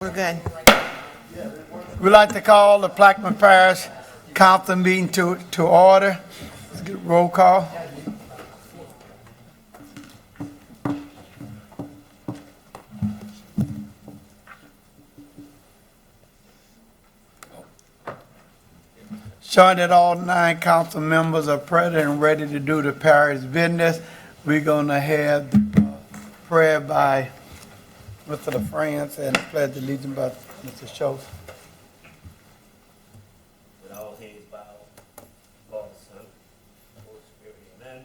We're good. We'd like to call the Plaquemine Parish Council meeting to order. Let's get a roll call. Showing that all 9 council members are present and ready to do the parish business, we're going to have the prayer by Mr. LaFrance and the pledge of allegiance by Mr. Schultz. With all heads bowed, Father, Son, Holy Spirit, amen.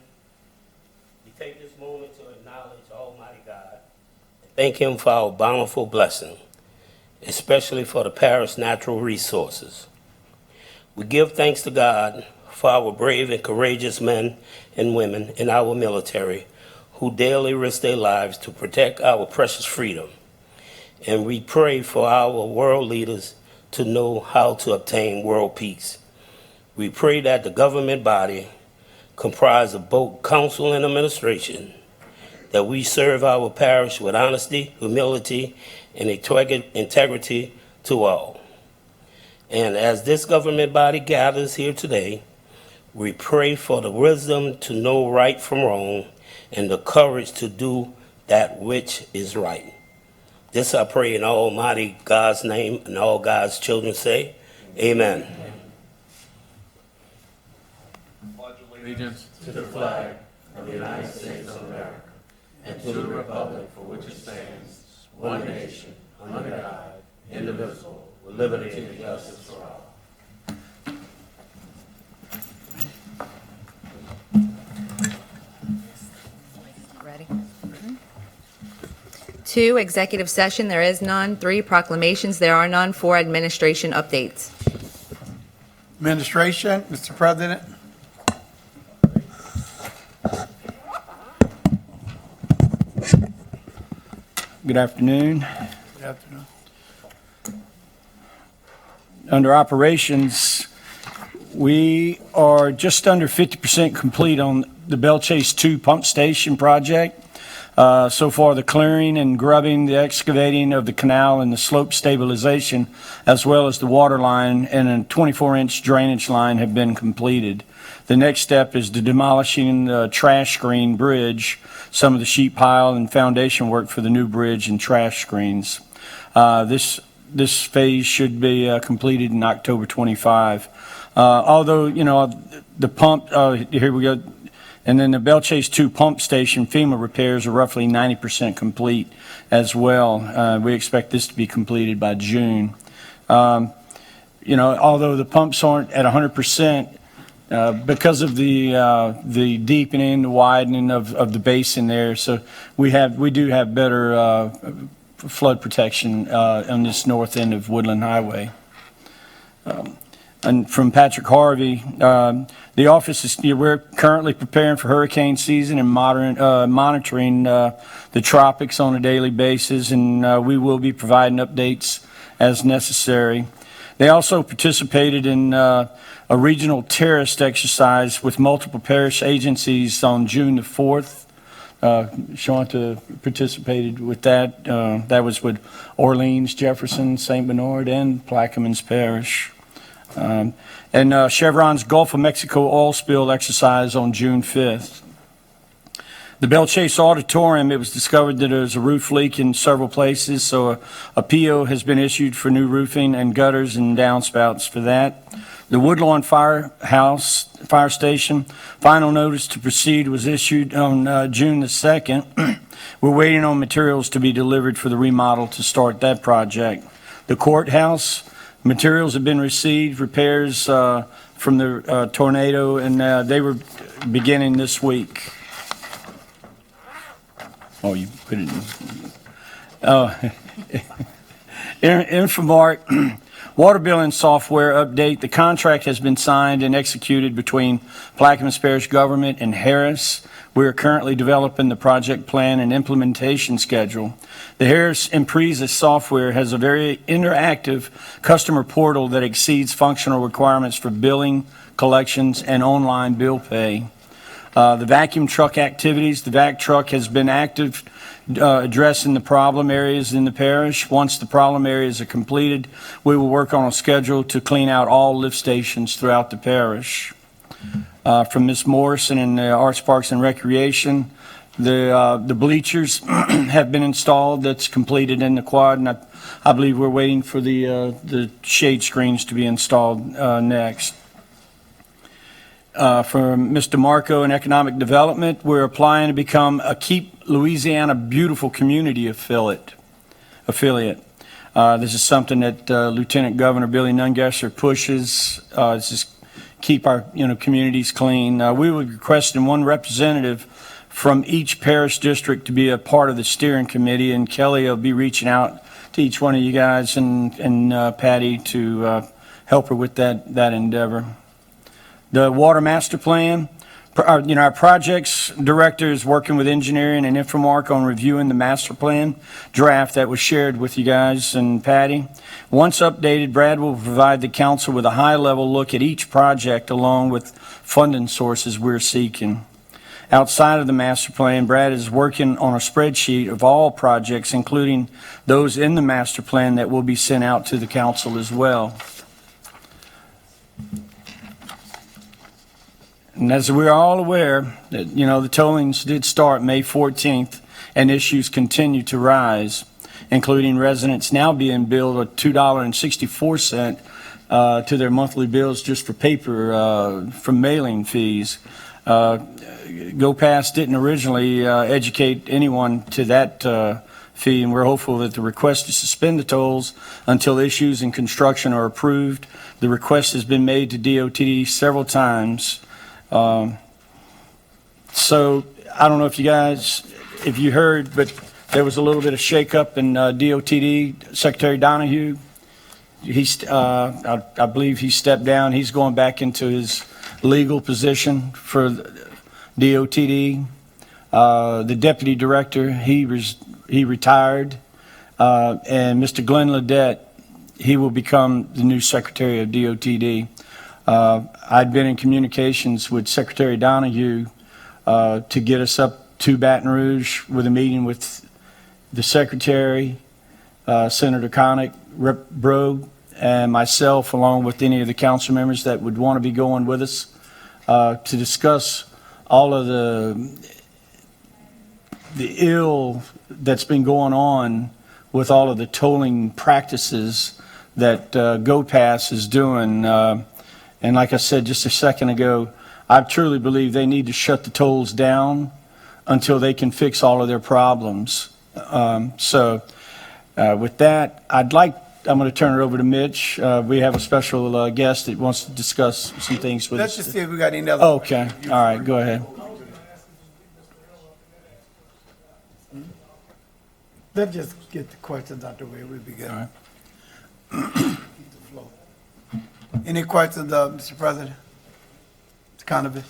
We take this moment to acknowledge Almighty God and thank Him for our bountiful blessing, especially for the parish natural resources. We give thanks to God for our brave and courageous men and women in our military who daily risk their lives to protect our precious freedom. And we pray for our world leaders to know how to obtain world peace. We pray that the government body, comprised of both council and administration, that we serve our parish with honesty, humility, and integrity to all. And as this government body gathers here today, we pray for the wisdom to know right from wrong and the courage to do that which is right. This I pray in Almighty God's name, and all God's children say, amen. Allegiance to the flag of the United States of America and to the republic for which it stands, one nation, under God, indivisible, with liberty and justice for all. Ready? 2, executive session, there is none. 3, proclamations, there are none. 4, administration updates. Administration, Mr. President. Good afternoon. Good afternoon. Under operations, we are just under 50% complete on the Bell Chase 2 pump station project. So far, the clearing and grubbing, the excavating of the canal and the slope stabilization, as well as the water line and a 24-inch drainage line have been completed. The next step is the demolishing the trash screen bridge, some of the sheet pile and foundation work for the new bridge and trash screens. This phase should be completed in October 25. Although, the pump, here we go. And then the Bell Chase 2 pump station FEMA repairs are roughly 90% complete as well. We expect this to be completed by June. Although the pumps aren't at 100%, because of the deepening, the widening of the basin there, so we do have better flood protection on this north end of Woodland Highway. And from Patrick Harvey, the office we're currently preparing for hurricane season and monitoring the tropics on a daily basis, and we will be providing updates as necessary. They also participated in a regional terrorist exercise with multiple parish agencies on June the 4th. Shanta participated with that. That was with Orleans, Jefferson, St. Bernard, and Plaquemines Parish. And Chevron's Gulf of Mexico oil spill exercise on June 5th. The Bell Chase Auditorium, it was discovered that there's a roof leak in several places, so a PO has been issued for new roofing and gutters and downspouts for that. The Woodlawn Fire Station, final notice to proceed was issued on June the 2nd. We're waiting on materials to be delivered for the remodel to start that project. The courthouse, materials have been received, repairs from the tornado, and they were beginning this week. Oh, you put it in. Infomark water billing software update. The contract has been signed and executed between Plaquemines Parish Government and Harris. We are currently developing the project plan and implementation schedule. The Harris Impreza software has a very interactive customer portal that exceeds functional requirements for billing, collections, and online bill pay. The vacuum truck activities, the vac truck has been active addressing the problem areas in the parish. Once the problem areas are completed, we will work on a schedule to clean out all lift stations throughout the parish. From Ms. Morrison in the Arts, Parks, and Recreation, the bleachers have been installed. That's completed in the quad, and I believe we're waiting for the shade screens to be installed next. For Mr. Marco in Economic Development, we're applying to become a Keep Louisiana Beautiful community affiliate. This is something that Lieutenant Governor Billy Nungesser pushes. This is keep our communities clean. We would request one representative from each parish district to be a part of the steering committee, and Kelly will be reaching out to each one of you guys and Patty to help her with that endeavor. The Water Master Plan, our projects director is working with engineering and Infomark on reviewing the master plan draft that was shared with you guys and Patty. Once updated, Brad will provide the council with a high-level look at each project along with funding sources we're seeking. Outside of the master plan, Brad is working on a spreadsheet of all projects, including those in the master plan that will be sent out to the council as well. And as we're all aware, that, the tollings did start May 14th, and issues continue to rise, including residents now being billed a $2.64 to their monthly bills just for paper from mailing fees. GoPass didn't originally educate anyone to that fee, and we're hopeful that the request to suspend the tolls until issues in construction are approved. The request has been made to DOT several times. So I don't know if you heard, but there was a little bit of shakeup in DOTD. Secretary Donahue, I believe he stepped down. He's going back into his legal position for DOTD. The deputy director, he retired, and Mr. Glenn Ledette, he will become the new secretary of DOTD. I'd been in communications with Secretary Donahue to get us up to Baton Rouge with a meeting with the secretary, Senator Connick, Rep. Brogue, and myself, along with any of the council members that would want to be going with us to discuss all of the ill that's been going on with all of the tolling practices that GoPass is doing. And like I said just a second ago, I truly believe they need to shut the tolls down until they can fix all of their problems. So with that, I'm going to turn it over to Mitch. We have a special guest that wants to discuss some things with us. Let's just see if we got any other. Okay, all right, go ahead. Let's just get the questions out the way. We'll be good. All right. Keep the flow. Any questions, Mr. President? Mr. Conover?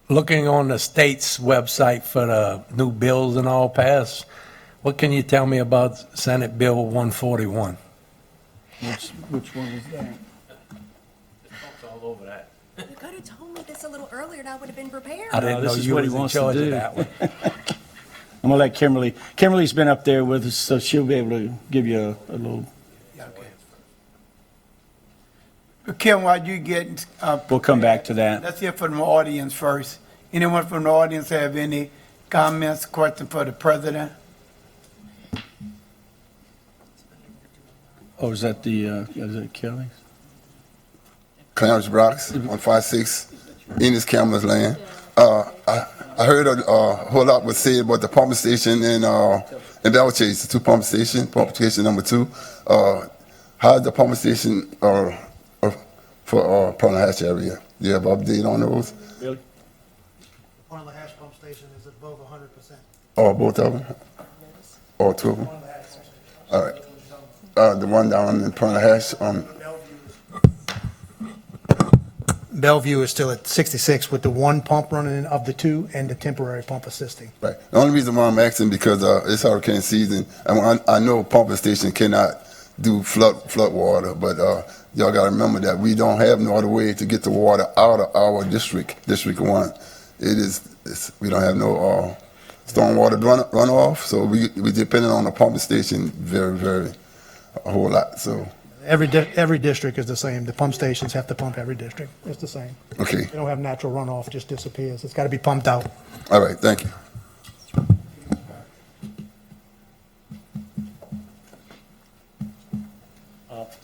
Looking on the state's website for the new bills and all passed, what can you tell me about Senate Bill 141? Which one was that? It's all over that. You could have told me this a little earlier and I would have been prepared. I didn't this know is you what he was in wants to charge do. of that one. I'm going to let Kimberly. Kimberly's been up there with us, so she'll be able to give you a little. Yeah, okay. Kim, while you get, We'll come back to that. let's hear from the audience first. Anyone from the audience have any comments, questions for the president? Oh, is that is it Kelly? Clarence Brooks, 156, Enos Campbell's land. I heard a whole lot was said about the pumping station in Bellchase, the two pumping station number 2. How's the pumping station for Pearl Hatch area? Do you have an update on those? Really? The Point Lahash pump station is above 100%. Or both of them? Or two of them? All right. The one down in Pearl Hatch, Bellevue is still at 66 with the one pump running of the two and the temporary pump assisting. right. The only reason why I'm asking because it's hurricane season, and I know pumping station cannot do flood water, but y'all got to remember that we don't have no other way to get the water out of our district, District 1. We don't have no stormwater runoff, so we depending on the pumping station very, a whole lot. So Every district is the same. The pump stations have to pump every district. It's the same. okay, They don't have natural runoff, it just disappears. It's got to be pumped out. all right, thank you.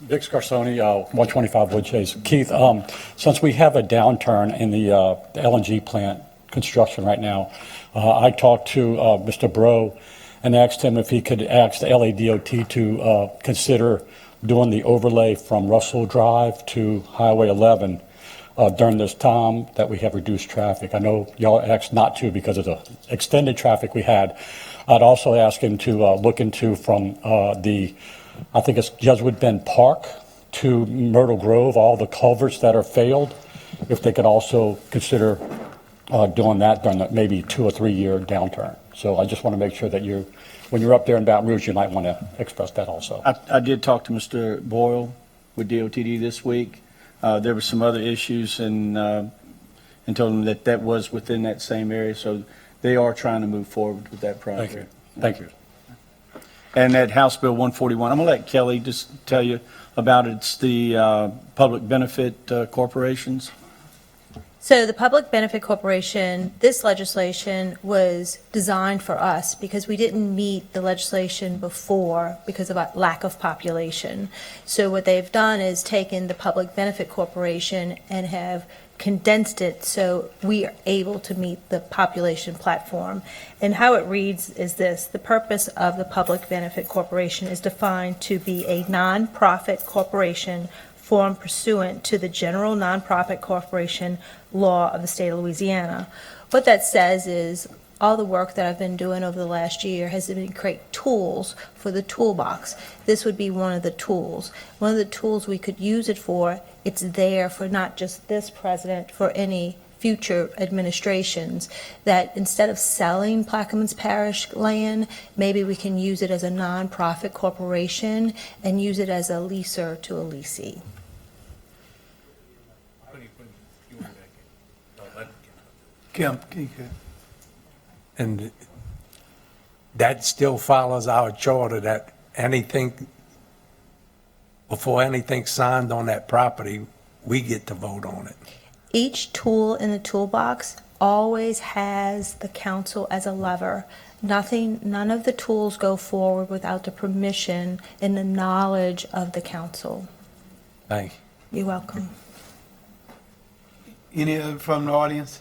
Vic Scarsoni, 125 Wood Chase. Keith, since we have a downturn in the LNG plant construction right now, I talked to Mr. Bro and asked him if he could ask the LADOT to consider doing the overlay from Russell Drive to Highway 11 during this time that we have reduced traffic. I know y'all asked not to because of the extended traffic we had. I'd also ask him to look into from I think it's Jesuit Bend Park to Myrtle Grove, all the culverts that are failed, if they could also consider doing that during the maybe 2 or 3 year downturn. So I just want to make sure that when you're up there in Baton Rouge, you might want to express that also. I did talk to Mr. Boyle with DOTD this week. There were some other issues and told him that was within that same area. So they are trying to move forward with that project. Thank you. And that House Bill 141, I'm going to let Kelly just tell you about it. It's the public benefit corporations. So the Public Benefit Corporation, this legislation was designed for us because we didn't meet the legislation before because of a lack of population. So what they've done is taken the Public Benefit Corporation and have condensed it so we are able to meet the population platform. And how it reads is this: the purpose of the Public Benefit Corporation is defined to be a nonprofit corporation formed pursuant to the General Nonprofit Corporation Law of the State of Louisiana. What that says is all the work that I've been doing over the last year has been to create tools for the toolbox. This would be one of the tools. One of the tools we could use it for. It's there for not just this president, for any future administrations, that instead of selling Plaquemines Parish land, maybe we can use it as a nonprofit corporation and use it as a leaser to a leasee. Kim, you could. And that still follows our charter that before anything's signed on that property, we get to vote on it. Each tool in the toolbox always has the council as a lever. None of the tools go forward without the permission and the knowledge of the council. Thank you. You're welcome. Any other from the audience?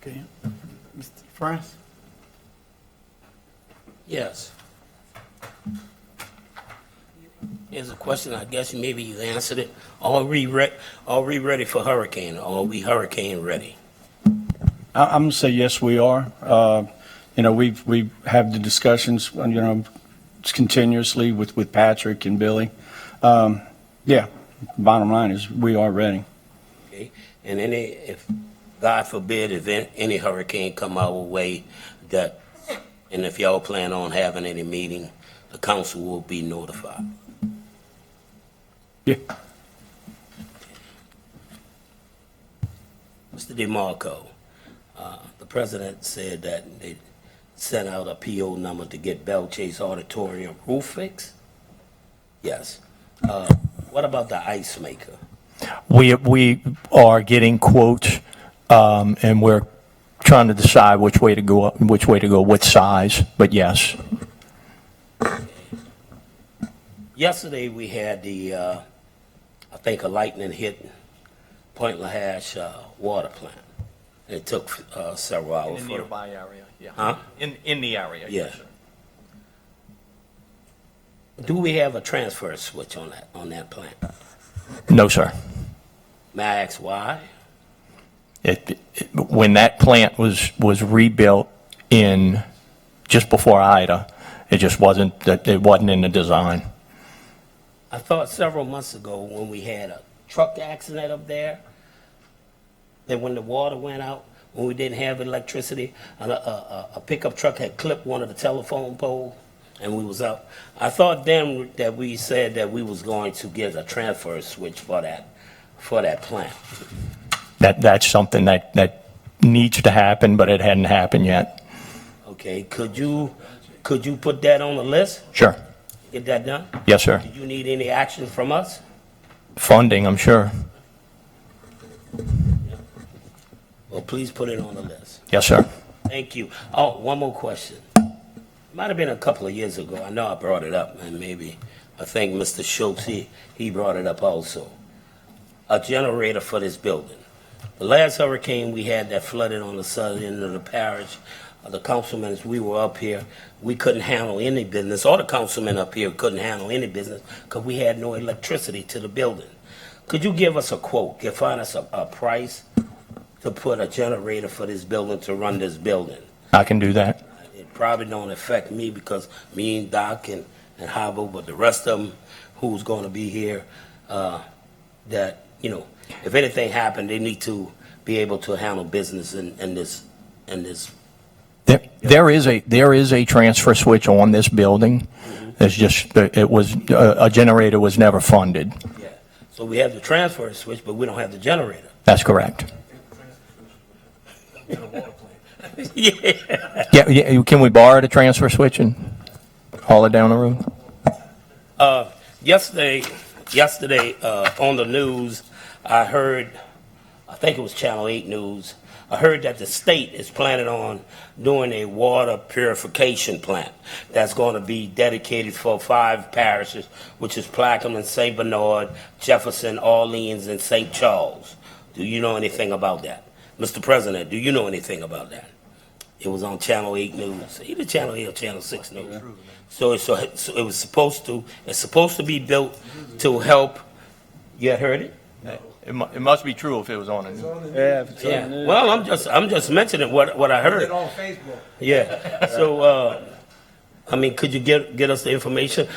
Okay. Mr. France? Yes. Here's a question, I guess maybe you answered it. Are we ready for hurricane? Or are we hurricane ready? I'm going to say yes, we are. We have the discussions, continuously with Patrick and Billy. Yeah, bottom line is we are ready. Okay. And if God forbid, if any hurricane come our way, and if y'all plan on having any meeting, the council will be notified. Yeah. Mr. DeMarco, the president said that they sent out a PO number to get Bell Chase Auditorium roof fixed. Yes. What about the ice maker? We are getting quotes, and we're trying to decide which way to go, what size, but yes. Yesterday we had I think a lightning hit Point Lahash water plant. It took several hours. In the nearby area, yeah. Huh? In the area, Yeah. yes, sir. Do we have a transfer switch on that plant? No, sir. May I ask why? When that plant was rebuilt just before Ida, it wasn't in the design. I thought several months ago when we had a truck accident up there, that when the water went out, when we didn't have electricity, a pickup truck had clipped one of the telephone poles. and we was up. I thought then that we said that we was going to get a transfer switch for that plant. That's something that needs to happen, but it hadn't happened yet. Okay, could you put that on the list? Sure. Get that done? Yes, sir. Do you need any action from us? Funding, I'm sure. Well, please put it on the list. Yes, sir. Thank you. Oh, one more question. Might have been a couple of years ago. I know I brought it up, and maybe I think Mr. Schultz, he brought it up also. A generator for this building. The last hurricane we had that flooded on the southern end of the parish, the councilmen, as we were up here, we couldn't handle any business. All the councilmen up here couldn't handle any business because we had no electricity to the building. Could you give us a quote, find us a price to put a generator for this building to run this building? I can do that. It probably don't affect me because me and Doc and Habo, but the rest of them who's going to be here, that, you know, if anything happened, they need to be able to handle business in this. There is a transfer switch on this building. It's just, a generator was never funded. Yeah. So we have the transfer switch, but we don't have the generator. That's correct. Yeah. Yeah, can we borrow the transfer switch and haul it down the road? Yesterday, on the news, I heard, I think it was Channel 8 News, I heard that the state is planning on doing a water purification plant that's going to be dedicated for 5 parishes, which is Plaquemine, St. Bernard, Jefferson, Orleans, and St. Charles. Do you know anything about that? Mr. President, do you know anything about that? It was on Channel 8 News, either Channel 8 or Channel 6 News. So it was supposed to be built to help. You had heard it? It must be true if it was on the news. Yeah, if it's on the Yeah. news. Well, I'm just mentioning what I heard. on Facebook. Yeah. So, I mean, could you get us the information?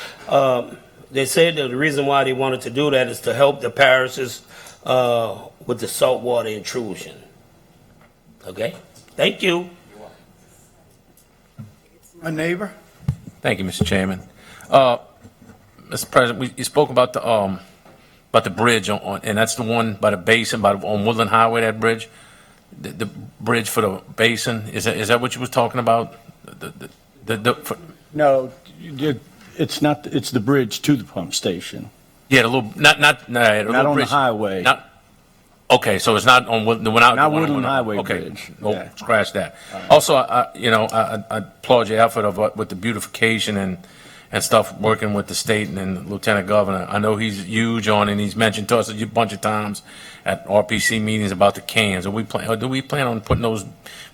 They said that the reason why they wanted to do that is to help the parishes with the saltwater intrusion. Okay. Thank you. My neighbor? Thank you, Mr. Chairman. Mr. President, you spoke about the bridge and that's the one by the basin, on Woodland Highway, that bridge? The bridge for the basin, is that what you was talking about? No, it's not, it's the bridge to the pump station. Yeah, the little, not the little Not on the bridge. highway. Okay, so it's not on the one out. Not the one on Woodland Highway okay. Bridge. No, Yeah. scratch that. Also, I applaud your effort with the beautification and stuff, working with the state and Lieutenant Governor. I know he's huge on, and he's mentioned to us a bunch of times at RPC meetings about the cans. Do we plan on putting those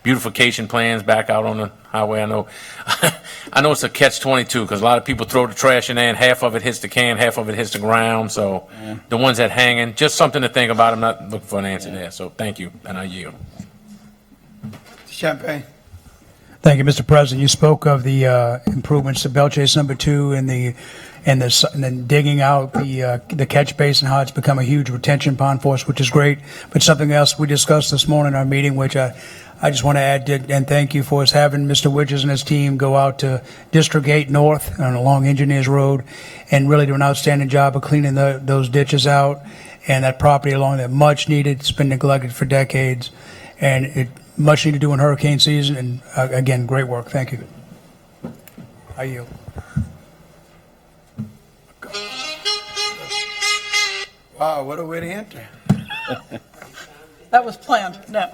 beautification plans back out on the highway? I know it's a catch-22 because a lot of people throw the trash in there and half of it hits the can, half of it hits the ground. So the ones that hanging, just something to think about. I'm not looking for an answer there. So thank you, and I yield. Champagne. Thank you, Mr. President. You spoke of the improvements to Bell Chase number 2 and then digging out the catch basin, how it's become a huge retention pond for us, which is great. But something else we discussed this morning in our meeting, which I just want to add and thank you for, is having Mr. Widges and his team go out to District 8 North and along Engineers Road and really do an outstanding job of cleaning those ditches out and that property along there. Much needed. It's been neglected for decades, and it much needed to do in hurricane season, and again, great work. Thank you. I yield. Wow, what a way to enter. That was planned. No.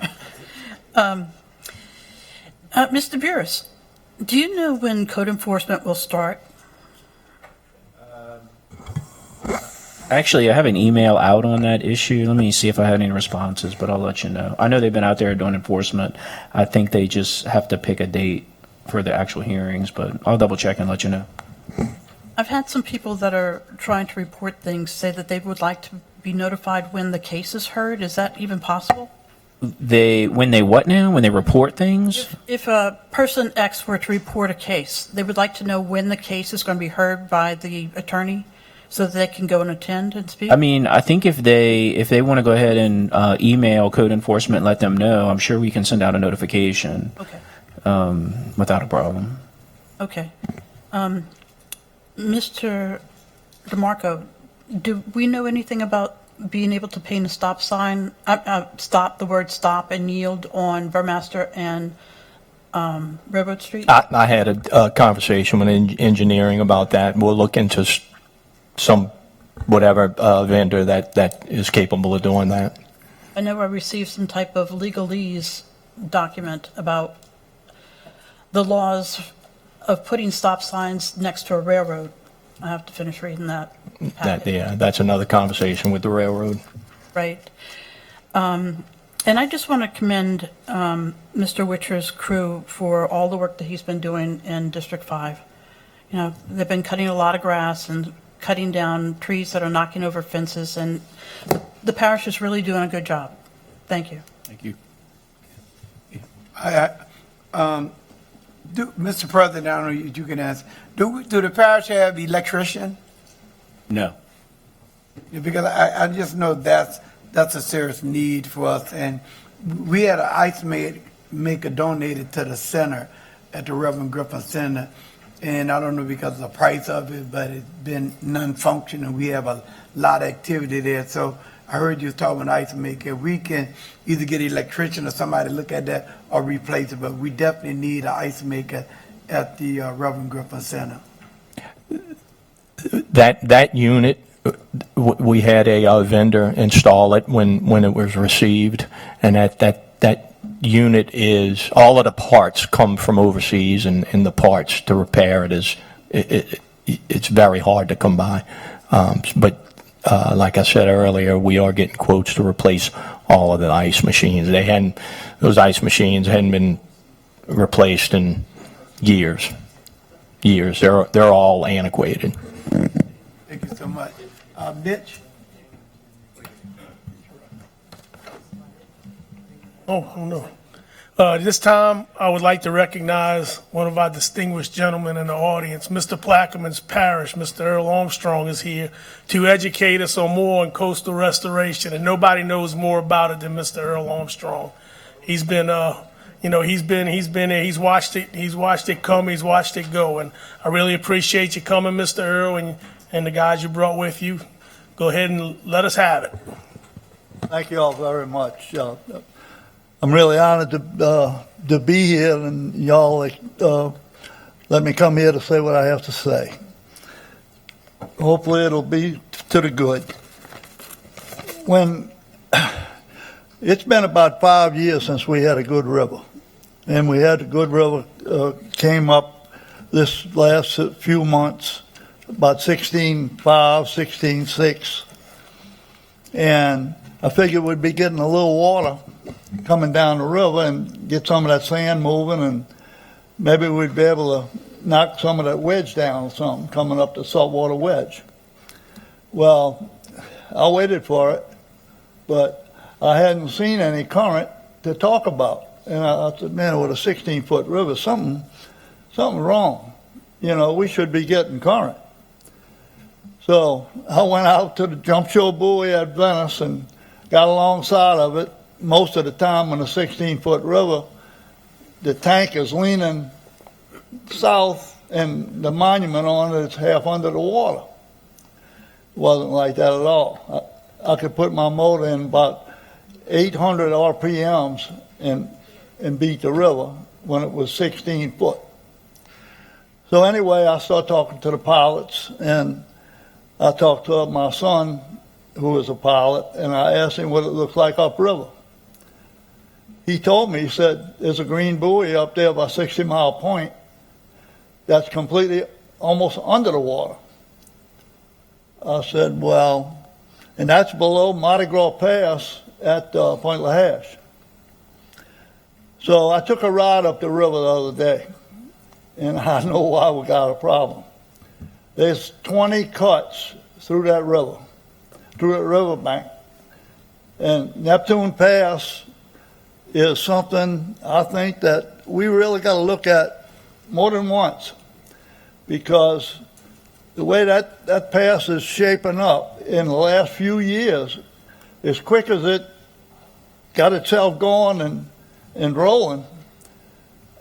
Mr. Burris, do you know when code enforcement will start? Actually, I have an email out on that issue. Let me see if I had any responses, but I'll let you know. I know they've been out there doing enforcement. I think they just have to pick a date for the actual hearings, but I'll double check and let you know. I've had some people that are trying to report things say that they would like to be notified when the case is heard. Is that even possible? When they what now? When they report things? If a person X were to report a case, they would like to know when the case is going to be heard by the attorney so that they can go and attend and speak? I mean, I think if they want to go ahead and email code enforcement and let them know, I'm sure we can send out a notification. Okay. Without a problem. Okay. Mr. DeMarco, do we know anything about being able to paint a stop sign, the word stop and yield on Burmaster and Railroad Street? I had a conversation with engineering about that. We'll look into some, whatever vendor that is capable of doing that. I know I received some type of legalese document about the laws of putting stop signs next to a railroad. I have to finish reading that. That's another conversation with the railroad. Right. And I just want to commend Mr. Witcher's crew for all the work that he's been doing in District 5. You know, they've been cutting a lot of grass and cutting down trees that are knocking over fences, and the parish is really doing a good job. Thank you. Thank you. Mr. President, I don't know if you can answer. Do the parish have electrician? No. Because I just know that's a serious need for us. And we had an ice maker donated to the center at the Reverend Griffin Center. And I don't know because of the price of it, but it's been non-functioning. We have a lot of activity there. So I heard you talking about ice maker. We can either get an electrician or somebody to look at that or replace it. But we definitely need an ice maker at the Reverend Griffin Center. That unit, we had a vendor install it when it was received, and that unit is, all of the parts come from overseas, and the parts to repair it is, it's very hard to come by. But like I said earlier, we are getting quotes to replace all of the ice machines. Those ice machines hadn't been replaced in years. They're all antiquated. Thank you so much. Mitch? Oh, no. This time, I would like to recognize one of our distinguished gentlemen in the audience. Mr. Plaquemines Parish, Mr. Earl Armstrong is here to educate us on more on coastal restoration, and nobody knows more about it than Mr. Earl Armstrong. He's been, he's been there. He's watched it come, he's watched it go, and I really appreciate you coming, Mr. Earl, and the guys you brought with you. Go ahead and let us have it. Thank you all very much. I'm really honored to be here, and y'all let me come here to say what I have to say. Hopefully it'll be to the good. It's been about 5 years since we had a good river, and we had a good river came up this last few months, about 16.5, 16.6, and I figured we'd be getting a little water coming down the river and get some of that sand moving, and maybe we'd be able to knock some of that wedge down or something coming up the saltwater wedge. Well, I waited for it, but I hadn't seen any current to talk about. And I said, man, with a 16-foot river, something wrong. We should be getting current. So I went out to the jump show buoy at Venice and got alongside of it. Most of the time on a 16-foot river, the tank is leaning south and the monument on it is half under the water. It wasn't like that at all. I could put my motor in about 800 RPMs and beat the river when it was 16 foot. So anyway, I started talking to the pilots, and I talked to my son, who was a pilot, and I asked him what it looked like upriver. He told me, he said, there's a green buoy up there by 60 Mile Point that's completely almost under the water. I said, well, and that's below Mardi Gras Pass at Point Lahash. So I took a ride up the river the other day, and I know why we got a problem. There's 20 cuts through that riverbank. And Neptune Pass is something I think that we really got to look at more than once, because the way that pass is shaping up in the last few years, as quick as it got itself going and rolling,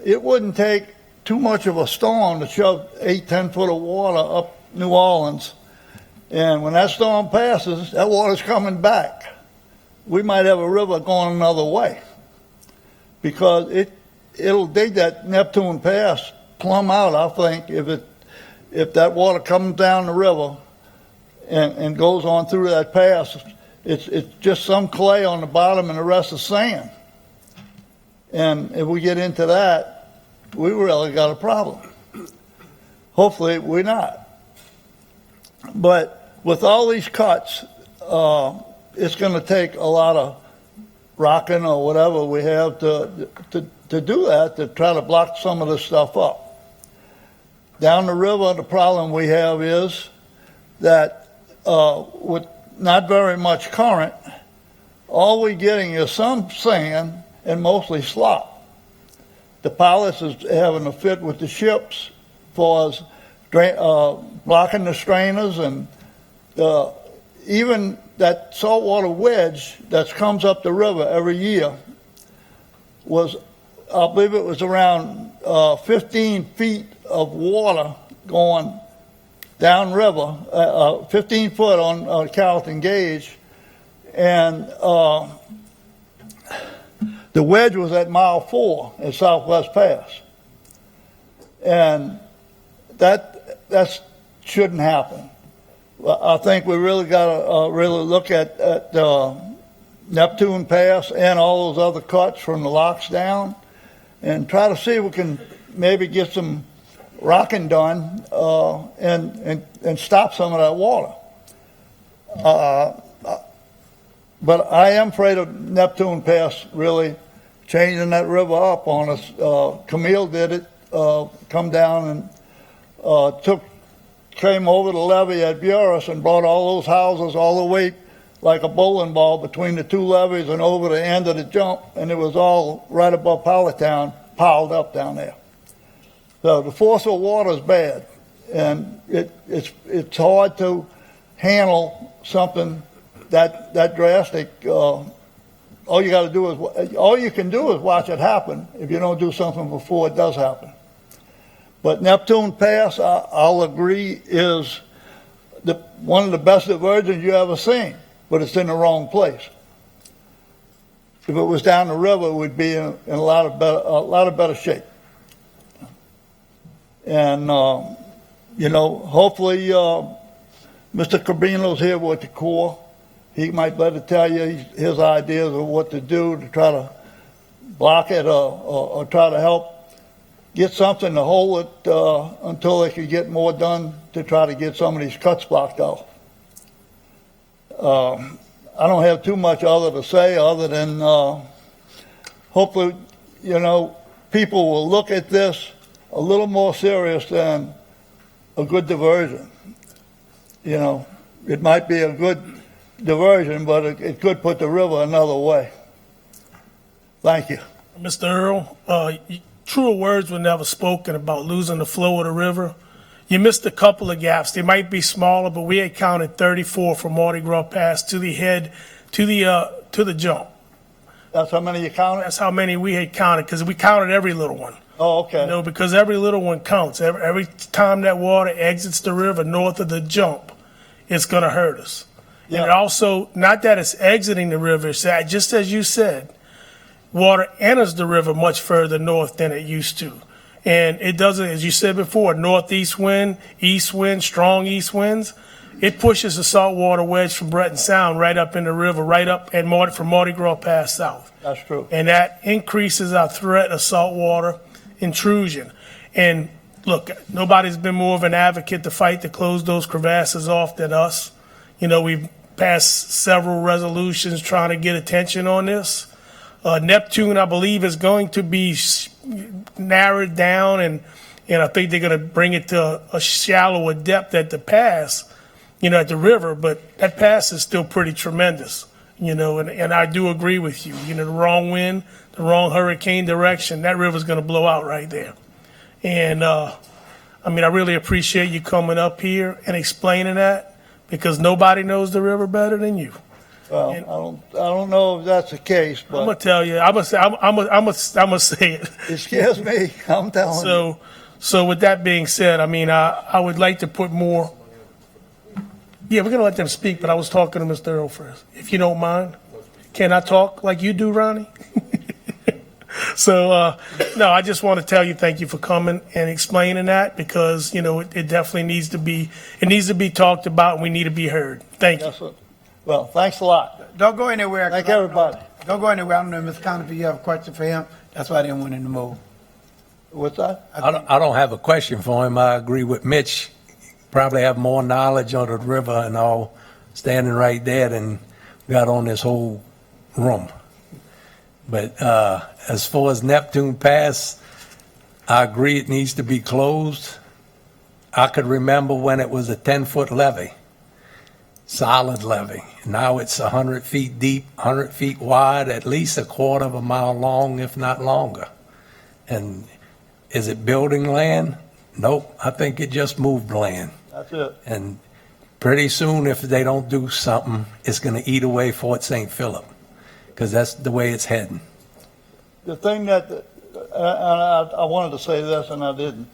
it wouldn't take too much of a storm to shove 8-10 foot of water up New Orleans. And when that storm passes, that water's coming back. We might have a river going another way because it'll dig that Neptune Pass plumb out, I think, if that water comes down the river and goes on through that pass. It's just some clay on the bottom and the rest is sand. And if we get into that, we really got a problem. Hopefully we're not. But with all these cuts, it's going to take a lot of rocking or whatever we have to do that, to try to block some of this stuff up. Down the river, the problem we have is that with not very much current, all we're getting is some sand and mostly slop. The pilots is having a fit with the ships for us blocking the strainers, and even that saltwater wedge that comes up the river every year was, I believe it was around 15 feet of water going downriver, 15 foot on Carrollton Gauge, and the wedge was at mile 4 at Southwest Pass. And that shouldn't happen. I think we really got to really look at Neptune Pass and all those other cuts from the locks down and try to see if we can maybe get some rocking done and stop some of that water. But I am afraid of Neptune Pass really changing that river up on us. Camille did it, come down and came over the levee at Buras and brought all those houses all the way like a bowling ball between the two levees and over the end of the jump, and it was all right above Powdertown, piled up down there. So the force of water is bad, and it's hard to handle something that drastic. All you can do is watch it happen if you don't do something before it does happen. But Neptune Pass, I'll agree, is one of the best diversions you ever seen, but it's in the wrong place. If it was down the river, we'd be in a lot of better shape. And hopefully, Mr. Cabino's here with the Corps. He might better tell you his ideas of what to do to try to block it or try to help get something to hold it until they could get more done to try to get some of these cuts blocked off. I don't have too much other to say other than hopefully, people will look at this a little more serious than a good diversion. It might be a good diversion, but it could put the river another way. Thank you. Mr. Earl, truer words were never spoken about losing the flow of the river. You missed a couple of gaps. They might be smaller, but we had counted 34 from Mardi Gras Pass to the head, to the jump. That's how many you counted? That's how many we had counted, because we counted every little one. Oh, okay. Because every little one counts. Every time that water exits the river north of the jump, it's going to hurt us. Yeah. And also, not that it's exiting the river, it's that, just as you said, water enters the river much further north than it used to. And it doesn't, as you said before, northeast wind, east wind, strong east winds. It pushes the saltwater wedge from Breton Sound right up in the river, right up and from Mardi Gras Pass south. That's true. And that increases our threat of saltwater intrusion. And look, nobody's been more of an advocate to fight to close those crevasses off than us. We've passed several resolutions trying to get attention on this. Neptune, I believe, is going to be narrowed down, and I think they're going to bring it to a shallower depth at the pass, at the river. But that pass is still pretty tremendous, and I do agree with you. The wrong wind, the wrong hurricane direction, that river's going to blow out right there. And I really appreciate you coming up here and explaining that, because nobody knows the river better than you. Well, I don't know if that's the case, I'm gonna but tell you. I'm gonna say it. it scares me. I'm telling you. So with that being said, I mean, I would like to put more. Yeah, we're gonna let them speak, but I was talking to Mr. Earl first, if you don't mind. Can I talk like you do, Ronnie? So, no, I just want to tell you, thank you for coming and explaining that, because, it definitely needs to be talked about, and we need to be heard. Thank you. Yes, sir. Well, thanks a lot. Don't go anywhere. Thank everybody. Don't go anywhere. I don't know, Ms. Conover, if you have a question for him. That's why I didn't want him to move. What's that? I don't have a question for him. I agree with Mitch. Probably have more knowledge on the river and all standing right there than got on this whole room. But as far as Neptune Pass, I agree it needs to be closed. I could remember when it was a 10-foot levee, solid levee. Now it's 100 feet deep, 100 feet wide, at least a quarter of a mile long, if not longer. And is it building land? Nope. I think it just moved land. That's it. And pretty soon, if they don't do something, it's going to eat away Fort St. Philip, because that's the way it's heading. The thing that, I wanted to say this and I didn't,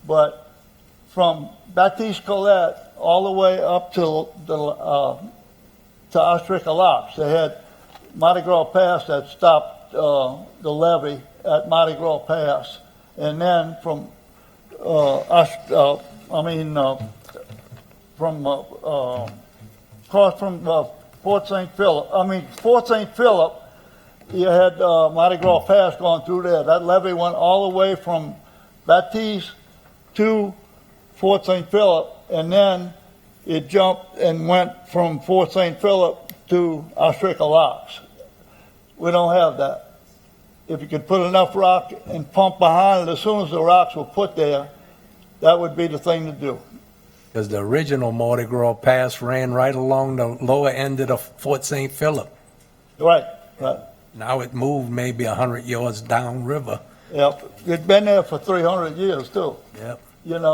but from Baptiste Colette all the way up to Ostrika Locks, they had Mardi Gras Pass that stopped the levee at Mardi Gras Pass. And then from across from Fort St. Philip, you had Mardi Gras Pass going through there. That levee went all the way from Baptiste to Fort St. Philip, and then it jumped and went from Fort St. Philip to Ostrika Locks. We don't have that. If you could put enough rock and pump behind it, as soon as the rocks were put there, that would be the thing to do. Because the original Mardi Gras Pass ran right along the lower end of the Fort St. Philip. Right, right. Now it moved maybe 100 yards downriver. Yep, it's been there for 300 years too. Yep. And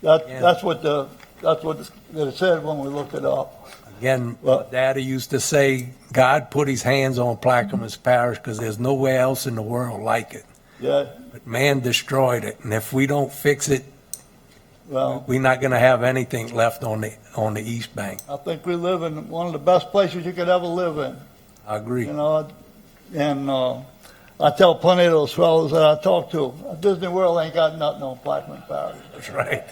that's what it said when we looked it up. Again, Daddy used to say, God put his hands on Plaquemines Parish because there's nowhere else in the world like it. Yeah. But man destroyed it, and if we don't fix it, Well, we're not going to have anything left on the East Bank. I think we live in one of the best places you could ever live in. I agree. And I tell plenty of those fellows that I talk to, Disney World ain't got nothing on Plaquemines Parish. That's right.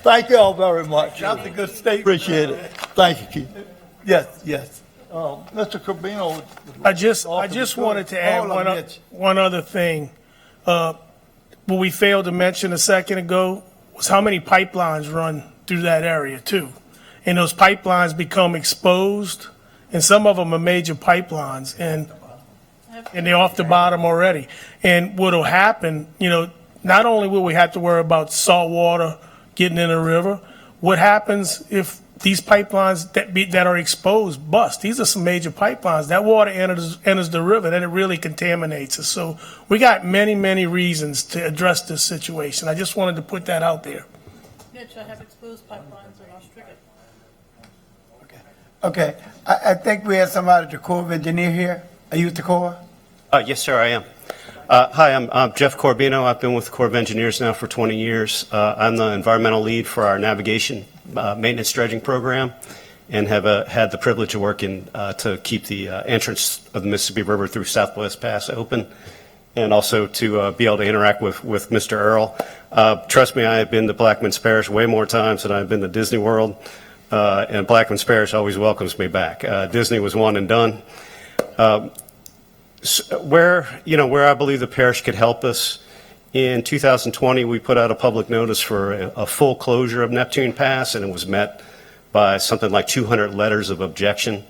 Thank you all very much. That's a good statement. Appreciate it. Thank you, Keith. Yes. Mr. Corbino. I just wanted to add Hold on, Mitch. one other thing. What we failed to mention a second ago was how many pipelines run through that area too. And those pipelines become exposed, and some of them are major pipelines, and they're off the bottom already. And what'll happen, not only will we have to worry about salt water getting in the river, what happens if these pipelines that are exposed bust? These are some major pipelines. That water enters the river, and it really contaminates us. So we got many, many reasons to address this situation. I just wanted to put that out there. Mitch, I have exposed pipelines in Ostrika. Okay. I think we had somebody, the Corps of Engineer here. Are you with the Corps? Yes, sir, I am. Hi, I'm Jeff Corbino. I've been with the Corps of Engineers now for 20 years. I'm the environmental lead for our navigation maintenance dredging program, and have had the privilege of working to keep the entrance of the Mississippi River through Southwest Pass open, and also to be able to interact with Mr. Earl. Trust me, I have been to Plaquemines Parish way more times than I've been to Disney World, and Plaquemines Parish always welcomes me back. Disney was one and done. Where I believe the parish could help us, in 2020 we put out a public notice for a full closure of Neptune Pass, and it was met by something like 200 letters of objection.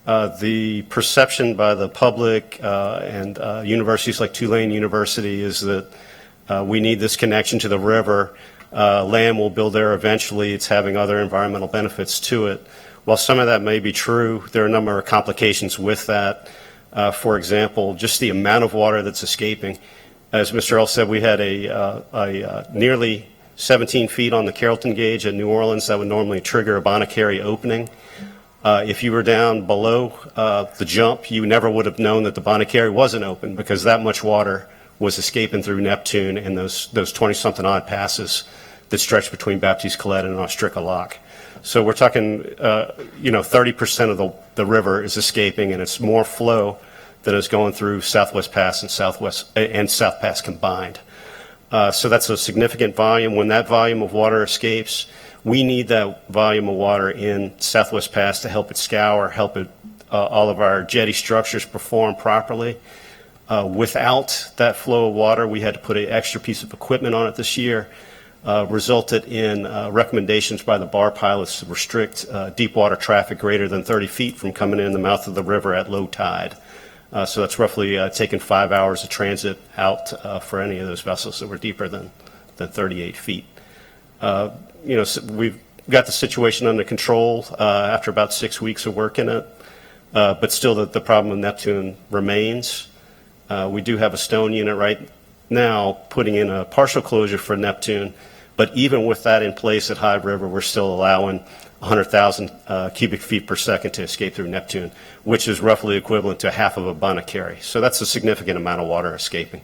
The perception by the public and universities like Tulane University is that we need this connection to the river. Land will build there eventually. It's having other environmental benefits to it. While some of that may be true, there are a number of complications with that. For example, just the amount of water that's escaping. As Mr. Earl said, we had a nearly 17 feet on the Carrollton gauge at New Orleans. That would normally trigger a Bonacary opening. If you were down below the jump, you never would have known that the Bonacary wasn't open because that much water was escaping through Neptune and those 20-something odd passes that stretch between Baptiste Colette and Ostricka Lock. So we're talking, 30% of the river is escaping, and it's more flow than is going through Southwest Pass and South Pass combined. So that's a significant volume. When that volume of water escapes, we need that volume of water in Southwest Pass to help it scour, help it, all of our jetty structures perform properly. Without that flow of water, we had to put an extra piece of equipment on it this year. Resulted in recommendations by the bar pilots to restrict deep water traffic greater than 30 feet from coming in the mouth of the river at low tide. So that's roughly taking 5 hours of transit out for any of those vessels that were deeper than 38 feet. So we've got the situation under control after about 6 weeks of work in it, but still the problem with Neptune remains. We do have a stone unit right now putting in a partial closure for Neptune, but even with that in place at High River, we're still allowing 100,000 cubic feet per second to escape through Neptune, which is roughly equivalent to half of a Bonacary. So that's a significant amount of water escaping.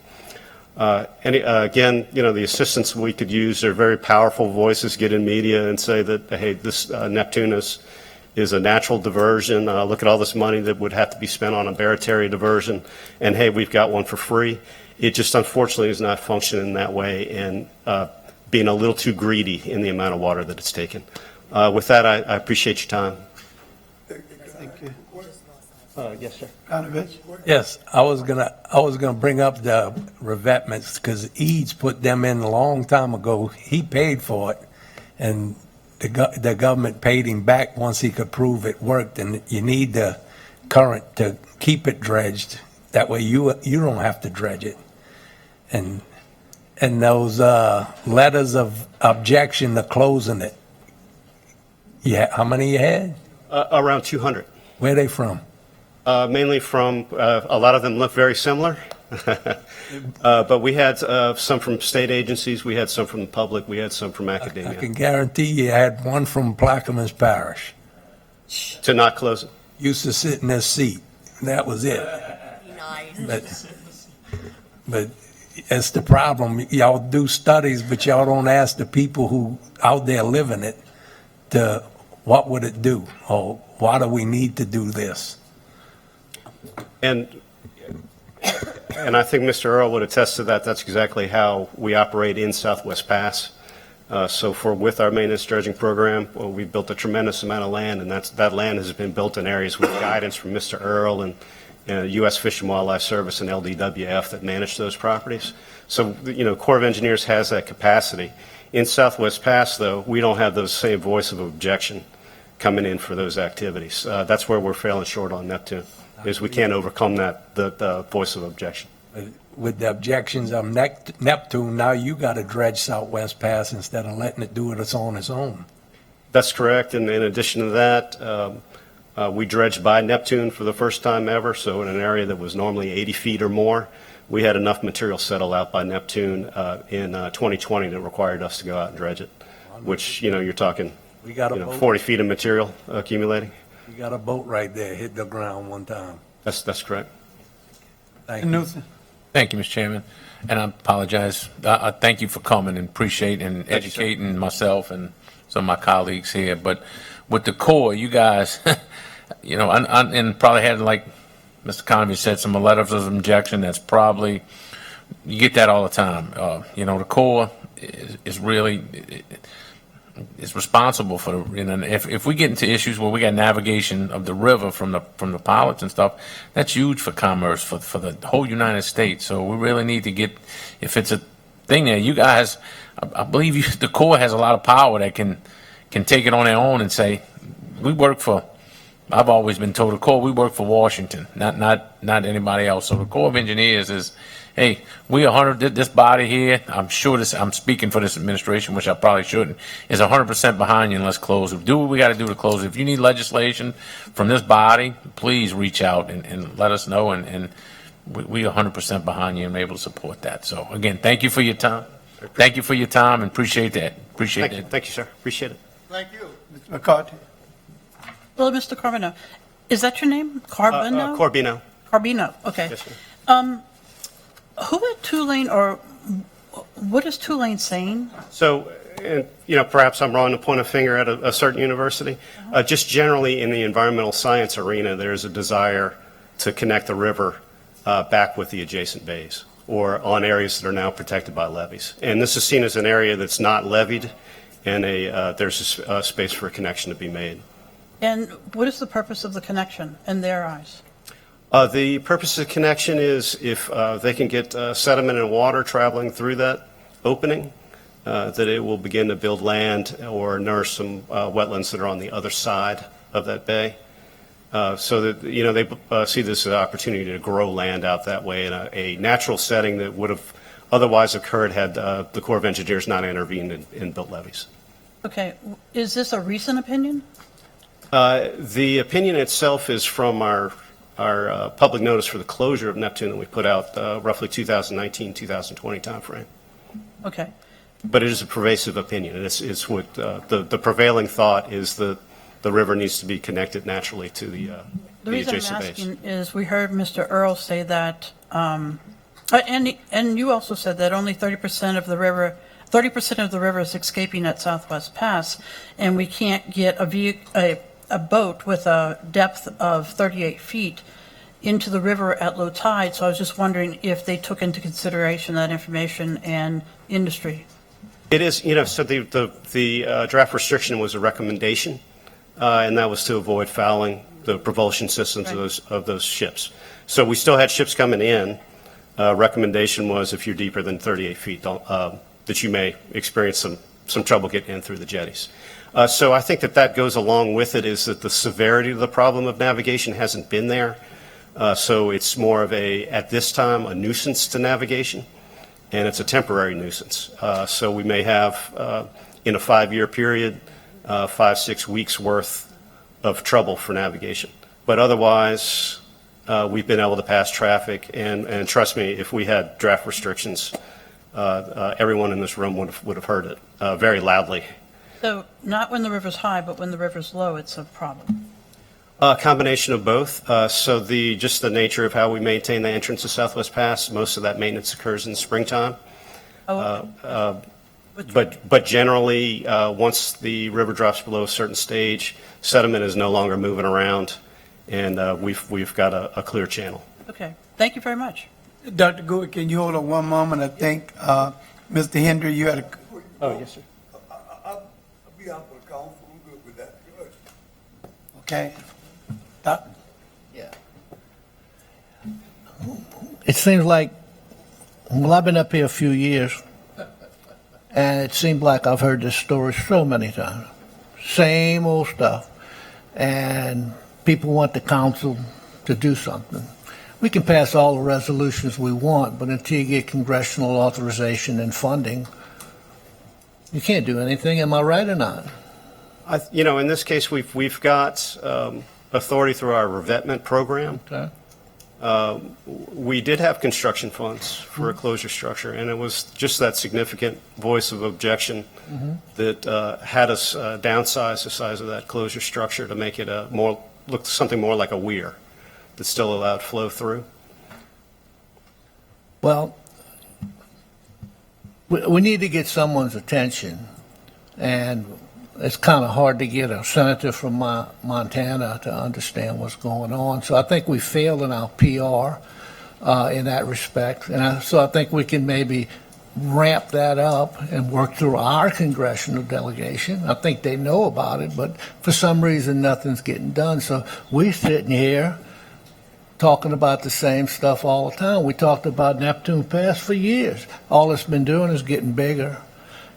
Again, the assistance we could use, they're very powerful voices, get in media and say that, hey, this Neptune is a natural diversion. Look at all this money that would have to be spent on a Barataria diversion, and hey, we've got one for free. It just unfortunately is not functioning that way and being a little too greedy in the amount of water that it's taken. With that, I appreciate your time. Thank you. Yes, sir. Panovich? Yes, I was gonna bring up the revetments because Eads put them in a long time ago. He paid for it, and the government paid him back once he could prove it worked. And you need the current to keep it dredged. That way you don't have to dredge it. And those letters of objection to closing it. Yeah, how many you had? Around 200. Where are they from? Mainly from, a lot of them look very similar. But we had some from state agencies, we had some from the public, we had some from academia. I can guarantee you had one from Plaquemines Parish. To not close it. Used to sit in this seat. That was it. But it's the problem. Y'all do studies, but y'all don't ask the people who out there living it to what would it do, or why do we need to do this? And I think Mr. Earl would attest to that. That's exactly how we operate in Southwest Pass. So with our maintenance dredging program, we've built a tremendous amount of land, and that land has been built in areas with guidance from Mr. Earl and U.S. Fish and Wildlife Service and LDWF that manage those properties. So, Corps of Engineers has that capacity. In Southwest Pass, though, we don't have those same voice of objection coming in for those activities. That's where we're failing short on Neptune, is we can't overcome the voice of objection. With the objections of Neptune, now you got to dredge Southwest Pass instead of letting it do it on its own. That's correct. And in addition to that, we dredged by Neptune for the first time ever. So in an area that was normally 80 feet or more, we had enough material settle out by Neptune in 2020 that required us to go out and dredge it, which, you're talking, We got a boat. 40 feet of material accumulating. We got a boat right there, hit the ground one time. That's correct. Thank you. Thank you, Mr. Chairman. And I apologize. I thank you for coming and appreciate and educating myself and some of my colleagues here. But with the Corps, you guys, and probably had, like Mr. Conover said, some letters of objection. That's probably, you get that all the time. The Corps is really, is responsible for, if we get into issues where we got navigation of the river from the pilots and stuff, that's huge for commerce for the whole United States. So we really need to get, if it's a thing there, you guys, I believe the Corps has a lot of power that can take it on their own and say, we work for, I've always been told the Corps, we work for Washington, not anybody else. So the Corps of Engineers is, hey, we 100, this body here, I'm sure I'm speaking for this administration, which I probably shouldn't, is 100% behind you, and let's close it. Do what we got to do to close it. If you need legislation from this body, please reach out and let us know, and we 100% behind you and able to support that. So again, thank you for your time. Thank you for your time and appreciate that. Appreciate Thank you, that. thank you, sir. Appreciate it. Thank you. Mr. McCarthy. Well, Mr. Carbino, is that your name? Carbino? Corbino. Carbino, okay. Yes, ma'am. Who at Tulane, or what is Tulane saying? So, perhaps I'm wrong to point a finger at a certain university. Just generally in the environmental science arena, there's a desire to connect the river back with the adjacent bays or on areas that are now protected by levees. And this is seen as an area that's not levied, and there's a space for a connection to be made. And what is the purpose of the connection in their eyes? The purpose of the connection is if they can get sediment and water traveling through that opening, that it will begin to build land or nourish some wetlands that are on the other side of that bay. So that, they see this as an opportunity to grow land out that way in a natural setting that would have otherwise occurred had the Corps of Engineers not intervened and built levees. Okay, is this a recent opinion? The opinion itself is from our public notice for the closure of Neptune that we put out roughly 2019, 2020 timeframe. Okay. But it is a pervasive opinion. It's what the prevailing thought is that the river needs to be connected naturally to the reason adjacent I'm bays. asking is we heard Mr. Earl say that, and you also said that only 30% of the river is escaping at Southwest Pass, and we can't get a boat with a depth of 38 feet into the river at low tide. So I was just wondering if they took into consideration that information and industry. It is, so the draft restriction was a recommendation, and that was to avoid fouling the propulsion systems of those ships. So we still had ships coming in. Recommendation was if you're deeper than 38 feet, that you may experience some trouble getting in through the jetties. So I think that goes along with it is that the severity of the problem of navigation hasn't been there. So it's more of at this time, a nuisance to navigation, and it's a temporary nuisance. So we may have, in a 5-year period, 5-6 weeks worth of trouble for navigation. But otherwise, we've been able to pass traffic, and trust me, if we had draft restrictions, everyone in this room would have heard it very loudly. So not when the river's high, but when the river's low, it's a problem. A combination of both. So just the nature of how we maintain the entrance to Southwest Pass, most of that maintenance occurs in springtime. But generally, once the river drops below a certain stage, sediment is no longer moving around, and we've got a clear channel. Okay. Thank you very much. Dr. Gould, can you hold on one moment? I think, Mr. Hendry, you had a... Oh, yes, sir. I'll be out for the council. I'm good with that. Good. Okay. Doc? Yeah. It seems like, well, I've been up here a few years, and it seems like I've heard this story so many times. Same old stuff. And people want the council to do something. We can pass all the resolutions we want, but until you get congressional authorization and funding, you can't do anything. Am I right or not? In this case, we've got authority through our revetment program. Okay. We did have construction funds for a closure structure, and it was just that significant voice of objection that had us downsize the size of that closure structure to make it look something more like a weir that still allowed flow through. Well, we need to get someone's attention, and it's kind of hard to get a senator from Montana to understand what's going on. So I think we failed in our PR in that respect. And so I think we can maybe ramp that up and work through our congressional delegation. I think they know about it, but for some reason nothing's getting done. So we're sitting here talking about the same stuff all the time. We talked about Neptune Pass for years. All it's been doing is getting bigger.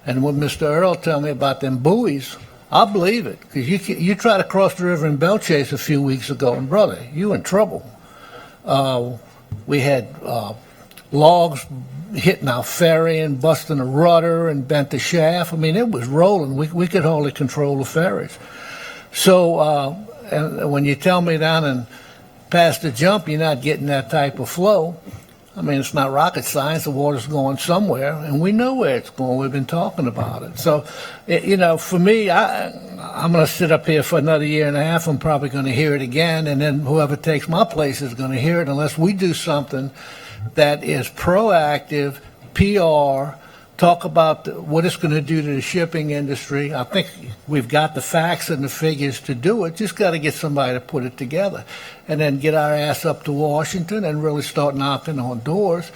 And when Mr. Earl told me about them buoys, I believe it. Because you tried to cross the river in Belchase a few weeks ago, and brother, you in trouble. We had logs hitting our ferry and busting a rudder and bent the shaft. I mean, it was rolling. We could hardly control the ferries. So and when you tell me down and past the jump you're not getting that type of flow, I mean, it's not rocket science. The water's going somewhere, and we know where it's going. We've been talking about it. So, for me, I'm going to sit up here for another year and a half. I'm probably going to hear it again, and then whoever takes my place is going to hear it unless we do something that is proactive, PR, talk about what it's going to do to the shipping industry. I think we've got the facts and the figures to do it. Just got to get somebody to put it together and then get our ass up to Washington and really start knocking on doors.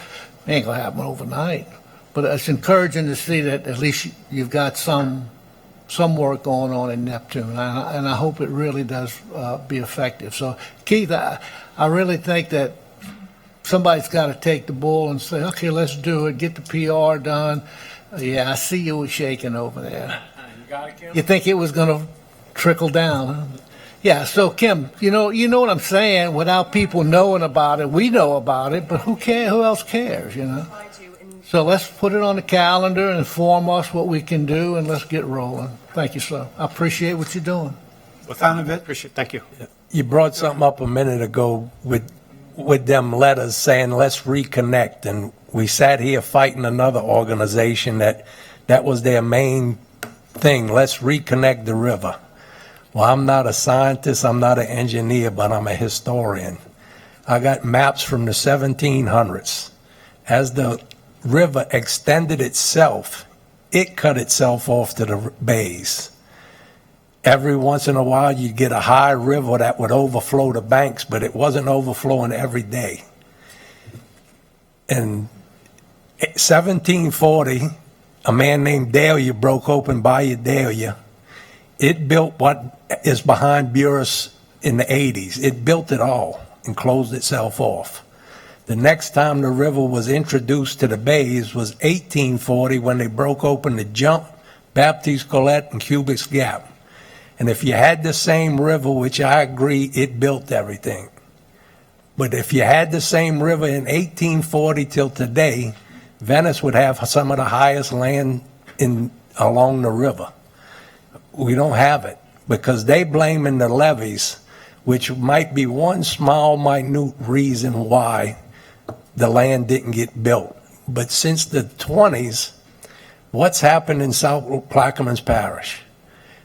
It ain't going to happen overnight. But it's encouraging to see that at least you've got some work going on in Neptune, and I hope it really does be effective. So, Keith, I really think that somebody's got to take the bull and say, okay, let's do it, get the PR done. Yeah, I see you were shaking over there. You think it was going to trickle down, huh? Yeah, so Kim, you know what I'm saying? Without people knowing about it, we know about it, but who else cares, So let's put it on the calendar and inform us what we can do, and let's get rolling. Thank you, sir. I appreciate what you're doing. Appreciate it. Thank you. You brought something up a minute ago with them letters saying, let's reconnect. And we sat here fighting another organization that was their main thing. Let's reconnect the river. Well, I'm not a scientist. I'm not an engineer, but I'm a historian. I got maps from the 1700s. As the river extended itself, it cut itself off to the bays. Every once in a while, you'd get a high river that would overflow the banks, but it wasn't overflowing every day. In 1740, a man named Dahlia broke open Bayou Dahlia. It built what is behind Buras in the 80s. It built it all and closed itself off. The next time the river was introduced to the bays was 1840 when they broke open the Jump, Baptiste Collette, and Cubit's Gap. And if you had the same river, which I agree, it built everything. But if you had the same river in 1840 till today, Venice would have some of the highest land along the river. We don't have it because they blaming the levees, which might be one small, minute reason why the land didn't get built. But since the 20s, what's happened in South Plaquemines Parish?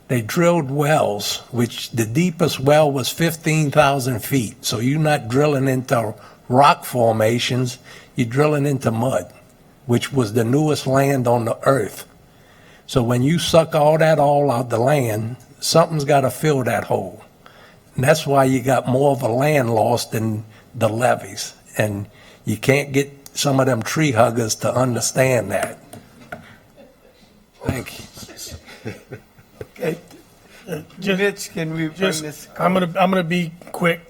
They drilled wells, which the deepest well was 15,000 feet. So you're not drilling into rock formations, you're drilling into mud, which was the newest land on the earth. So when you suck all that out of the land, something's got to fill that hole. And that's why you got more of a land loss than the levees. And you can't get some of them tree huggers to understand that. Thank you. Okay. Mitch, can we bring this? I'm gonna be quick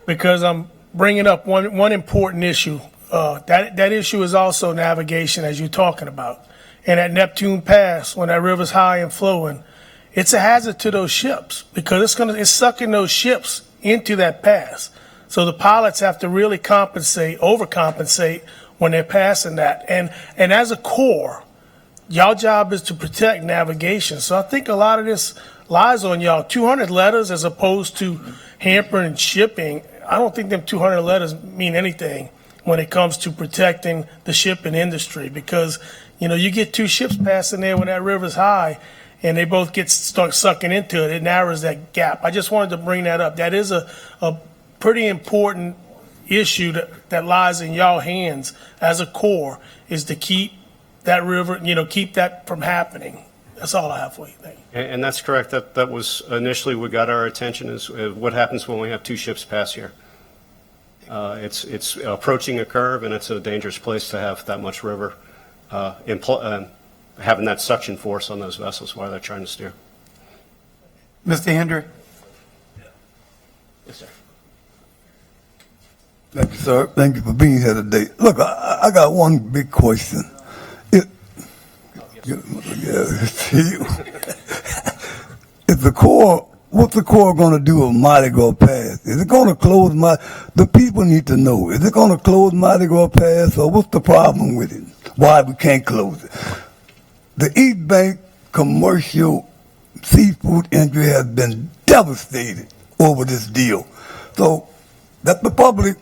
because I'm bringing up one important issue. That issue is also navigation, as you're talking about. And at Neptune Pass, when that river's high and flowing, it's a hazard to those ships because it's sucking those ships into that pass. So the pilots have to really overcompensate when they're passing that. And as a Corps, y'all job is to protect navigation. So I think a lot of this lies on y'all. 200 letters as opposed to hampering shipping. I don't think them 200 letters mean anything when it comes to protecting the shipping industry because, you get two ships passing there when that river's high and they both start sucking into it. It narrows that gap. I just wanted to bring that up. That is a pretty important issue that lies in y'all hands as a Corps is to keep that river, keep that from happening. That's all I have for you. Thank you. And that's correct. That was initially what got our attention is what happens when we have two ships pass here. It's approaching a curve, and it's a dangerous place to have that much river, having that suction force on those vessels while they're trying to steer. Mr. Hendry? Yes, sir. Thank you, sir. Thank you for being here today. Look, I got one big question. Is the Corps, what's the Corps going to do with Mardi Gras Pass? Is it going to close the people need to know, is it going to close Mardi Gras Pass or what's the problem with it? Why we can't close it? The East Bank commercial seafood industry has been devastated over this deal. So that the public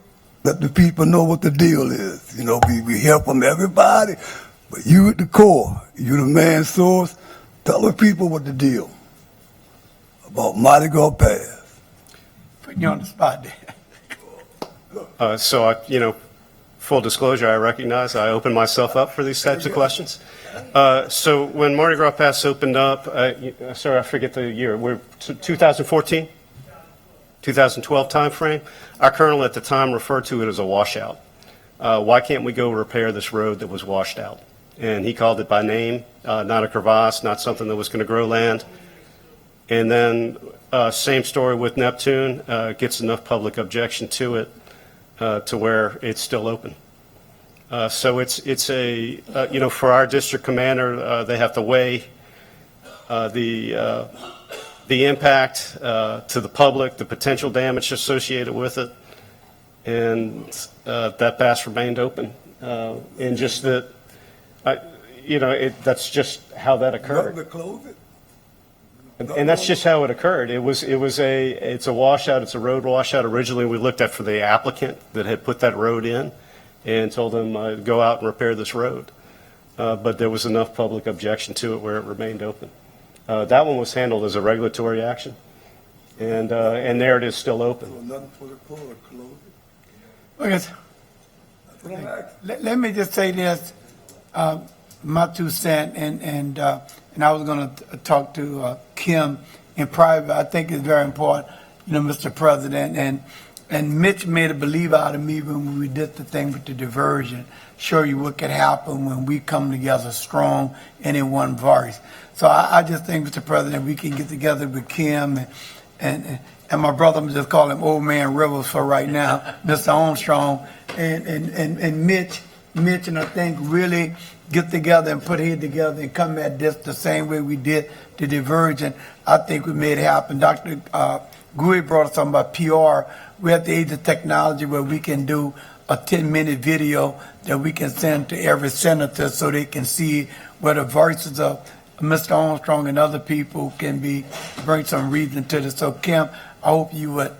let the people know what the deal is. You know, we hear from everybody, but you at the core, you the main source. Tell the people what the deal about Mardi Gras Pass. Putting you on the spot there. Full disclosure, I recognize I open myself up for these types of questions. So when Mardi Gras Pass opened up, sorry, I forget the year, we're 2014? 2012 timeframe. Our colonel at the time referred to it as a washout. Why can't we go repair this road that was washed out? And he called it by name, not a crevasse, not something that was going to grow land. And then same story with Neptune, gets enough public objection to it to where it's still open. So it's a, for our district commander, they have to weigh the impact to the public, the potential damage associated with it, and that pass remained open. And just that, that's just how that occurred. Nothing to close it? And that's just how it occurred. It's a washout. It's a road washout. Originally, we looked at for the applicant that had put that road in and told them, go out and repair this road. But there was enough public objection to it where it remained open. That one was handled as a regulatory action. And there it is still open. Nothing for the core to close it? Let me just say this, my 2 cents, and I was going to talk to Kim in private. I think it's very important, Mr. President, and Mitch made a believer out of me when we did the thing with the diversion, show you what could happen when we come together strong and in one voice. So I just think, Mr. President, we can get together with Kim and my brother, I'm just calling him Old Man Rivers for right now, Mr. Armstrong, and Mitch, and I think really get together and put head together and come at this the same way we did the diversion. I think we made it happen. Dr. Gui brought us something about PR. We're at the age of technology where we can do a 10-minute video that we can send to every senator so they can see where the voices of Mr. Armstrong and other people can bring some reason to this. So, Kim, I hope you would,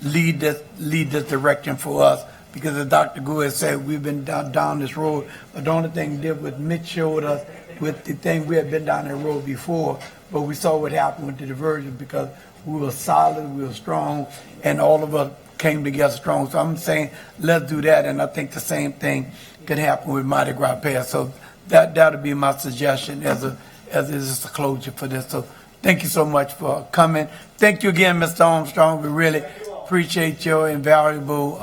lead this direction for us. Because as Dr. Gouin said, we've been down this road. But the only thing that what Mitch showed us with the thing, we had been down that road before, but we saw what happened with the diversion because we were solid, we were strong, and all of us came together strong. So I'm saying let's do that, and I think the same thing could happen with Mardi Gras Pass. So that'll be my suggestion as a closure for this. So thank you so much for coming. Thank you again, Mr. Armstrong. We really appreciate your invaluable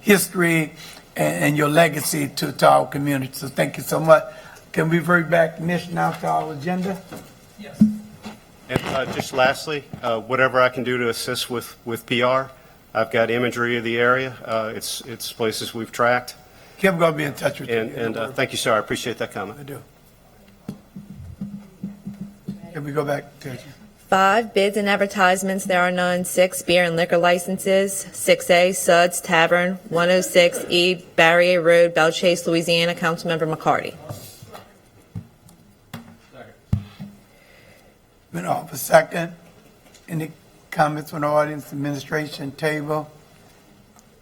history and your legacy to our community. So thank you so much. Can we revert back, Nish, now to our agenda? Yes. And just lastly, whatever I can do to assist with PR, I've got imagery of the area. It's places we've tracked. Kim going to be in touch with you. And thank you, sir. I appreciate that comment. I do. Can we go back to you? 5, bids and advertisements, there are none. 6, beer and liquor licenses. 6A, Suds Tavern, 106 E Barrier Road, Belchase, Louisiana. Councilmember McCarty. Been off a second. Any comments from the audience, administration, table?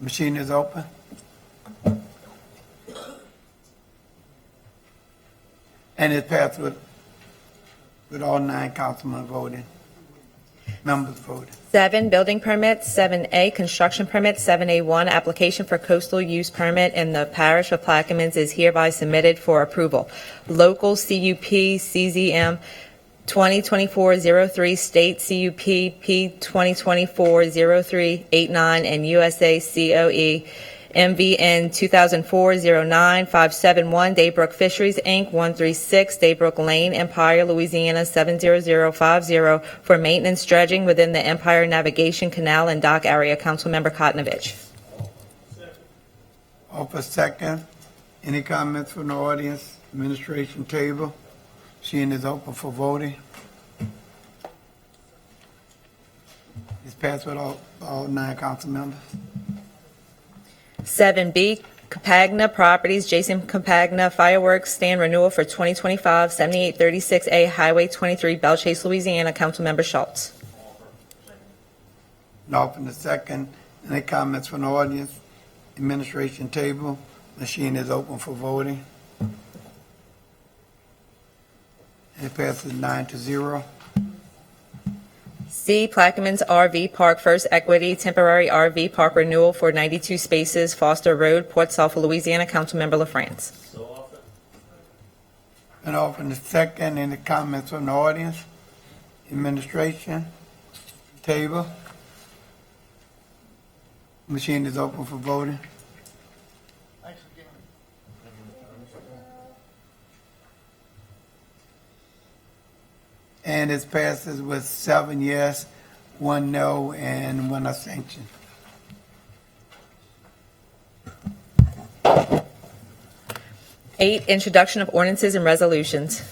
Machine is open. And it passed with all 9 councilmen voting. Members voted. 7, building permits. 7A, construction permit. 7A1, application for coastal use permit in the parish of Plaquemines is hereby submitted for approval. Local CUP CZM 2024-03, state CUP P 2024-0389, and USA COE MVN 2004-09-571, Daybrook Fisheries, Inc., 136, Daybrook Lane, Empire, Louisiana, 70050, for maintenance dredging within the Empire Navigation Canal and Dock area. Councilmember Kotnovich. Off a second. Any comments from the audience? Administration table. Machine is open for voting. It's passed with all 9 council members. 7B, Compagna Properties, Jason Compagna Fireworks Stand Renewal for 2025, 7836A Highway 23, Belchase, Louisiana. Councilmember Schultz. Off in the second. Any comments from the audience? Administration table. Machine is open for voting. And it passes 9-0. C, Plaquemines RV Park First Equity Temporary RV Park Renewal for 92 spaces, Foster Road, Port Sulphur, Louisiana. Councilmember LaFrance. And offer the second. Any comments from the audience? Administration table. Machine is open for voting. And it passes with 7 yes, 1 no, and 1 abstention. Eight, introduction of ordinances and resolutions.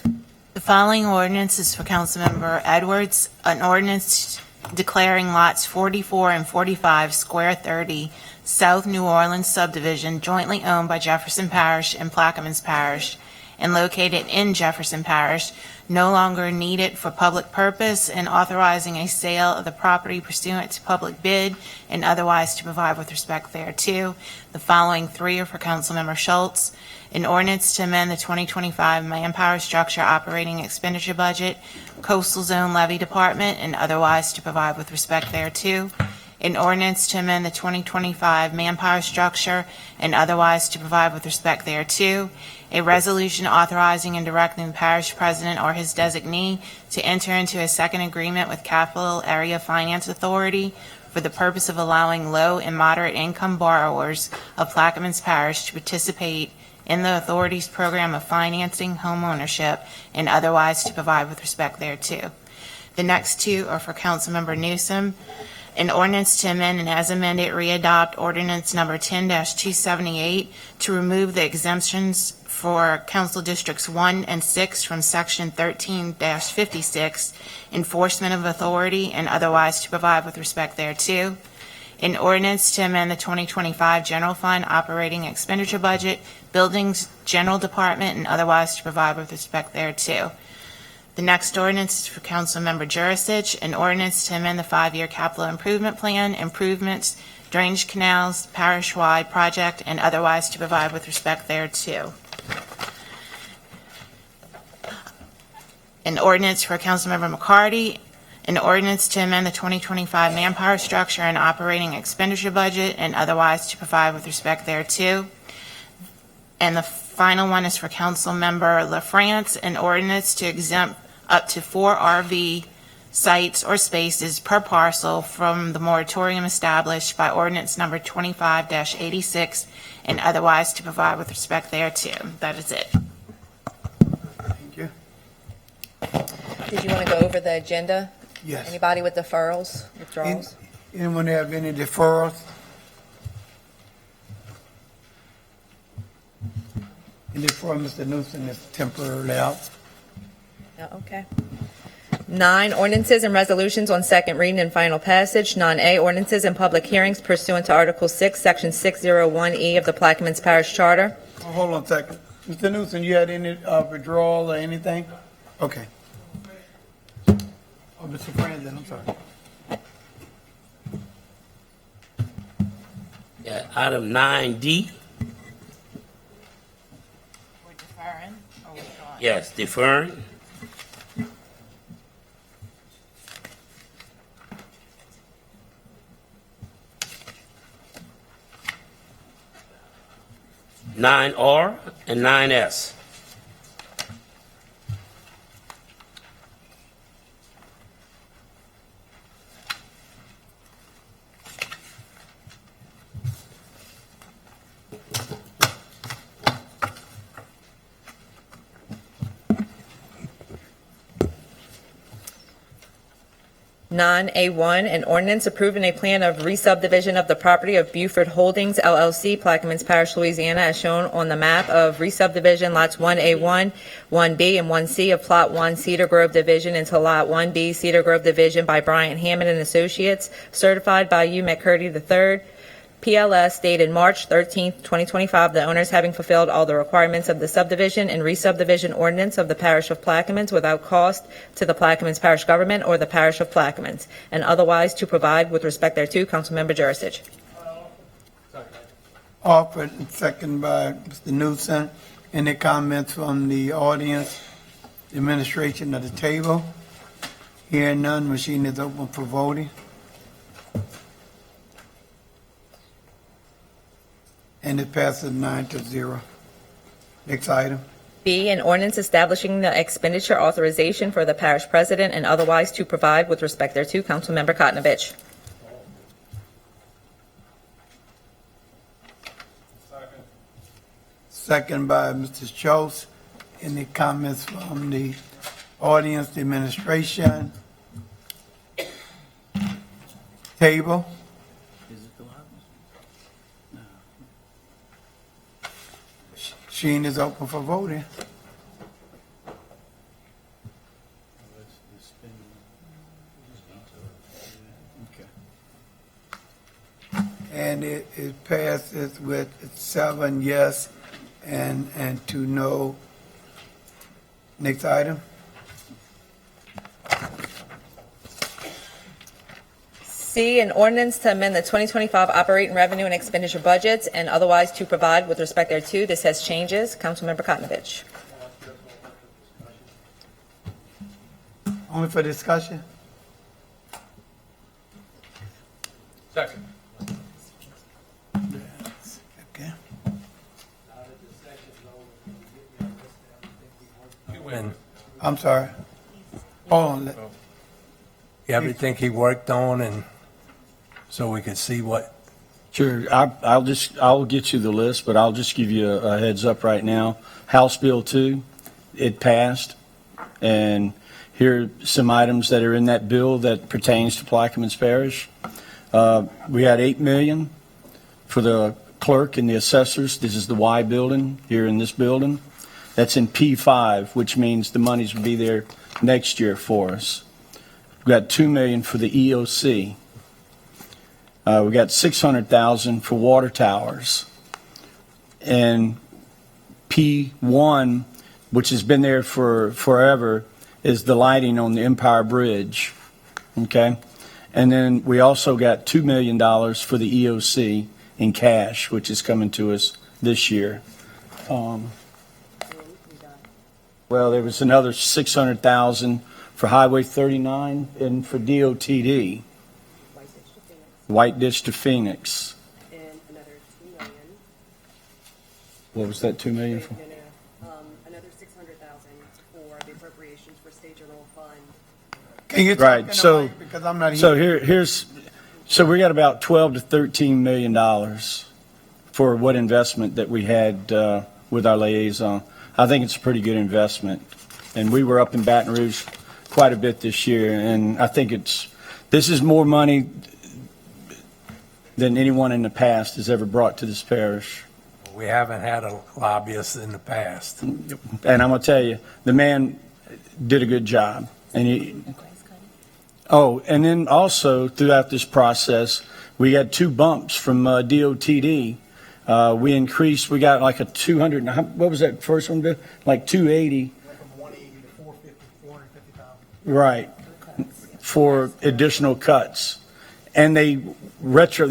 The following ordinance is for Councilmember Edwards, an ordinance declaring lots 44 and 45, Square 30, South New Orleans subdivision jointly owned by Jefferson Parish and Plaquemines Parish and located in Jefferson Parish, no longer needed for public purpose, and authorizing a sale of the property pursuant to public bid and otherwise to provide with respect thereto. The following three are for Councilmember Schultz. An ordinance to amend the 2025 Manpower Structure Operating Expenditure Budget, Coastal Zone Levy Department, and otherwise to provide with respect thereto. An ordinance to amend the 2025 Manpower Structure and otherwise to provide with respect thereto. A resolution authorizing and directing the parish president or his designee to enter into a second agreement with Capital Area Finance Authority for the purpose of allowing low and moderate income borrowers of Plaquemines Parish to participate in the authority's program of financing home ownership and otherwise to provide with respect thereto. The next two are for Councilmember Newsom. An ordinance to amend and as amended readopt ordinance number 10-278 to remove the exemptions for Council Districts 1 and 6 from Section 13-56, enforcement of authority and otherwise to provide with respect thereto. An ordinance to amend the 2025 General Fund Operating Expenditure Budget, Buildings General Department, and otherwise to provide with respect thereto. The next ordinance is for Councilmember Jurisic, an ordinance to amend the 5-year capital improvement plan, improvements, drainage canals, parish-wide project, and otherwise to provide with respect thereto. An ordinance for Councilmember McCarty, an ordinance to amend the 2025 Manpower Structure and Operating Expenditure Budget, and otherwise to provide with respect thereto. And the final one is for Councilmember LaFrance, an ordinance to exempt up to 4 RV sites or spaces per parcel from the moratorium established by ordinance number 25-86 and otherwise to provide with respect thereto. That is it. Thank you. Did you want to go over the agenda? Yes. Anybody with deferrals, withdrawals? Anyone have any deferrals? Any deferral, Mr. Newsom is temporarily out. No, okay. 9, ordinances and resolutions on second reading and final passage. 9A, ordinances and public hearings pursuant to Article 6, Section 601E of the Plaquemines Parish Charter. Oh, hold on a second. Mr. Newsom, you had any withdrawal or anything? Okay. Oh, Mr. Franzen, I'm sorry. Yeah, item 9D. We're deferring or withdrawing? Yes, deferring. Nine R and 9S. Nine A1, an ordinance approving a plan of re-subdivision of the property of Buford Holdings LLC, Plaquemines Parish, Louisiana, as shown on the map of re-subdivision lots 1A1, 1B, and 1C of Plot 1 Cedar Grove Division into Lot 1B Cedar Grove Division by Bryant Hammond and Associates, certified by U. McCurdy III, PLS, dated March 13, 2025, the owners having fulfilled all the requirements of the subdivision and re-subdivision ordinance of the parish of Plaquemines without cost to the Plaquemines Parish government or the parish of Plaquemines, and otherwise to provide with respect thereto. Councilmember Jurisic. Offered and second by Mr. Newsom. Any comments from the audience, the administration of the table? Hearing none, machine is open for voting. And it passes 9-0. Next item. B, an ordinance establishing the expenditure authorization for the parish president and otherwise to provide with respect thereto. Councilmember Kotnovich. Second by Mr. Schultz. Any comments from the audience, the administration? Table? Machine is open for voting. And it passes with 7 yes and 2 no. Next item. C, an ordinance to amend the 2025 operating revenue and expenditure budgets and otherwise to provide with respect thereto. This has changes. Councilmember Kotnovich. Only for discussion? Second. Okay. You win. I'm sorry. Hold on. Everything he worked on, and so we could see what. Sure, I'll get you the list, but I'll just give you a heads up right now. House Bill 2, it passed, and here are some items that are in that bill that pertains to Plaquemines Parish. We had $8 million for the clerk and the assessors. This is the Y building here in this building. That's in P5, which means the monies will be there next year for us. We got $2 million for the EOC. We got $600,000 for water towers. And P1, which has been there for forever, is the lighting on the Empire Bridge. Okay? And then we also got $2 million for the EOC in cash, which is coming to us this year. Well, there was another $600,000 for Highway 39 and for DOTD. White Ditch to Phoenix. And another $2 million. What was that $2 million for? Another $600,000 for the appropriations for state general fund. Can you talk in the mic because I'm not here. So we got about 12 to 13 million dollars for what investment that we had with our liaison. I think it's a pretty good investment, and we were up in Baton Rouge quite a bit this year, and I think this is more money than anyone in the past has ever brought to this parish. We haven't had a lobbyist in the past. And I'm going to tell you, the man did a good job. And and then also throughout this process, we had 2 bumps from DOTD. We got like a 200, what was that first one? Like 280. From 180 to 450, 450,000. Right. For additional cuts. And they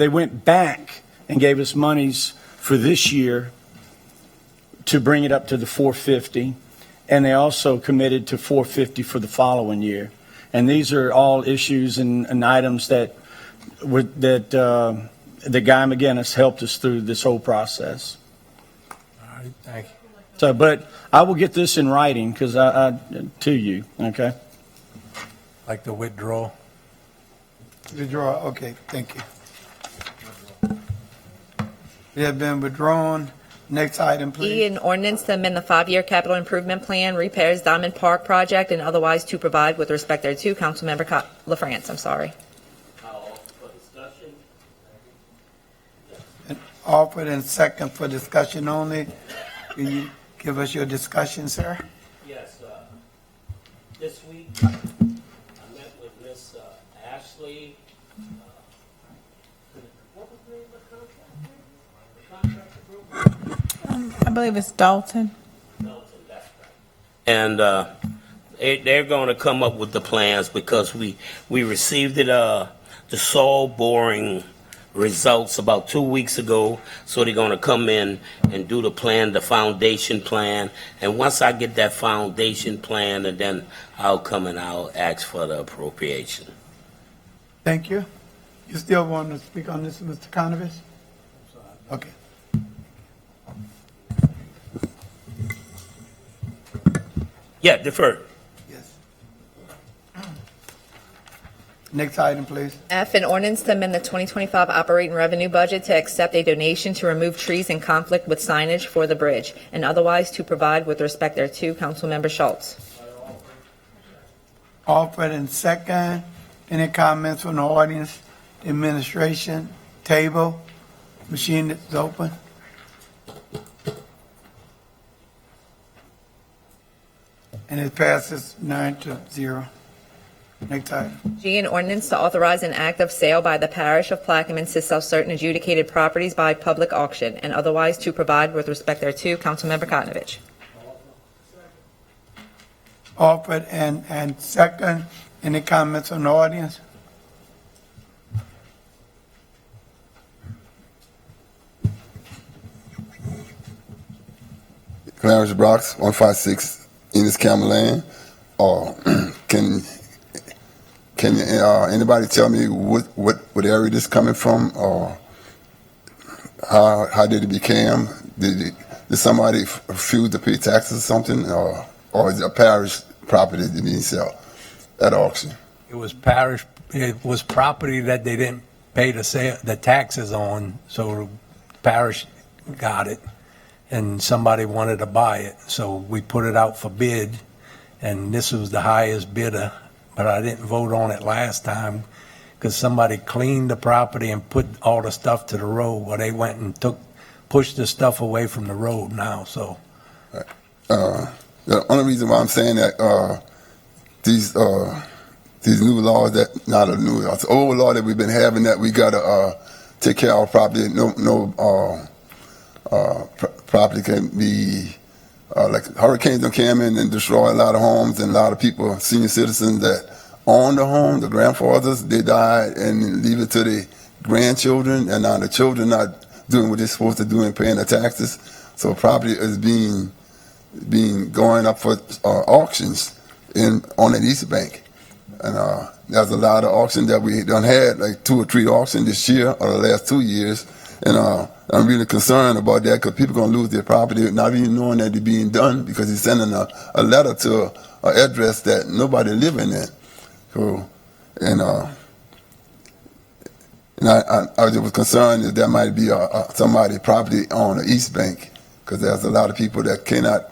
went back and gave us monies for this year to bring it up to the 450. And they also committed to 450 for the following year. And these are all issues and items that Guy McGinnis helped us through this whole process. All right, thank you. So, but I will get this in writing because to you, okay? Like the withdrawal. Withdraw, okay, thank you. It has been withdrawn. Next item, please. E, an ordinance to amend the 5-year capital improvement plan, repairs Diamond Park project, and otherwise to provide with respect thereto. Councilmember LaFrance, I'm sorry. Offered and second for discussion only. Can you give us your discussion, sir? Yes, this week I met with Miss Ashley. What was the name of the contractor? I believe it's Dalton. Dalton, that's right. And they're going to come up with the plans because we received it, the soil boring results about 2 weeks ago, so they're gonna come in and do the plan, the foundation plan. And once I get that foundation plan, and then I'll come and I'll ask for the appropriation. Thank you. You still want to speak on this, Mr. Conovich? Okay. Yeah, deferred. Next item, please. F, an ordinance to amend the 2025 operating revenue budget to accept a donation to remove trees in conflict with signage for the bridge, and otherwise to provide with respect thereto. Councilmember Schultz. Offered and second. Any comments from the audience? Administration, table, machine is open. And it passes 9-0. Next item. G, an ordinance to authorize an act of sale by the parish of Plaquemines to sell certain adjudicated properties by public auction, and otherwise to provide with respect thereto. Councilmember Kotnovich. Offered and second. Any comments from the audience? Clarence Brox, 156 Enos Campbell Lane. Can anybody tell me what area this coming from, or how did it become? Did somebody refuse to pay taxes or something, or is it a parish property that being sold at auction? It was parish, it was property that they didn't pay the taxes on, so the parish got it, and somebody wanted to buy it, so we put it out for bid, and this was the highest bidder, but I didn't vote on it last time, because somebody cleaned the property and put all the stuff to the road, well, they went and pushed the stuff away from the road now, so. The only reason why I'm saying that, these new laws that, not a new law, it's old law that we've been having, that we gotta take care of our property. Property can be like hurricanes that came in and destroy a lot of homes, and a lot of people, senior citizens that own the home, the grandfathers, they died and leave it to the grandchildren, and now the children not doing what they're supposed to do and paying the taxes. So property is being going up for auctions on the East Bank. And there's a lot of auctions that we done had, like 2 or 3 auctions this year or the last 2 years. And I'm really concerned about that, because people going to lose their property not even knowing that they're being done, because he's sending a letter to an address that nobody living in. So, and I was concerned that there might be somebody property on the East Bank, because there's a lot of people that cannot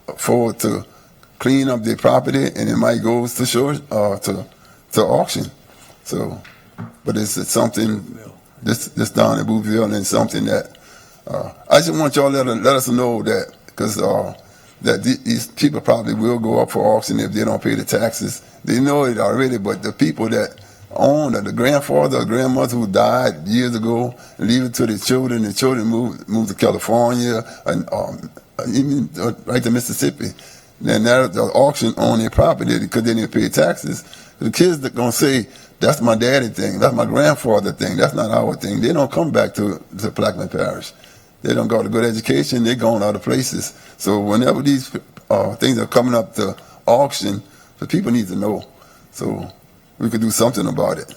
afford to clean up their property, and it might go to to auction. So, but it's something this down in Boothville, and something that I just want y'all to let us know that, because that these people probably will go up for auction if they don't pay the taxes. They know it already, but the people that own, the grandfather or grandmother who died years ago, leave it to the children move to California and even right to Mississippi. Then the auction on their property because they didn't pay taxes. The kids that gonna say, that's my daddy thing, that's my grandfather thing, that's not our thing. They don't come back to Plaquemine Parish. They don't go to good education, they're going other places. So whenever these things are coming up to auction, the people need to know. So we could do something about it.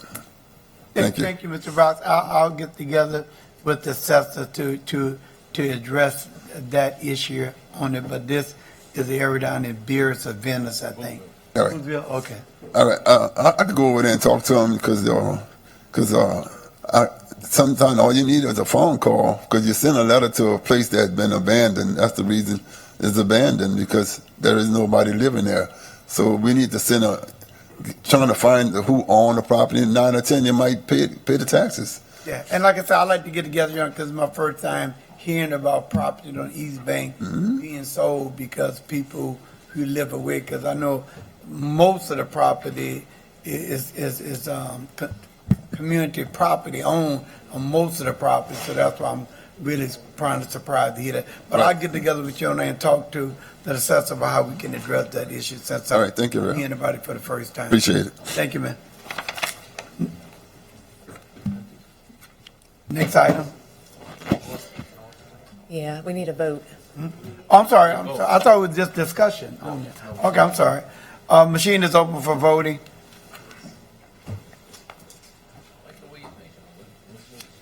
Thank you. Thank you, Mr. Ross. I'll get together with the assessor to address that issue on it, but this is the area down in Beers or Venice, I think. All right. Okay. All right. I could go over there and talk to them, because sometimes all you need is a phone call, because you send a letter to a place that's been abandoned. That's the reason it's abandoned, because there is nobody living there. So we need to trying to find who owned the property. 9 or 10, you might pay the taxes. Yeah, and like I said, I like to get together because it's my first time hearing about property on East Bank being sold because people who live away. Because I know most of the property is community property owned on most of the property, so that's why I'm really trying to surprise to hear that. But I'll get together with you and talk to the assessor about how we can address that issue, since I'm hearing about it for the first time. Appreciate it. Thank you, man. Next item. Yeah, we need a vote. Oh, I'm sorry. I thought it was just discussion on it. Okay, I'm sorry. Machine is open for voting.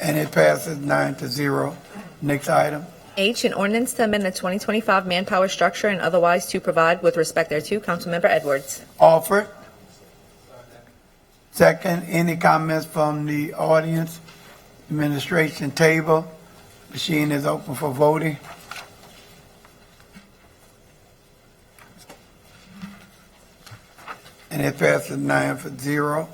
And it passes 9-0. Next item. H, an ordinance to amend the 2025 manpower structure and otherwise to provide with respect thereto. Councilmember Edwards. Offered. Second, any comments from the audience? Administration table. Machine is open for voting. And it passes 9-0.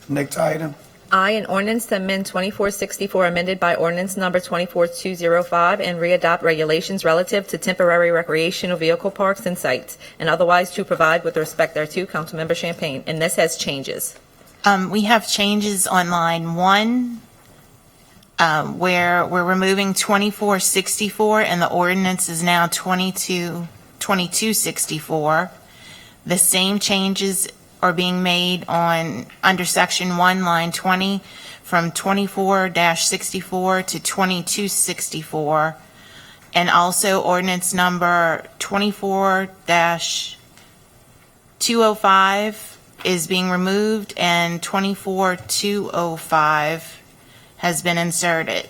Next item. I, an ordinance to amend 2464 amended by ordinance number 24205 and readopt regulations relative to temporary recreational vehicle parks and sites and otherwise to provide with respect thereto. Councilmember Champagne. And this has changes. We have changes on line 1, where we're removing 2464 and the ordinance is now 2264. The same changes are being made under section 1, line 20, from 24-64 to 2264. And also ordinance number 24-205 is being removed and 24-205 has been inserted.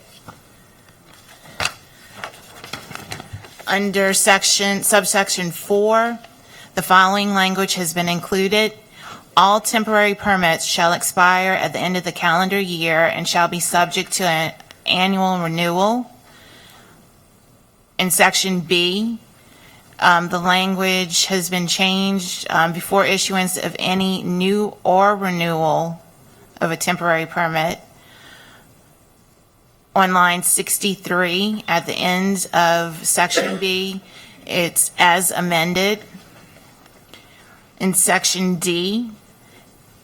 Under subsection 4, the following language has been included. All temporary permits shall expire at the end of the calendar year and shall be subject to an annual renewal. In section B, the language has been changed before issuance of any new or renewal of a temporary permit. On line 63, at the end of section B, it's as amended. In section D,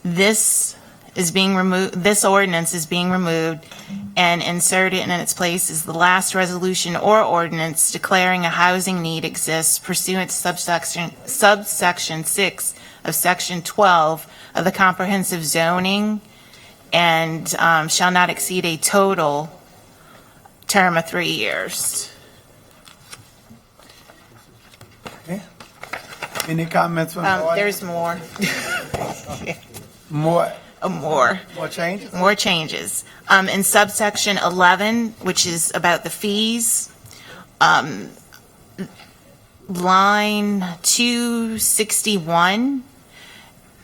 this ordinance is being removed and inserted in its place is the last resolution or ordinance declaring a housing need exists pursuant to subsection 6 of section 12 of the comprehensive zoning and shall not exceed a total term of 3 years. Okay. Any comments from the audience? There's more. More. More changes? More changes. In subsection 11, which is about the fees, line 261,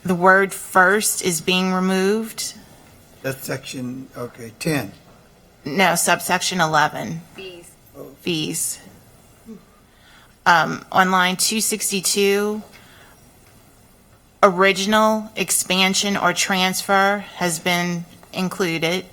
the word first is being removed. That's section, okay, 10. No, subsection 11. Fees. On line 262, original, expansion, or transfer has been included.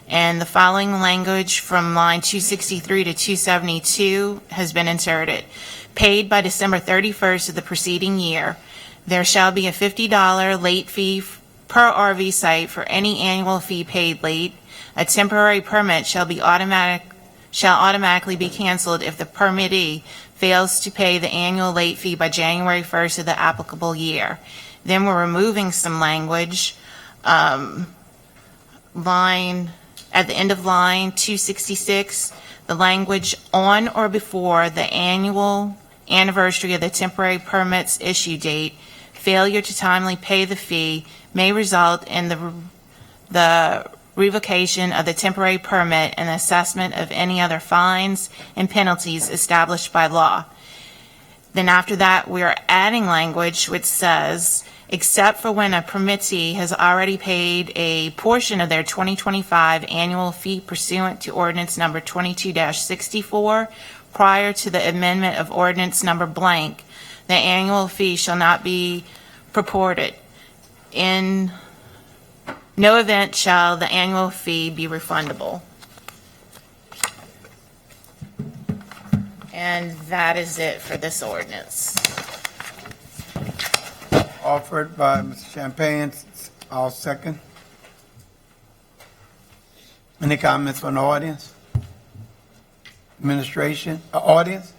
And the following language from line 263 to 272 has been inserted. Paid by December 31st of the preceding year, there shall be a $50 late fee per RV site for any annual fee paid late. A temporary permit shall automatically be canceled if the permittee fails to pay the annual late fee by January 1st of the applicable year. Then we're removing some language. At the end of line 266, the language on or before the annual anniversary of the temporary permit's issue date, failure to timely pay the fee may result in the revocation of the temporary permit and assessment of any other fines and penalties established by law. Then after that, we are adding language which says, except for when a permittee has already paid a portion of their 2025 annual fee pursuant to ordinance number 22-64 prior to the amendment of ordinance number blank, the annual fee shall not be proported. In no event shall the annual fee be refundable. And that is it for this ordinance. Offered by Mr. Champagne, I'll second. Any comments from the audience? Administration, audience?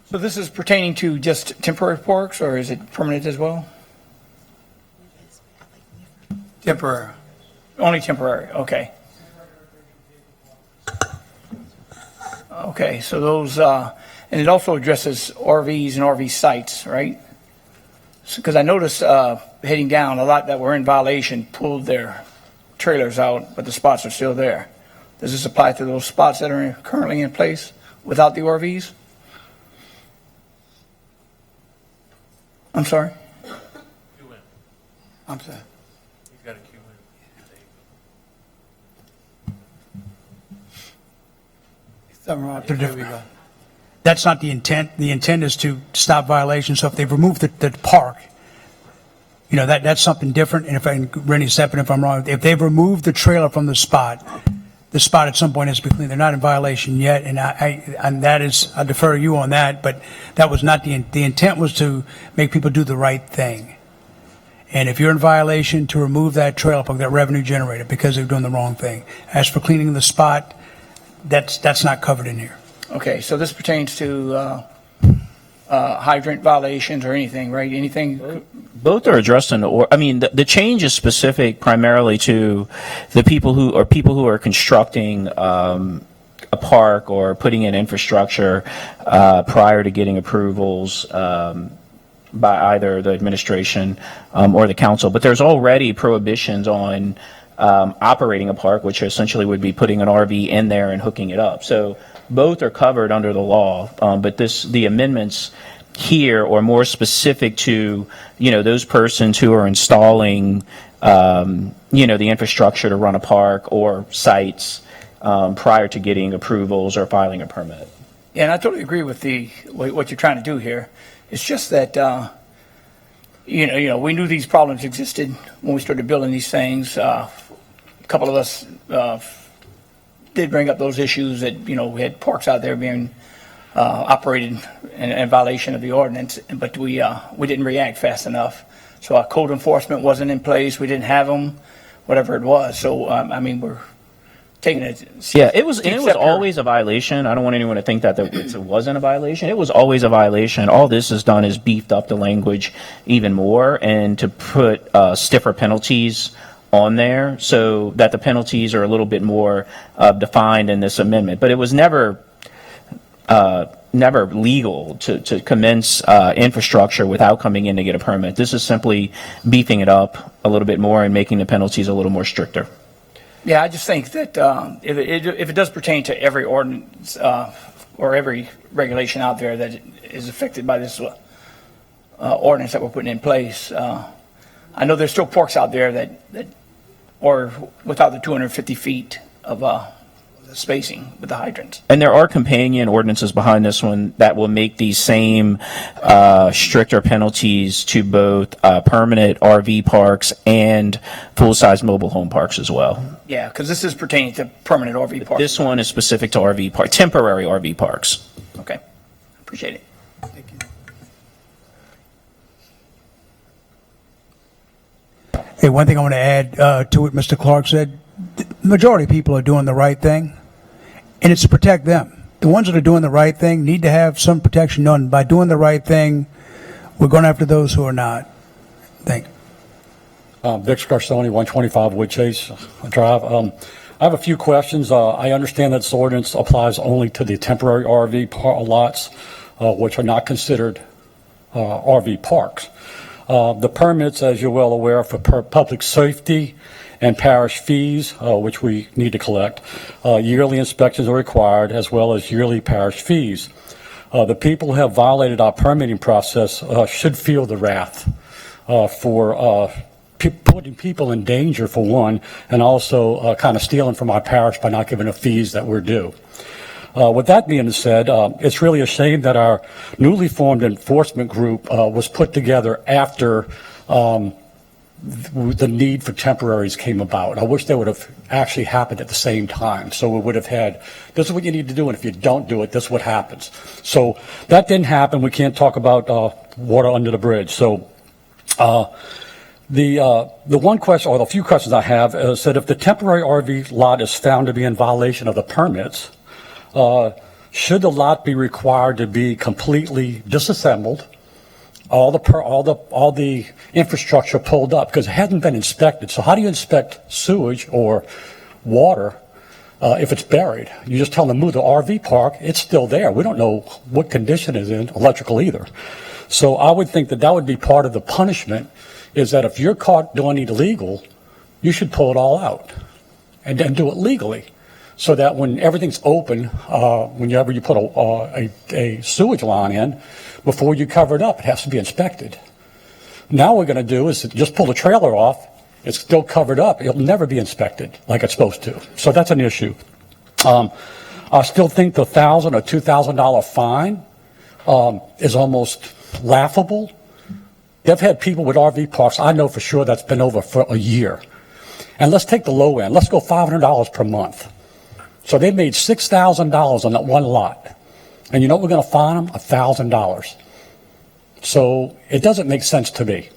So this is pertaining to just temporary parks, or is it permanent as well? Temporary. Only temporary, okay. Okay, so those, and it also addresses RVs and RV sites, right? Because I noticed heading down, a lot that were in violation pulled their trailers out, but the spots are still there. Does this apply to those spots that are currently in place without the RVs? I'm sorry? I'm sorry. He's got a Q Something wrong. There we go. That's not the intent. The intent is to stop violations. So if they've removed the park, that's something different. And Rennie, step in if I'm wrong. If they've removed the trailer from the spot at some point has to be clean. They're not in violation yet, and I defer to you on that. But that was not the intent. Was to make people do the right thing. And if you're in violation, to remove that trailer park, that revenue generator, because they're doing the wrong thing. As for cleaning the spot, that's not covered in here. Okay, so this pertains to hydrant violations or anything, right? Anything? Both are addressed in the change is specific primarily to the people who are constructing a park or putting in infrastructure prior to getting approvals by either the administration or the council. But there's already prohibitions on operating a park, which essentially would be putting an RV in there and hooking it up. So both are covered under the law, but the amendments here are more specific to, those persons who are installing, the infrastructure to run a park or sites prior to getting approvals or filing a permit. Yeah, and I totally agree with what you're trying to do here. It's just that, we knew these problems existed when we started building these things. A couple of us did bring up those issues that, we had parks out there being operated in violation of the ordinance, but we didn't react fast enough. So our code enforcement wasn't in place. We didn't have them, whatever it was. So, we're taking it. Yeah, it was always a violation. I don't want anyone to think that it wasn't a violation. It was always a violation. All this has done is beefed up the language even more and to put stiffer penalties on there so that the penalties are a little bit more defined in this amendment. But it was never legal to commence infrastructure without coming in to get a permit. This is simply beefing it up a little bit more and making the penalties a little more stricter. Yeah, I just think that if it does pertain to every ordinance or every regulation out there that is affected by this ordinance that we're putting in place, I know there's still parks out there that are without the 250 feet of spacing with the hydrants. And there are companion ordinances behind this one that will make these same stricter penalties to both permanent RV parks and full-size mobile home parks as well. Yeah, because this is pertaining to permanent RV parks. This one is specific to temporary RV parks. Okay, appreciate it. Hey, one thing I want to add to what Mr. Clark said, the majority of people are doing the right thing, and it's to protect them. The ones that are doing the right thing need to have some protection done. By doing the right thing, we're going after those who are not. Thank you. Vic Scarsoni, 125 Woodchase Drive. I have a few questions. I understand that this ordinance applies only to the temporary RV lots, which are not considered RV parks. The permits, as you're well aware, for public safety and parish fees, which we need to collect. Yearly inspections are required, as well as yearly parish fees. The people who have violated our permitting process should feel the wrath for putting people in danger, for one, and also kind of stealing from our parish by not giving the fees that we're due. With that being said, it's really a shame that our newly formed enforcement group was put together after the need for temporaries came about. I wish they would have actually happened at the same time. So we would have had, this is what you need to do, and if you don't do it, this is what happens. So that didn't happen. We can't talk about water under the bridge. So the one question, or the few questions I have, is that if the temporary RV lot is found to be in violation of the permits, should the lot be required to be completely disassembled all the infrastructure pulled up because it hasn't been inspected. So how do you inspect sewage or water if it's buried? You just tell them to move the RV park. It's still there. We don't know what condition it's in, electrical either. So I would think that that would be part of the punishment, is that if you're caught doing it illegal, you should pull it all out and then do it legally, so that when everything's open, whenever you put a sewage line in, before you cover it up, it has to be inspected. Now what we're going to do is just pull the trailer off. It's still covered up. It'll never be inspected like it's supposed to. So that's an issue. I still think the $1,000 or $2,000 fine is almost laughable. They've had people with RV parks, I know for sure, that's been over for a year. And let's take the low end. Let's go $500 per month. So they made $6,000 on that one lot. And you know what we're going to fine them? $1,000. So it doesn't make sense to me.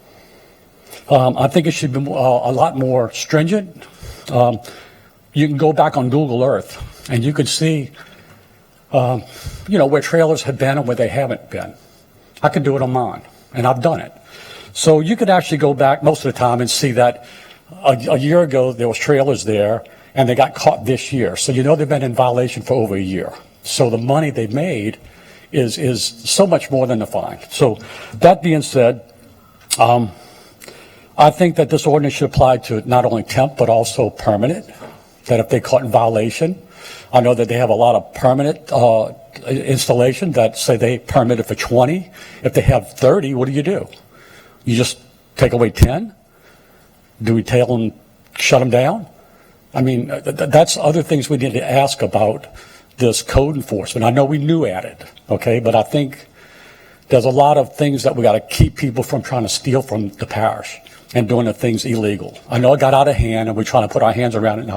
I think it should be a lot more stringent. You can go back on Google Earth and you can see, where trailers have been and where they haven't been. I can do it on mine, and I've done it. So you could actually go back most of the time and see that a year ago there was trailers there and they got caught this year. So they've been in violation for over a year. So the money they've made is so much more than the fine. So that being said, I think that this ordinance should apply to not only temp but also permanent, that if they caught in violation, I know that they have a lot of permanent installation that say they permitted for 20. If they have 30, what do? You just take away 10? Do we tell them, shut them down? I mean, that's other things we need to ask about this code enforcement. I know we knew at it, okay, but I think there's a lot of things that we got to keep people from trying to steal from the parish and doing the things illegal. I know it got out of hand, and we're trying to put our hands around it. And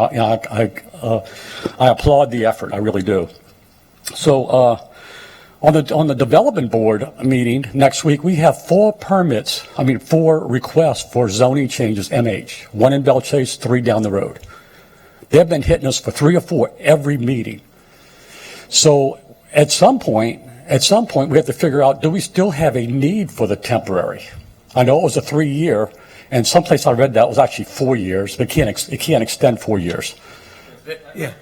I applaud the effort. I really do. So on the development board meeting next week, we have 4 requests for zoning changes, MH. 1 in Belchase, 3 down the road. They've been hitting us for 3 or 4 every meeting. So at some point, we have to figure out, do we still have a need for the temporary? I know it was a 3-year, and someplace I read that was actually 4 years, but it can't extend 4 years. Yeah.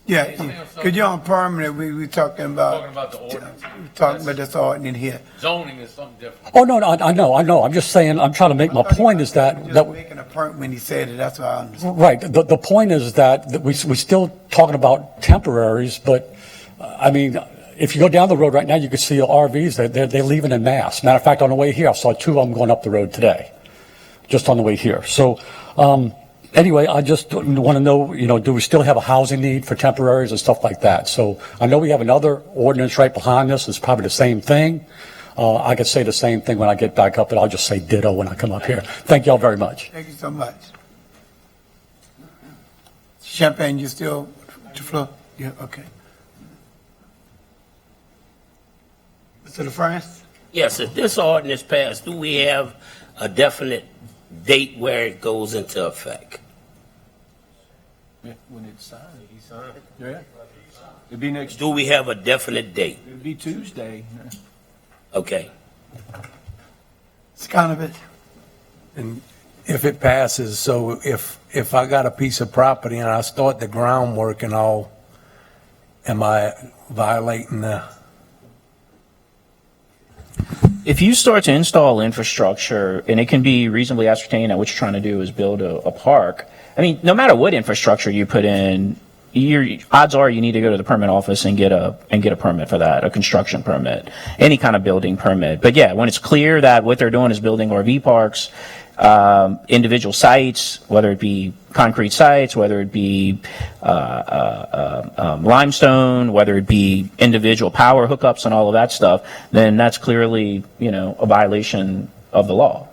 Yeah. Because you're on permanent, we talking about the ordinance. we're talking about this ordinance here. Zoning is something different. Oh, no, I know. I'm just saying, I'm trying to make my point is that. Making a point when he said it, that's why I understand. Right. The point is that we still talking about temporaries, but I mean, if you go down the road right now, you can see RVs, they're leaving en masse. Matter of fact, on the way here, I saw 2 of them going up the road today, just on the way here. So, anyway, I just want to know, do we still have a housing need for temporaries and stuff like that? So I know we have another ordinance right behind this. It's probably the same thing. I could say the same thing when I get back up, but I'll just say ditto when I come up here. Thank you all very much. Thank you so much. Champagne, you still to floor? Yeah, okay. Mr. LaFrance? Yes, if this ordinance passed, do we have a definite date where it goes into effect? When it's signed. Yeah. It'd be next. Do we have a definite date? It'd be Tuesday. Okay. It's kind of it. And if it passes, so if I got a piece of property and I start the groundwork and all, am I violating the? If you start to install infrastructure, and it can be reasonably ascertained that what you're trying to do is build a park, I mean, no matter what infrastructure you put in, odds are you need to go to the permit office and get a permit for that, a construction permit, any kind of building permit. But yeah, when it's clear that what they're doing is building RV parks, individual sites, whether it be concrete sites, whether it be limestone, whether it be individual power hookups and all of that stuff, then that's clearly, a violation of the law.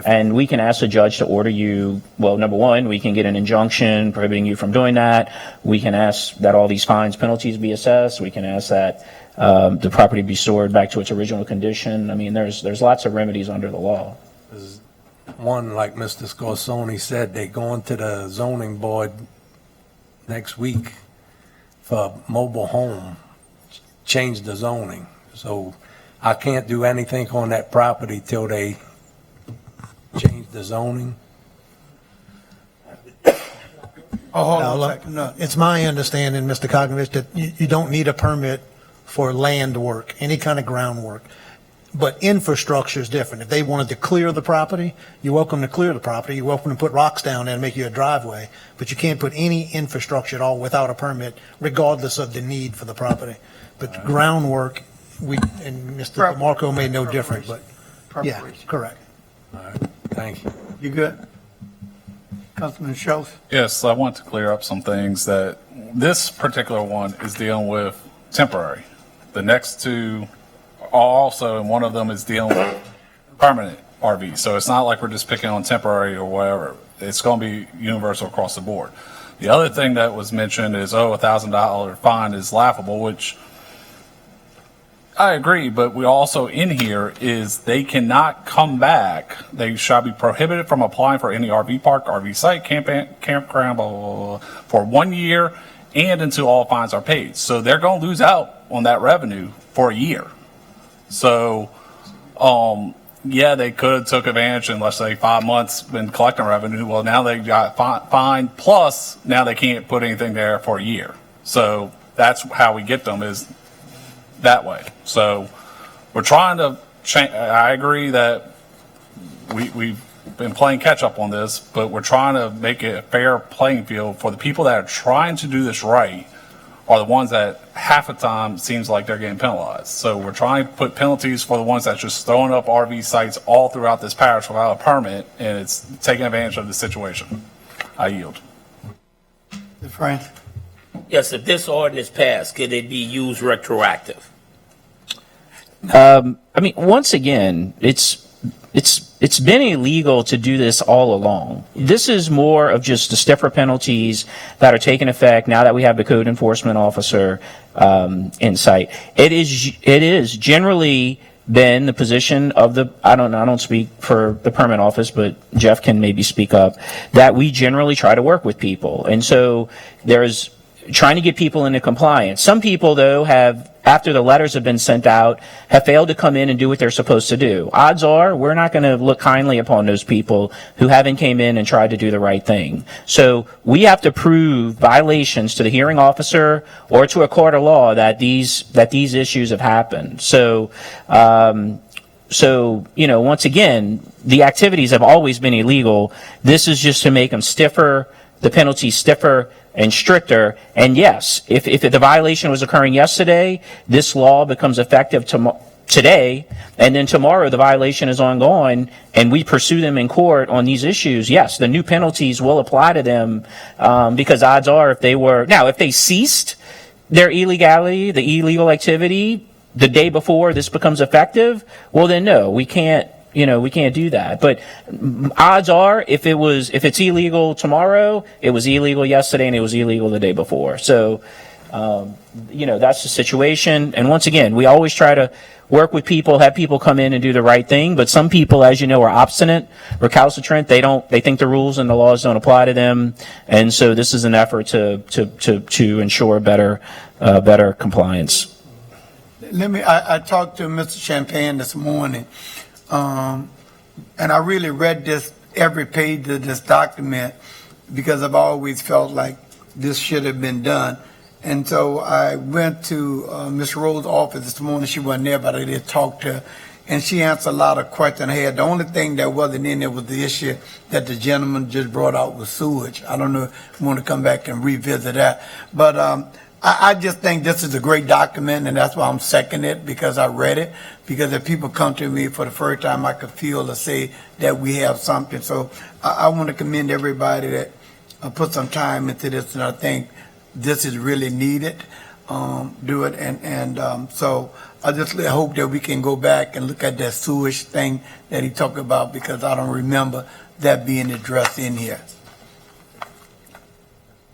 And we can ask the judge to order you, well, number one, we can get an injunction prohibiting you from doing that. We can ask that all these fines, penalties be assessed. We can ask that the property be stored back to its original condition. I mean, there's lots of remedies under the law. One, like Mr. Scorsoni said, they going to the zoning board next week for mobile home, change the zoning. So I can't do anything on that property till they change the zoning. Oh, hold on Now, a second. No. It's my understanding, Mr. Cognovich, that you don't need a permit for land work, any kind of groundwork. But infrastructure is different. If they wanted to clear the property, you're welcome to clear the property. You're welcome to put rocks down there and make you a driveway. But you can't put any infrastructure at all without a permit, regardless of the need for the property. But groundwork, and Mr. DeMarco may know different, but yeah, correct. All right, thank you. You good? Councilman Schultz? Yes, I want to clear up some things that this particular one is dealing with temporary. The next two are also, and one of them is dealing with permanent RV. So it's not like we're just picking on temporary or whatever. It's going to be universal across the board. The other thing that was mentioned is, $1,000 fine is laughable, which I agree, but we also in here is they cannot come back. They shall be prohibited from applying for any RV park, RV site, campground, blah, blah, blah, for 1 year and until all fines are paid. So they're going to lose out on that revenue for a year. So, yeah, they could have took advantage in, let's say, 5 months been collecting revenue. Well, now they got fined, plus now they can't put anything there for a year. So that's how we get them, is that way. So we're trying to change. I agree that we've been playing catch up on this, but we're trying to make it a fair playing field for the people that are trying to do this right are the ones that half the time seems like they're getting penalized. So we're trying to put penalties for the ones that just throwing up RV sites all throughout this parish without a permit, and it's taking advantage of the situation. I yield. Frank? Yes, if this ordinance passed, could it be used retroactive? I mean, once again, it's been illegal to do this all along. This is more of just the stiffer penalties that are taking effect now that we have the code enforcement officer in sight. It is generally been the position of the, I don't speak for the permit office, but Jeff can maybe speak up, that we generally try to work with people. And so there's trying to get people into compliance. Some people, though, have, after the letters have been sent out, have failed to come in and do what they're supposed to do. Odds are we're not going to look kindly upon those people who haven't came in and tried to do the right thing. So we have to prove violations to the hearing officer or to a court of law that these issues have happened. So, you know, once again, the activities have always been illegal. This is just to make them stiffer, the penalties stiffer and stricter. And yes, if the violation was occurring yesterday, this law becomes effective today, and then tomorrow the violation is ongoing, and we pursue them in court on these issues. Yes, the new penalties will apply to them, because odds are if they ceased their illegality, the illegal activity, the day before this becomes effective, well then no, we can't do that. But odds are, if it's illegal tomorrow, it was illegal yesterday and it was illegal the day before. So, that's the situation. And once again, we always try to work with people, have people come in and do the right thing. But some people, as you know, are obstinate, recalcitrant. They think the rules and the laws don't apply to them. And so this is an effort to ensure better compliance. I talked to Mr. Champagne this morning. And I really read every page of this document because I've always felt like this should have been done. And so I went to Ms. Rhodes' office this morning. She wasn't there, but I did talk to her. And she answered a lot of questions I had. The only thing that wasn't in there was the issue that the gentleman just brought out with sewage. I don't know if you want to come back and revisit that. But I just think this is a great document, and that's why I'm seconding it, because I read it. Because if people come to me for the first time, I could feel or say that we have something. So I want to commend everybody that put some time into this, and I think this is really needed. Do it, and so I just hope that we can go back and look at that sewage thing that he talked about, because I don't remember that being addressed in here.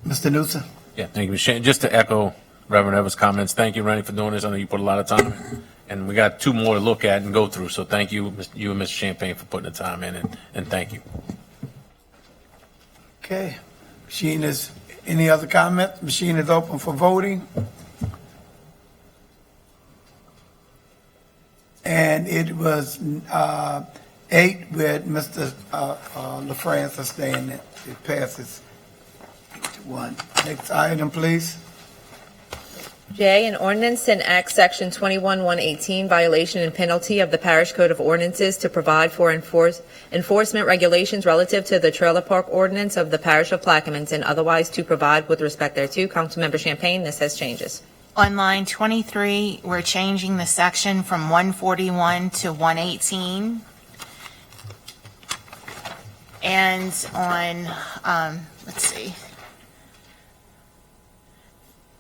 Mr. Newsom? Yeah, thank you, Mr. Shane. Just to echo Reverend Evans' comments, thank you, Rennie, for doing this. I know you put a lot of time in, and we got 2 more to look at and go through. So thank you, you and Mr. Champagne, for putting the time in, and thank you. Okay. Machine is, any other comments? Machine is open for voting. and it was 8 with Mr. LaFrance abstaining. It passes 8-1. Next item, please. J, an ordinance to enact Section 21-118, violation and penalty of the Parish Code of Ordinances to provide for enforcement regulations relative to the trailer park ordinance of the Parish of Plaquemines and otherwise to provide with respect thereto. Councilmember Champagne, this has changes. On line 23, we're changing the section from 141 to 118. And on, let's see,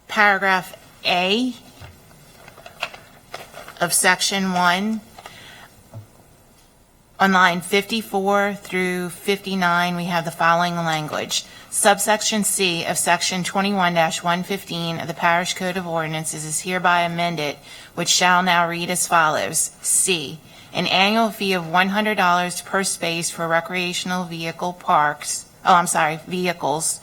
paragraph A of section 1, on line 54 through 59, we have the following language. Subsection C of section 21-115 of the Parish Code of Ordinances is hereby amended, which shall now read as follows. C, an annual fee of $100 per space for recreational vehicle parks, vehicles.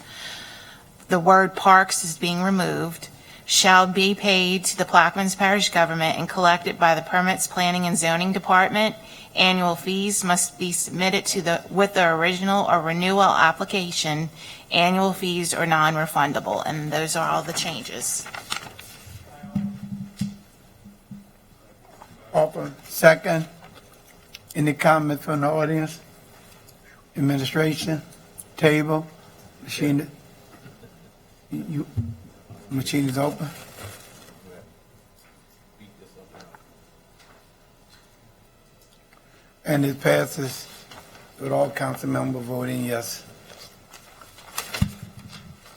The word parks is being removed, shall be paid to the Plaquemines Parish government and collected by the Permits Planning and Zoning Department. Annual fees must be submitted with the original or renewal application. Annual fees are non-refundable, and those are all the changes. Offer second. Any comments from the audience? Administration, table, machine. Machine is open. And it passes with all council members voting yes.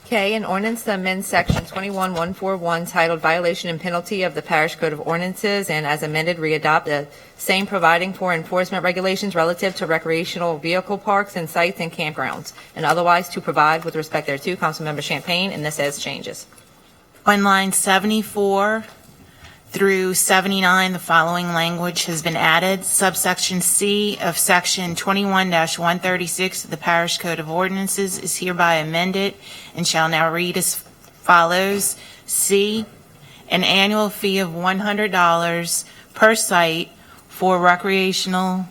K, an ordinance to amend Section 21-141 titled Violation and Penalty of the Parish Code of Ordinances and as amended readopt the same providing for enforcement regulations relative to recreational vehicle parks and sites and campgrounds and otherwise to provide with respect thereto. Councilmember Champagne, and this has changes. On line 74 through 79, the following language has been added. Subsection C of section 21-136 of the Parish Code of Ordinances is hereby amended and shall now read as follows. C, an annual fee of $100 per site for recreational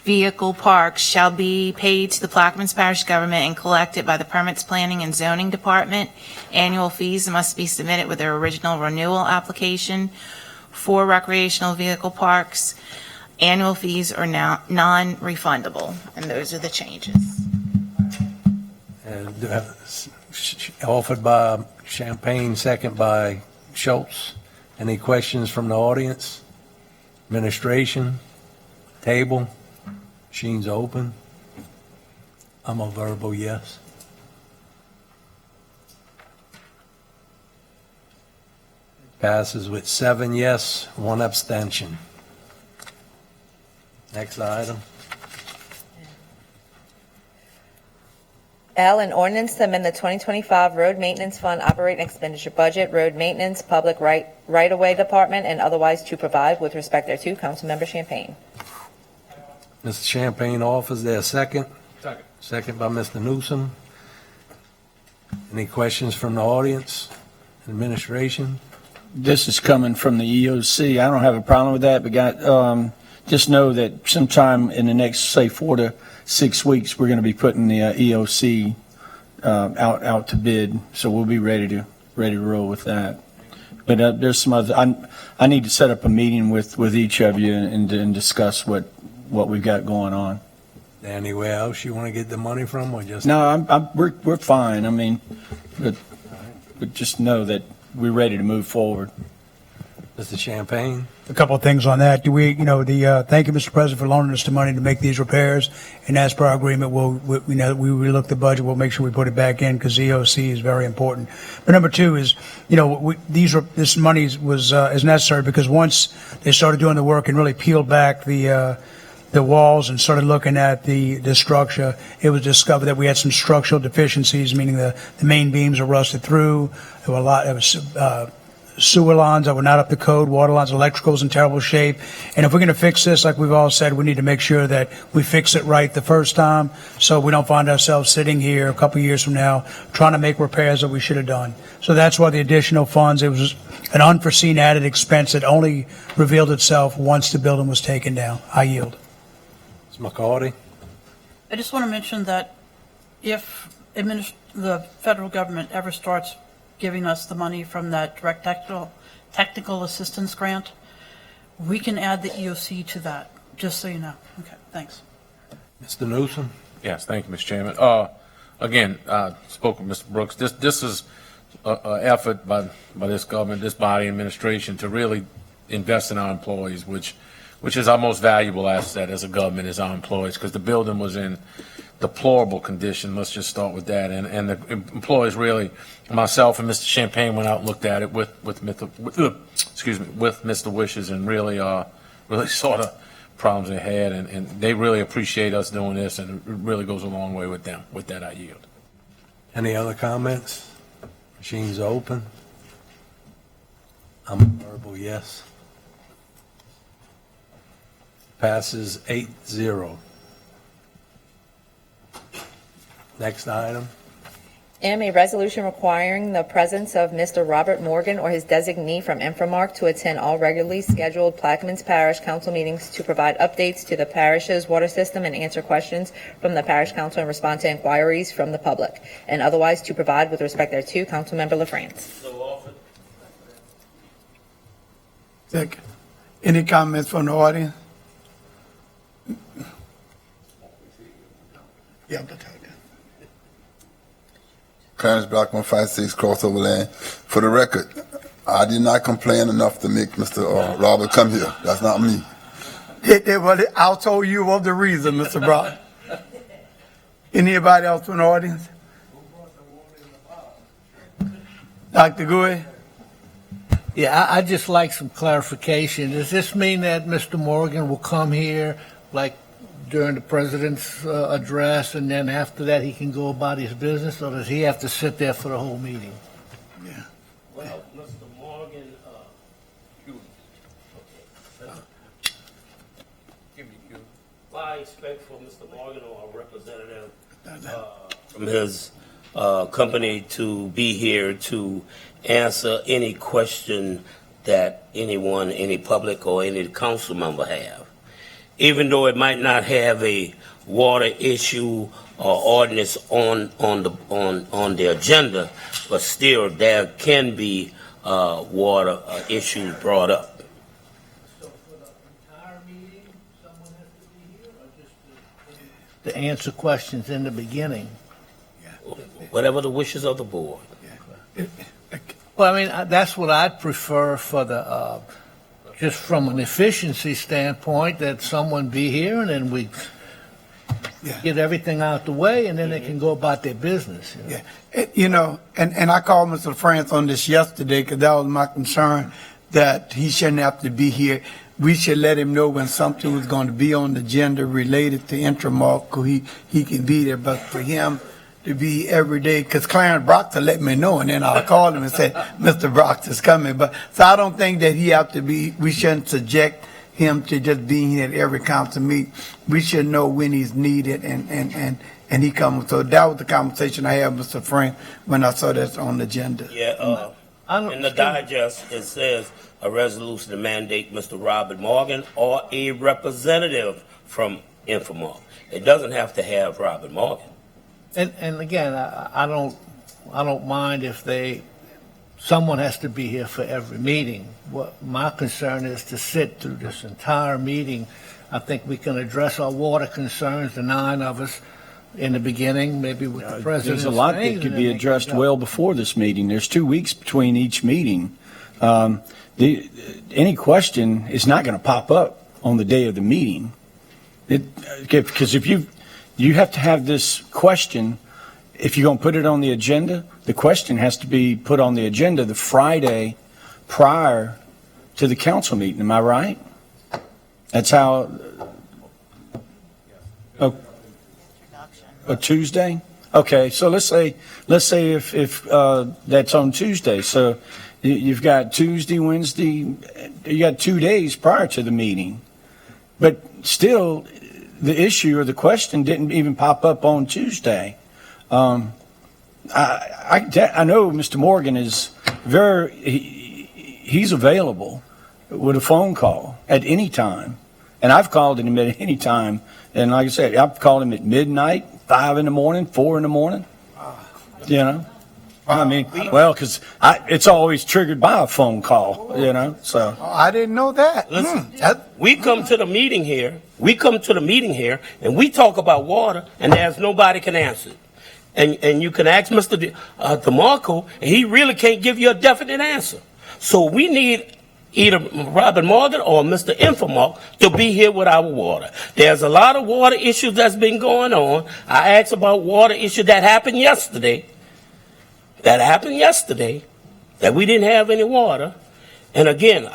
vehicle parks shall be paid to the Plaquemines Parish government and collected by the Permits Planning and Zoning Department. Annual fees must be submitted with their original renewal application. For recreational vehicle parks, annual fees are now non-refundable, and those are the changes. And offered by Champagne, second by Schultz. Any questions from the audience? Administration, table? Machine's open. I'm a verbal yes. Passes with 7 yes, 1 abstention. Next item. L, an ordinance to amend the 2025 Road Maintenance Fund operating expenditure budget, road maintenance, public right-of-way department, and otherwise to provide with respect thereto. Councilmember Champagne. Mr. Champagne offers there a second. Second. Second by Mr. Newsom. Any questions from the audience, administration? This is coming from the EOC. I don't have a problem with that, but just know that sometime in the next, say, 4 to 6 weeks, we're going to be putting the EOC out to bid, so we'll be ready to roll with that. But there's some other. I need to set up a meeting with each of you and discuss what we've got going on. Anywhere else you want to get the money from, or just? No, we're fine. I mean, but just know that we're ready to move forward. Mr. Champagne? A couple of things on that. Thank you, Mr. President, for loaning us the money to make these repairs. And as per our agreement, we relook the budget. We'll make sure we put it back in because EOC is very important. But number two is, this money is necessary because once they started doing the work and really peeled back the walls and started looking at the structure, it was discovered that we had some structural deficiencies, meaning the main beams are rusted through. There were sewer lines that were not up to code, water lines, electricals in terrible shape. And if we're going to fix this, like we've all said, we need to make sure that we fix it right the first time so we don't find ourselves sitting here a couple years from now trying to make repairs that we should have done. So that's why the additional funds, it was an unforeseen added expense that only revealed itself once the building was taken down. I yield. Ms. McCarty? I just want to mention that if the federal government ever starts giving us the money from that direct technical assistance grant, we can add the EOC to that, just so you know. Okay, thanks. Mr. Newsom? Yes, thank you, Mr. Chairman. Again, spoke with Mr. Brooks. This is an effort by this government, this body administration to really invest in our employees, which is our most valuable asset as a government, is our employees, because the building was in deplorable condition. Let's just start with that. And the employees really, myself and Mr. Champagne went out and looked at it with Mr. Wishes and really saw the problems they had, and they really appreciate us doing this, and it really goes a long way with them. With that, I yield. Any other comments? Machines are open. I'm a verbal yes. Passes 8-0. Next item. M, a resolution requiring the presence of Mr. Robert Morgan or his designee from Infomark to attend all regularly scheduled Plaquemines Parish Council meetings to provide updates to the parish's water system and answer questions from the parish council and respond to inquiries from the public, and otherwise to provide with respect thereto. Councilmember LaFrance. So offered. Second. Any comments from the audience? Yeah, Clarence Blackman, 56 Crossover Lane. For the record, I did not complain enough to make Mr. Robert come here. That's not me. I'll tell you of the reason, Mr. Brown. Anybody else from the audience? Dr. Gouy? Yeah, I'd just like some clarification. Does this mean that Mr. Morgan will come here like during the president's address, and then after that he can go about his business, or does he have to sit there for the whole meeting? Well, Mr. Morgan, what I expect for Mr. Morgan or a representative from his company to be here to answer any question that anyone, any public or any council member have. Even though it might not have a water issue or ordinance on the agenda, but still there can be water issues brought up. So for the entire meeting, someone has to be here, or just to answer questions in the beginning? Whatever the wishes of the board. Well, I mean, that's what I'd prefer for the, just from an efficiency standpoint, that someone be here and then we get everything out the way and then they can go about their business. You know, and I called Mr. France on this yesterday because that was my concern, that he shouldn't have to be here. We should let him know when something was going to be on the agenda related to Infomark, so he can be there. But for him to be every day, because Clarence Brock let me know, and then I'll call him and say, Mr. Brock is coming. But so I don't think that he have to be, we shouldn't subject him to just being here at every council meeting. We should know when he's needed and he comes. So that was the conversation I had with Mr. Frank when I saw that on the agenda. Yeah, in the digest, it says a resolution to mandate Mr. Robert Morgan or a representative from Infomark. It doesn't have to have Robert Morgan. And again, I don't mind if someone has to be here for every meeting. What my concern is to sit through this entire meeting. I think we can address our water concerns, the 9 of us, in the beginning, maybe with the president. There's a lot that could be addressed well before this meeting. There's 2 weeks between each meeting. Any question is not going to pop up on the day of the meeting. Because if you have to have this question, if you're going to put it on the agenda, the question has to be put on the agenda the Friday prior to the council meeting. Am I right? That's how. A Tuesday? Okay, so let's say if that's on Tuesday. So You've got Tuesday, Wednesday, you got 2 days prior to the meeting. But still, the issue or the question didn't even pop up on Tuesday. I know Mr. Morgan is he's available with a phone call at any time. And I've called him at any time. And like I said, I've called him at midnight, 5 in the morning, 4 in the morning. You know? I mean, well, because it's always triggered by a phone call, you know, so. I didn't know that. Listen, we come to the meeting here, and we talk about water, and there's nobody can answer it. And you can ask Mr. DeMarco, and he really can't give you a definite answer. So we need either Robin Morgan or Mr. Infomark to be here with our water. There's a lot of water issues that's been going on. I asked about water issues that happened yesterday. That we didn't have any water. And again,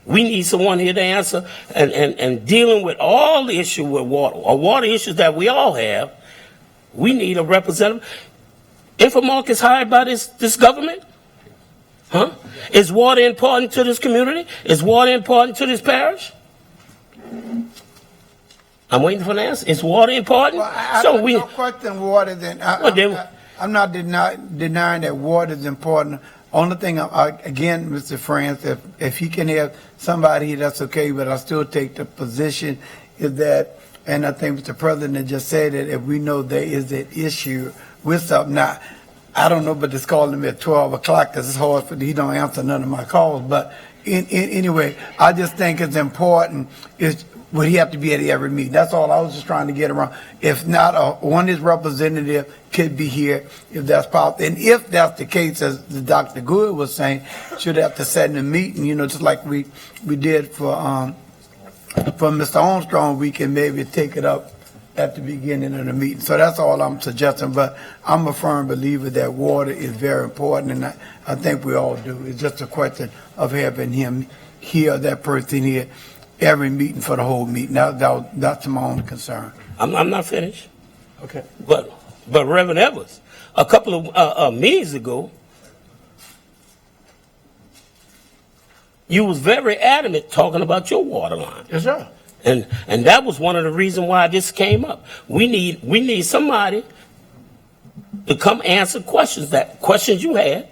we need someone here to answer and dealing with all the issue with water, or water issues that we all have. We need a representative. Infomark is hired by this government? Huh? Is water important to this community? Is water important to this parish? I'm waiting for an answer. Is water important? Well, no question water then. I'm not denying that water is important. Only thing, again, Mr. France, if he can have somebody, that's okay, but I still take the position is that, and I think Mr. President just said it, if we know there is an issue with something, now, I don't know, but just calling him at 12 o'clock because it's hard for he don't answer none of my calls. But anyway, I just think it's important. Would he have to be at every meeting? That's all I was just trying to get around. If not, one of his representative could be here if that's possible. And if that's the case, as Dr. Good was saying, should have to set in a meeting, you know, just like we did for Mr. Armstrong, we can maybe take it up at the beginning of the meeting. So that's all I'm suggesting. But I'm a firm believer that water is very important, and I think we all do. It's just a question of having him here, that person here, every meeting for the whole meeting. That's my own concern. I'm not finished. Okay. But Reverend Evans, a couple of meetings ago, you was very adamant talking about your water line. Yes, sir. And that was one of the reasons why this came up. We need somebody to come answer questions you had,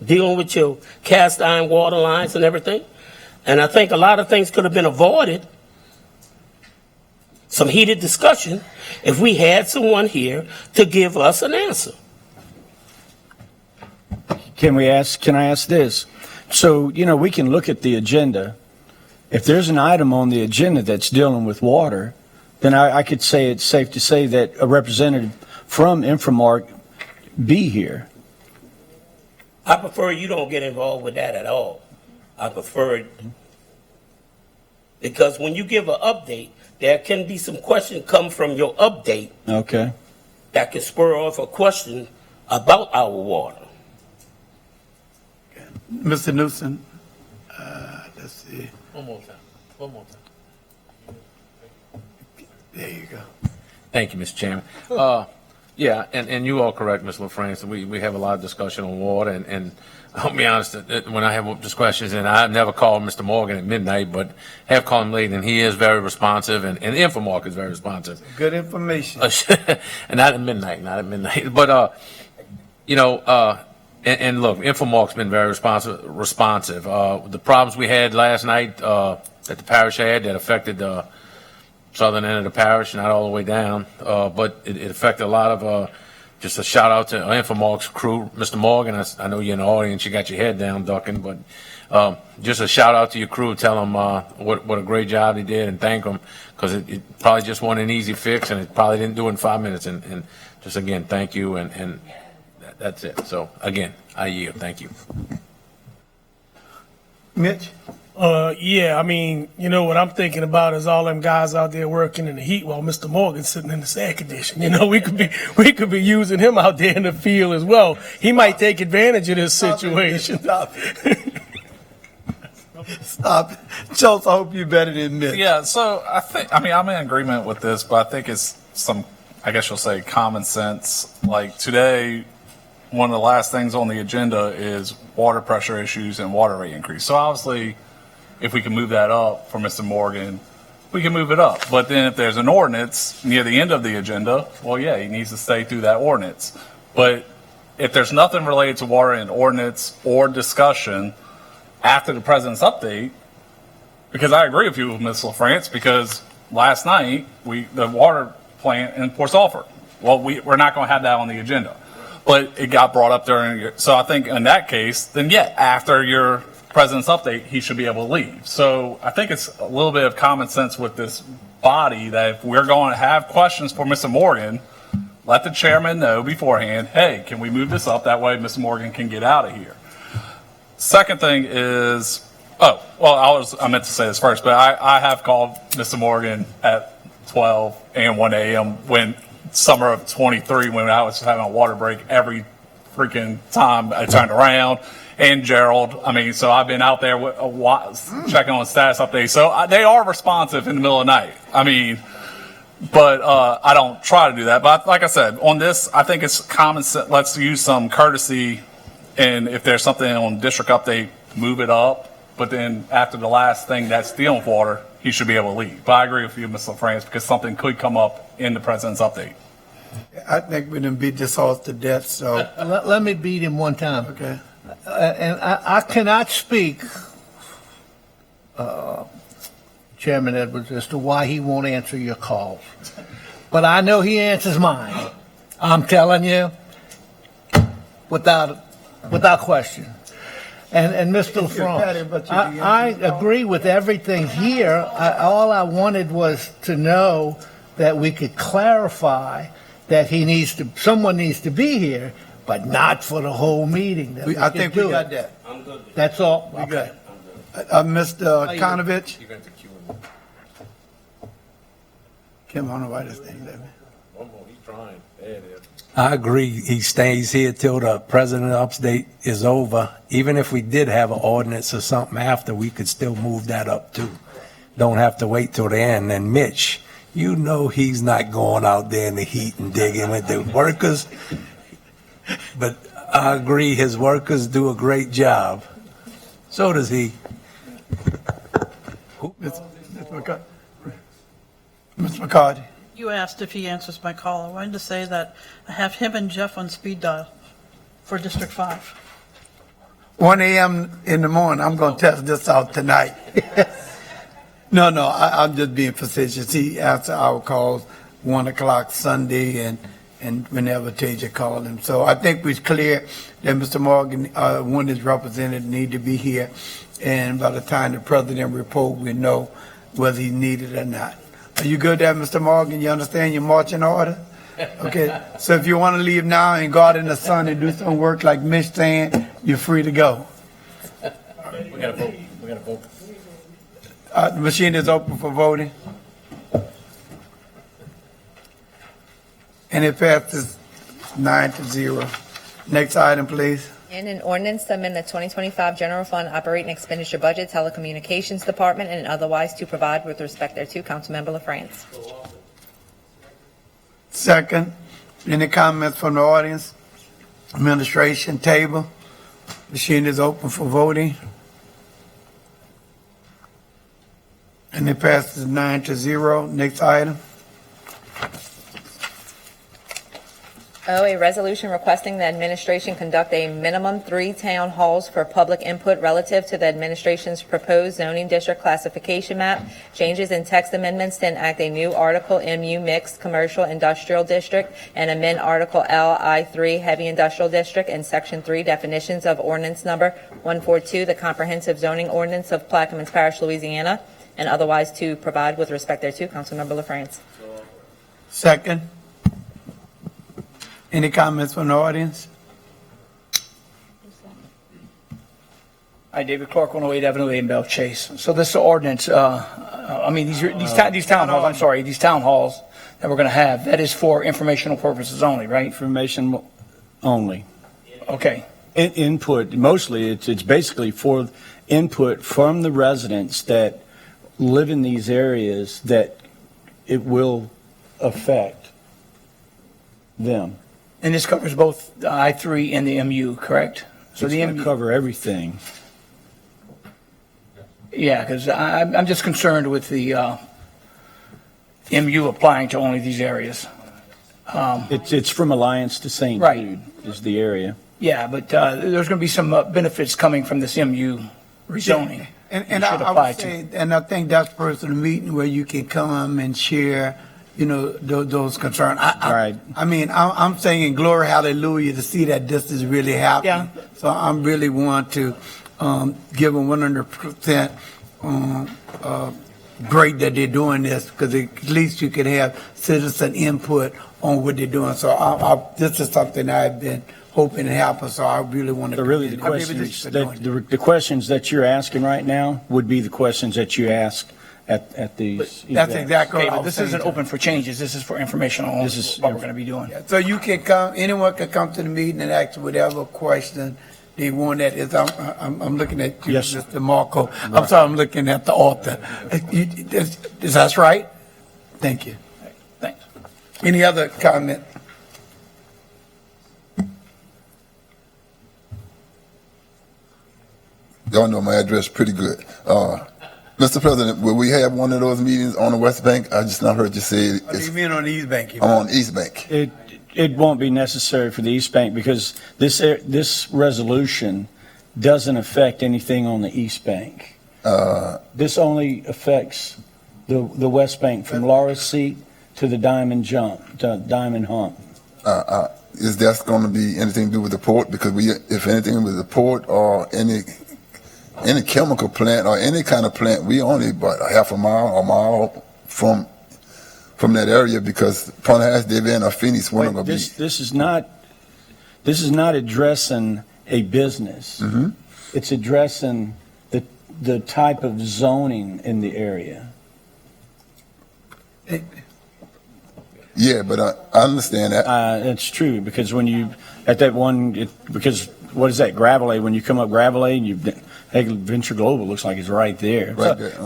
dealing with your cast iron water lines and everything. And I think a lot of things could have been avoided, some heated discussion, if we had someone here to give us an answer. Can I ask this? So, you know, we can look at the agenda. If there's an item on the agenda that's dealing with water, then I could say it's safe to say that a representative from Infomark be here. I prefer you don't get involved with that at all. I prefer it because when you give an update, there can be some questions come from your update. Okay. That can spur off a question about our water. Mr. Newsom, let's see. One more time. There you go. Thank you, Mr. Chairman. Yeah, and you are correct, Ms. LaFrance. We have a lot of discussion on water, and I'll be honest, when I have this questions, and I've never called Mr. Morgan at midnight, but have called him late, and he is very responsive, and Infomark is very responsive. Good information. And not at midnight. But, you know, and look, Infomark's been very responsive. The problems we had last night that the parish had that affected the southern end of the parish, not all the way down, but it affected a lot of, just a shout out to Infomark's crew. Mr. Morgan, I know you're in the audience, you got your head down ducking, but just a shout out to your crew, tell them what a great job they did and thank them, because it probably just wasn't an easy fix, and it probably didn't do it in 5 minutes, and just again, thank you, and that's it. So again, I yield. Thank you. Mitch? Yeah, I mean, you know, what I'm thinking about is all them guys out there working in the heat while Mr. Morgan's sitting in the air condition. You know, we could be using him out there in the field as well. He might take advantage of this situation. Stop it. Stop it. Schultz, I hope you're better than Mitch. Yeah, so I'm in agreement with this, but I think it's some, I guess you'll say, common sense. Like today, one of the last things on the agenda is water pressure issues and water rate increase. So obviously, if we can move that up for Mr. Morgan, we can move it up. But then if there's an ordinance near the end of the agenda, well, yeah, he needs to stay through that ordinance. But if there's nothing related to water in ordinance or discussion after the president's update, because I agree with you, Ms. LaFrance, because last night, the water plant in Port Sulphur, well, we're not going to have that on the agenda. But it got brought up during, so I think in that case, then yeah, after your president's update, he should be able to leave. So I think it's a little bit of common sense with this body that if we're going to have questions for Mr. Morgan, let the chairman know beforehand, hey, can we move this up? That way Mr. Morgan can get out of here. Second thing is, I meant to say this first, but I have called Mr. Morgan at 12 and 1 a.m. when summer of 23, when I was having a water break every freaking time I turned around. And Gerald, so I've been out there checking on status updates. So they are responsive in the middle of the night. But I don't try to do that. But like I said, on this, I think it's common sense. Let's use some courtesy. And if there's something on district update, move it up. But then after the last thing that's dealing with water, he should be able to leave. But I agree with you, Ms. LaFrance, because something could come up in the president's update. I think we done beat this horse to death, so. Let me beat him one time. Okay. And I cannot speak, Chairman Edwards, as to why he won't answer your calls. But I know he answers mine. I'm telling you, without question. And Mr. LaFrance, I agree with everything here. All I wanted was to know that we could clarify that someone needs to be here, but not for the whole meeting. I think we got that. I'm good. That's all? We Okay. got Mr. Konovich? Kim, I don't know why this thing let me. He's trying. There it is. I agree. He stays here till the president update is over. Even if we did have an ordinance or something after, we could still move that up too. Don't have to wait till the end. And Mitch, you know he's not going out there in the heat and digging with the workers. But I agree, his workers do a great job. So does he. Mr. McCarty. You asked if he answers my call. I wanted to say that I have him and Jeff on speed dial for District 5. 1 a.m. in the morning, I'm going to test this out tonight. No, I'm just being facetious. He answers our calls 1 o'clock Sunday and whenever Tasia called him. So I think we're clear that Mr. Morgan, when his representative, need to be here. And by the time the president report, we know whether he's needed or not. Are you good there, Mr. Morgan? You understand your marching order? Okay. So if you want to leave now and go out in the sun and do some work like Mitch saying, you're free to go. We got to vote. The machine is open for voting. And it passes 9-0. Next item, please. And an ordinance to amend the 2025 General Fund Operating Expenditure Budget, Telecommunications Department, and otherwise to provide with respect thereto. Councilmember LaFrance. Second, any comments from the audience? Administration table. Machine is open for voting. And it passes 9-0. Next item. A resolution requesting the administration conduct a minimum 3 town halls for public input relative to the administration's proposed zoning district classification map, changes in text amendments to enact a new Article MU Mixed Commercial Industrial District, and amend Article LI3 Heavy Industrial District, and Section 3 definitions of ordinance number 142, the comprehensive zoning ordinance of Plaquemines Parish, Louisiana, and otherwise to provide with respect thereto. Councilmember LaFrance. Second. Any comments from the audience? Hi, David Clark, 108 Avenue A in Bell Chase. So this ordinance, these town halls that we're going to have, that is for informational purposes only, right? Information only. Okay. Input, mostly it's basically for input from the residents that live in these areas that it will affect them. And this covers both the I-3 and the MU, correct? So It's the going MU, to cover everything. yeah, because I'm just concerned with the MU applying to only these areas. It's from Alliance to St. Right. Jude is the area. Yeah, but there's going to be some benefits coming from this MU rezoning. And It should I apply would to. say, and I think that's personal meeting where you can come and share, those concerns. Right. I mean, I'm saying glory, hallelujah, to see that this is really happening. Yeah. So I really want to give them 100% great that they're doing this, because at least you can have citizen input on what they're doing. So this is something I've been hoping to happen, so I really want to. So really, the questions that you're asking right now would be the questions that you ask at these That's events. exactly Okay, what I but was this isn't saying. open for changes. This is for informational only. This is what we're going to be doing. So you can come, anyone can come to the meeting and ask whatever question they want. That is, I'm looking at you, Yes. Mr. Marco. I'm sorry, I'm looking at the author. Is that right? Thank you. Thanks. Any other comment? Y'all know my address pretty good. Mr. President, will we have one of those meetings on the West Bank? I just not heard you say What do you mean on the East Bank? I'm on East Bank. It won't be necessary for the East Bank because this resolution doesn't affect anything on the East Bank. This only affects the West Bank from Laura's seat to the Diamond Hump. Is that going to be anything to do with the port? Because if anything with the port or any chemical plant or any kind of plant, we only about a half a mile from that area, because Pontiac, David, or Phoenix weren't going to be. This is not addressing a business. Mm-hmm. It's addressing the type of zoning in the area. Yeah, but I understand that. It's true, because when you, at that one, because what is that, Gravelay, when you come up Gravelay, and Venture Global looks like it's right there. Right So, there.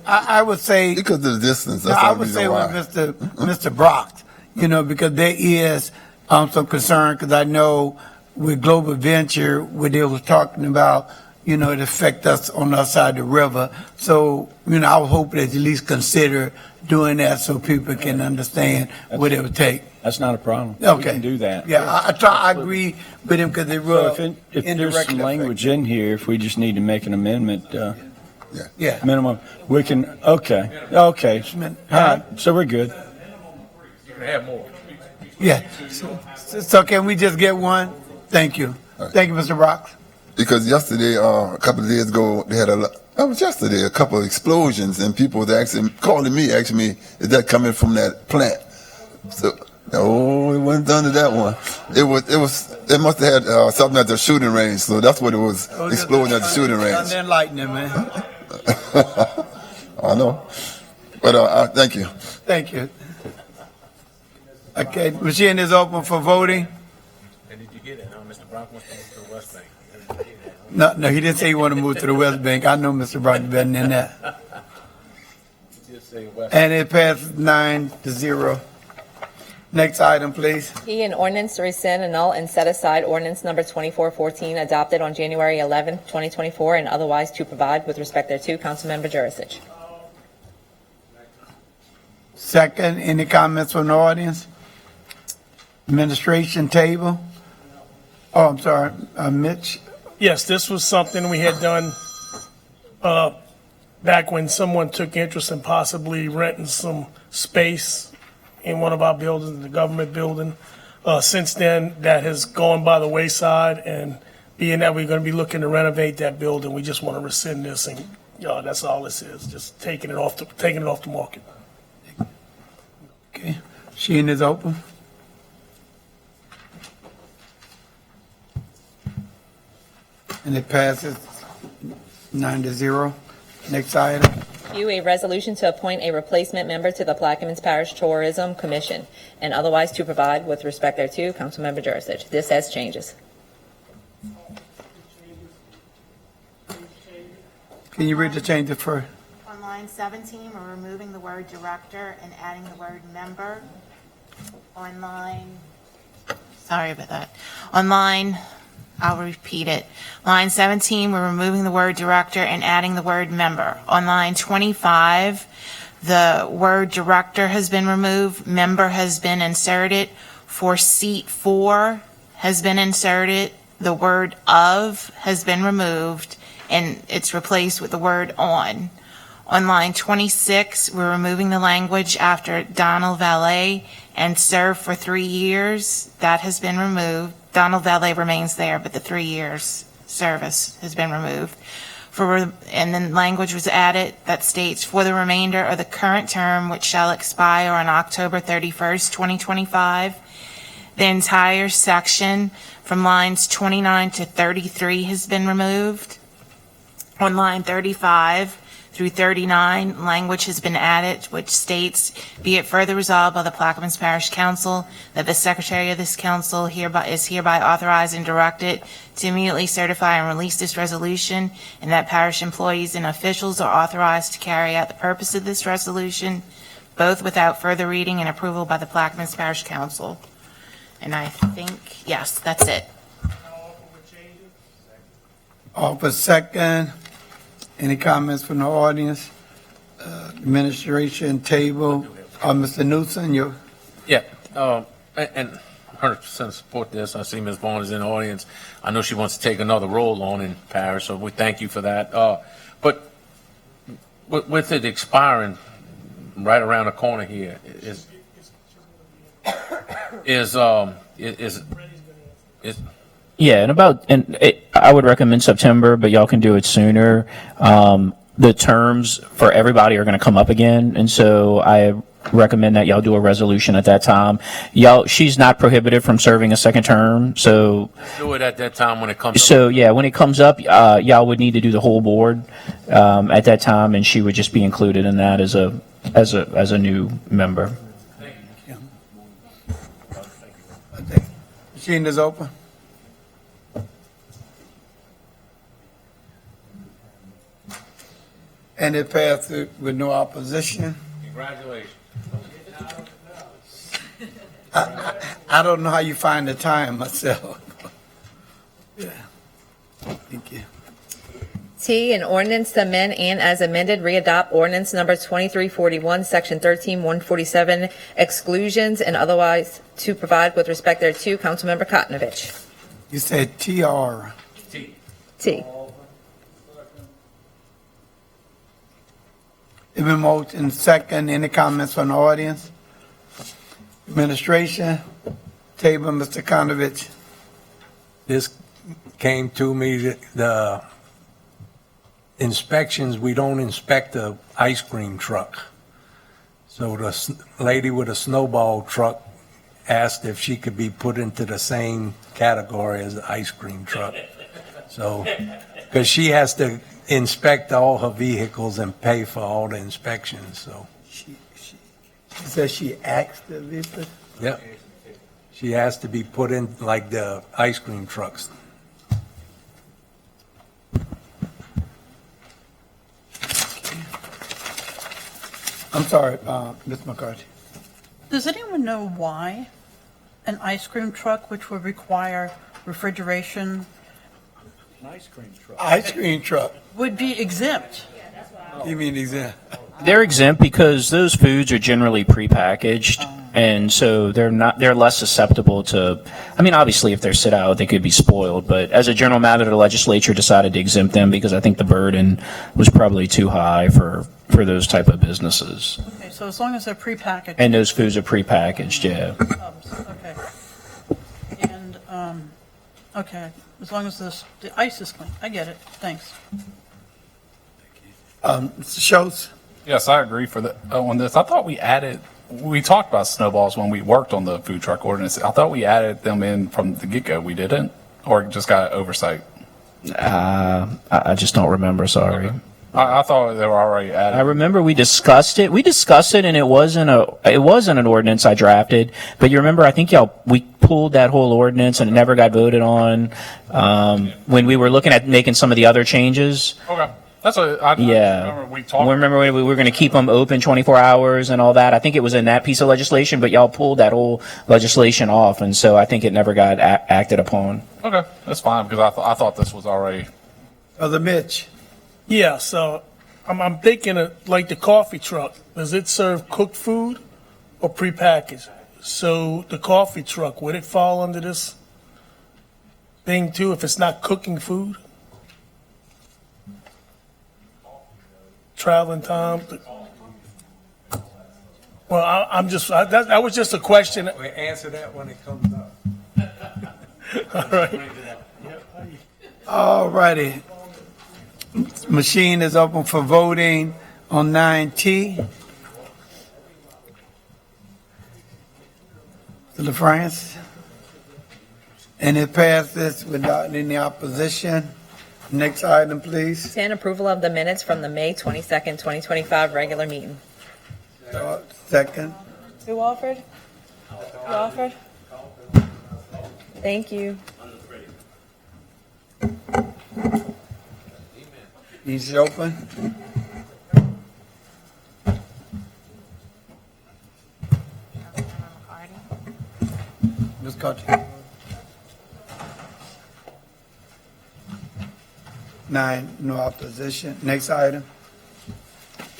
I would say, because of the distance. That's I the would reason say why. with Mr. Brock, because there is some concern, because I know with Global Venture, where they was talking about, it affect us on the other side of the river. So, I would hope that at least consider doing that so people can understand what it would take. That's not a problem. Okay. We can do that. Yeah, I agree with him, because they So will if there's some language in here, if we just need to make an amendment, Yeah. minimum, we can, okay. All right, so we're good. You can have more. Yeah. So can we just get one? Thank you. Thank you, Mr. Brock. Because yesterday, a couple of days ago, they had a couple of explosions, and people was calling me, asking me, is that coming from that plant? So, no, it wasn't done to that one. It must have had something at the shooting range, so that's what it was, exploding at the shooting range. Thunder and lightning, man. I know. But thank you. Thank you. Okay, machine is open for voting. And did you get it? Mr. Brock wants to move to the West Bank. No, he didn't say he wanted to move to the West Bank. I know Mr. Brock better than that. And it passed 9-0. Next item, please. E, an ordinance to rescind, annul, and set aside ordinance number 2414 adopted on January 11, 2024, and otherwise to provide with respect thereto. Councilmember Jurisic. Second, any comments from the audience? Administration table. Oh, I'm sorry, Mitch. Yes, this was something we had done back when someone took interest in possibly renting some space in one of our buildings, the government building. Since then, that has gone by the wayside, and being that we're going to be looking to renovate that building, we just want to rescind this, and that's all this is, just taking it off the market. Okay, machine is open. And it passes 9-0. Next item. U, a resolution to appoint a replacement member to the Plaquemines Parish Tourism Commission, and otherwise to provide with respect thereto. Councilmember Jurisic. This has changes. Can you read the changes first? On line 17, we're removing the word director and adding the word member. On line Sorry about that. On line, I'll repeat it. Line 17, we're removing the word director and adding the word member. On line 25, the word director has been removed, member has been inserted. For seat 4 has been inserted. The word of has been removed, and it's replaced with the word on. On line 26, we're removing the language after Donald Valet and serve for 3 years. That has been removed. Donald Valet remains there, but the 3 years service has been removed. And then language was added that states, for the remainder of the current term, which shall expire on October 31st, 2025. The entire section from lines 29 to 33 has been removed. On line 35 through 39, language has been added which states, be it further resolved by the Plaquemines Parish Council that the Secretary of this Council is hereby authorized and directed to immediately certify and release this resolution, and that parish employees and officials are authorized to carry out the purpose of this resolution, both without further reading and approval by the Plaquemines Parish Council. And I think, yes, that's it. Offer second. Any comments from the audience? Administration table. Mr. Newsom, you. Yeah, and 100% support this. I see Ms. Vaughn is in the audience. I know she wants to take another role on in Parish, so we thank you for that. But with it expiring right around the corner here, Yeah, I would recommend September, but y'all can do it sooner. The terms for everybody are going to come up again, and so I recommend that y'all do a resolution at that time. She's not prohibited from serving a second term, so. Do it at that time when it comes up. So yeah, when it comes up, y'all would need to do the whole board at that time, and she would just be included in that as a new member. Machine is open. And it passed with no opposition. Congratulations. I don't know how you find the time myself. Yeah. Thank you. T, an ordinance to amend and as amended readopt ordinance number 2341, section 13147, exclusions and otherwise to provide with respect thereto. Councilmember Kotnovich. You said TR. T. It's been moved in second. Any comments from the audience? Administration, table, Mr. Kotnovich. This came to me, the inspections, we don't inspect the ice cream truck. So the lady with a snowball truck asked if she could be put into the same category as the ice cream truck. So, because she has to inspect all her vehicles and pay for all the inspections, so. She says she asked the visitor. Yep. She has to be put in like the ice cream trucks. I'm sorry, Ms. McCarthy. Does anyone know why an ice cream truck, which would require refrigeration, Ice cream truck. would be exempt? You mean exempt? They're exempt because those foods are generally prepackaged, and so they're less susceptible to, I mean, obviously if they're sit out, they could be spoiled, but as a general matter, the legislature decided to exempt them because I think the burden was probably too high for those type of businesses. Okay, so as long as they're prepackaged. And those foods are prepackaged, yeah. Okay. And, okay, as long as the ice is clean. I get it. Thanks. Mr. Schultz? Yes, I agree on this. I thought we talked about snowballs when we worked on the food truck ordinance. I thought we added them in from the get-go. We didn't? Or just got oversight? I just don't remember, sorry. Okay. I thought they were already added. I remember we discussed it. And it wasn't an ordinance I drafted. But you remember, I think we pulled that whole ordinance and it never got voted on when we were looking at making some of the other changes. Okay. That's what I Yeah. remember we talked. Remember when we were going to keep them open 24 hours and all that? I think it was in that piece of legislation, but y'all pulled that whole legislation off, and so I think it never got acted upon. Okay, that's fine because I thought this was already. Brother Mitch. Yeah, so I'm thinking of like the coffee truck. Does it serve cooked food or prepackaged? So the coffee truck, would it fall under this thing too if it's not cooking food? Traveling time? Well, that was just a question. We answer that when it comes up. All right. All righty. Machine is open for voting on 9T. To the France. And it passes without any opposition. Next item, please. 10, approval of the minutes from the May 22nd, 2025 regular meeting. Second. Who offered? Who offered? Thank you. He's open. Ms. Carter. 9, no opposition. Next item.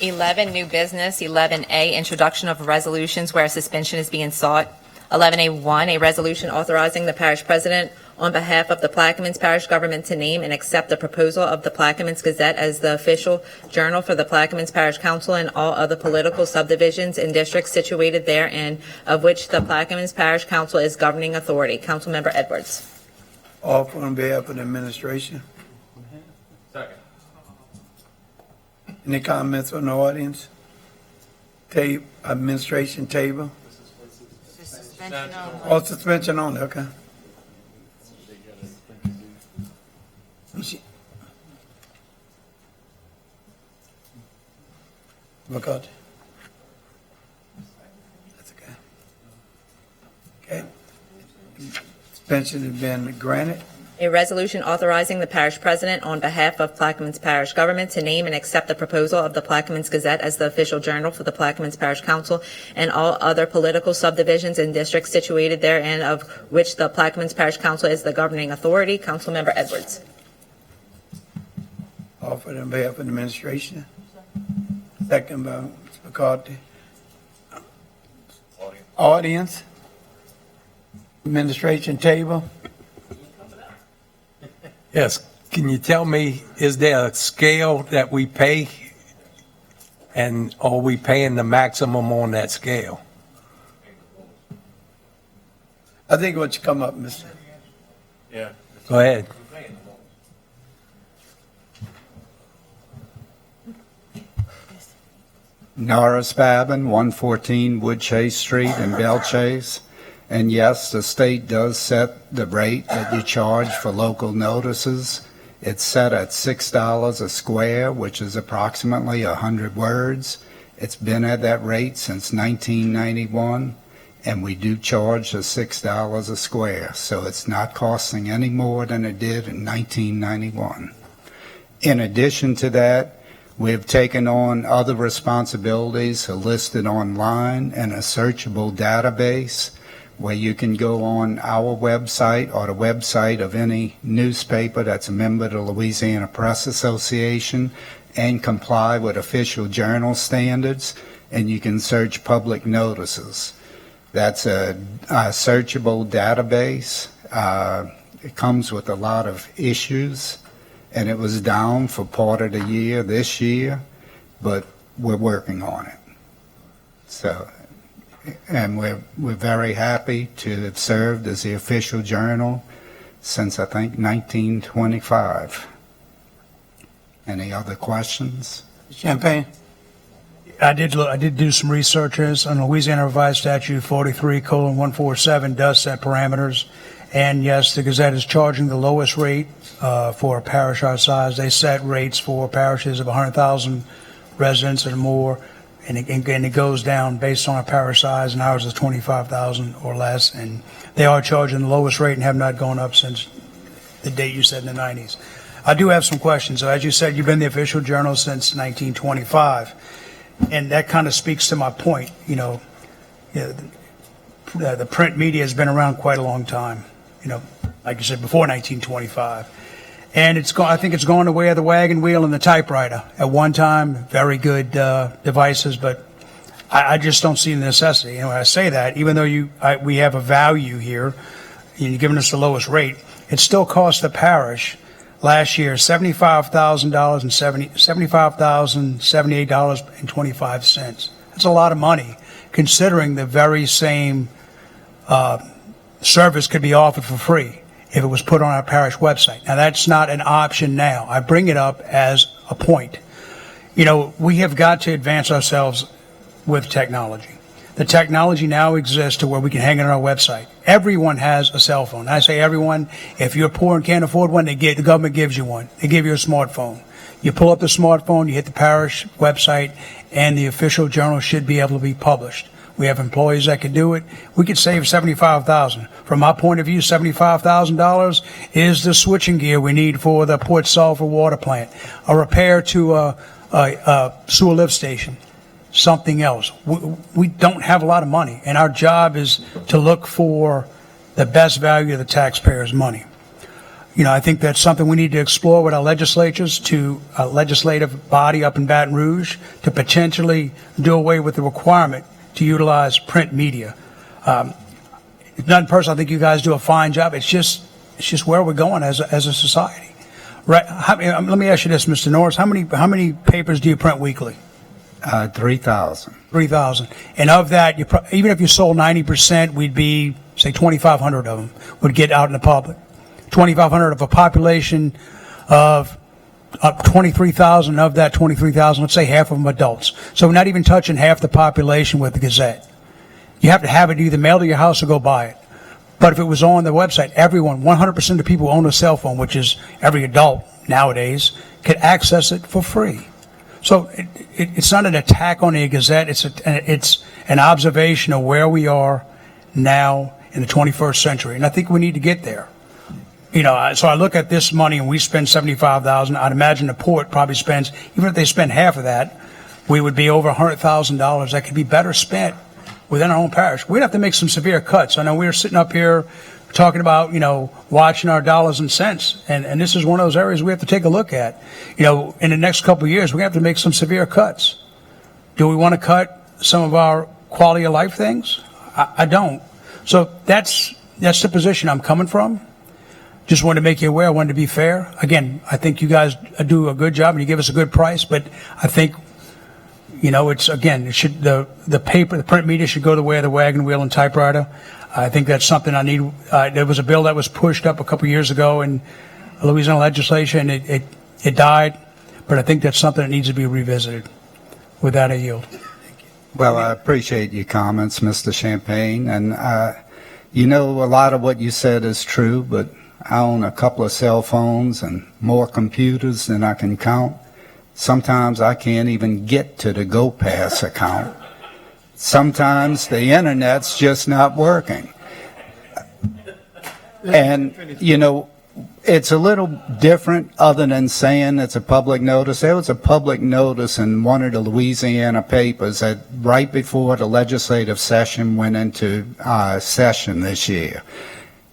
11, new business. 11A, introduction of resolutions where suspension is being sought. 11A1, a resolution authorizing the parish president on behalf of the Plaquemines Parish government to name and accept the proposal of the Plaquemines Gazette as the official journal for the Plaquemines Parish Council and all other political subdivisions and districts situated therein, of which the Plaquemines Parish Council is governing authority. Councilmember Edwards. Offer on behalf of the administration. Second. Any comments from the audience? Administration table? Oh, suspension only, okay. McCarthy. That's okay. Okay. Suspension has been granted. A resolution authorizing the parish president on behalf of Plaquemines Parish government to name and accept the proposal of the Plaquemines Gazette as the official journal for the Plaquemines Parish Council and all other political subdivisions and districts situated therein, of which the Plaquemines Parish Council is the governing authority. Councilmember Edwards. Offered on behalf of the administration. Second by Mr. McCarthy. Audience. Administration table. Yes, can you tell me, is there a scale that we pay? And are we paying the maximum on that scale? I think what you come up, Mr. Yeah. Go ahead. Norris Babin, 114 Woodchase Street in Belchase. And yes, the state does set the rate that you charge for local notices. It's set at $6 a square, which is approximately 100 words. It's been at that rate since 1991, and we do charge the $6 a square, so it's not costing any more than it did in 1991. In addition to that, we've taken on other responsibilities listed online in a searchable database where you can go on our website or the website of any newspaper that's a member of the Louisiana Press Association and comply with official journal standards, and you can search public notices. That's a searchable database. It comes with a lot of issues, and it was down for part of the year this year, but we're working on it. So, and we're very happy to have served as the official journal since, I think, 1925. Any other questions? Champagne. I did do some research on Louisiana Revised Statute 43:147 does set parameters. And yes, the Gazette is charging the lowest rate for a parish our size. They set rates for parishes of 100,000 residents or more. And it goes down based on a parish size, and ours is 25,000 or less. And they are charging the lowest rate and have not gone up since the date you said in the 90s. I do have some questions. So as you said, you've been the official journal since 1925, and that kind of speaks to my point. The print media has been around quite a long time, like you said, before 1925. And I think it's gone the way of the wagon wheel and the typewriter. At one time, very good devices, but I just don't see the necessity. When I say that, even though we have a value here, and you're giving us the lowest rate, it still cost the parish last year $75,078.25. That's a lot of money, considering the very same service could be offered for free if it was put on our parish website. Now, that's not an option now. I bring it up as a point. We have got to advance ourselves with technology. The technology now exists to where we can hang it on our website. Everyone has a cell phone. I say everyone. If you're poor and can't afford one, the government gives you one. They give you a smartphone. You pull up the smartphone, you hit the parish website, and the official journal should be able to be published. We have employees that could do it. We could save $75,000. From my point of view, $75,000 is the switching gear we need for the Port Sulphur water plant, a repair to a sewer lift station, something else. We don't have a lot of money, and our job is to look for the best value of the taxpayers' money. I think that's something we need to explore with our legislatures, to a legislative body up in Baton Rouge, to potentially do away with the requirement to utilize print media. Nothing personal. I think you guys do a fine job. It's just where we're going as a society. Right? Let me ask you this, Mr. Norris. How many papers do you print weekly? 3,000. 3,000. And of that, even if you sold 90%, we'd be, say, 2,500 of them would get out in the public. 2,500 of a population of 23,000. Of that 23,000, let's say half of them adults. So we're not even touching half the population with the Gazette. You have to have it either mailed to your house or go buy it. But if it was on the website, everyone, 100% of the people who own a cell phone, which is every adult nowadays, could access it for free. So it's not an attack on the Gazette. It's an observation of where we are now in the 21st century. And I think we need to get there. So I look at this money and we spend $75,000. I'd imagine the port probably spends, even if they spend half of that, we would be over $100,000 that could be better spent within our own parish. We'd have to make some severe cuts. I know we were sitting up here talking about, watching our dollars and cents. And this is one of those areas we have to take a look at. In the next couple of years, we have to make some severe cuts. Do we want to cut some of our quality of life things? I don't. So that's the position I'm coming from. Just wanted to make you aware. I wanted to be fair. Again, I think you guys do a good job and you give us a good price, but I think, the print media should go the way of the wagon wheel and typewriter. I think that's something I need. There was a bill that was pushed up a couple of years ago in Louisiana legislature, and it died. But I think that's something that needs to be revisited. With that, I yield. Well, I appreciate your comments, Mr. Champagne. And, a lot of what you said is true, but I own a couple of cell phones and more computers than I can count. Sometimes I can't even get to the GoPass account. Sometimes the internet's just not working. And, it's a little different other than saying it's a public notice. There was a public notice in one of the Louisiana papers that right before the legislative session went into session this year.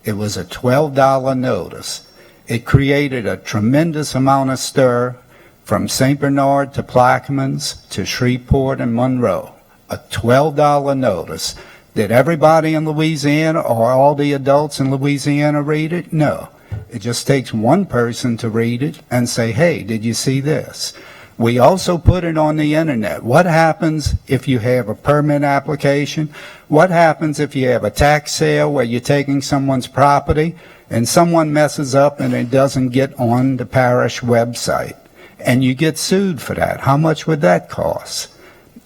It was a $12 notice. It created a tremendous amount of stir from St. Bernard to Plaquemines to Shreveport and Monroe. A $12 notice. Did everybody in Louisiana or all the adults in Louisiana read it? No. It just takes one person to read it and say, hey, did you see this? We also put it on the internet. What happens if you have a permit application? What happens if you have a tax sale where you're taking someone's property and someone messes up and it doesn't get on the parish website and you get sued for that? How much would that cost?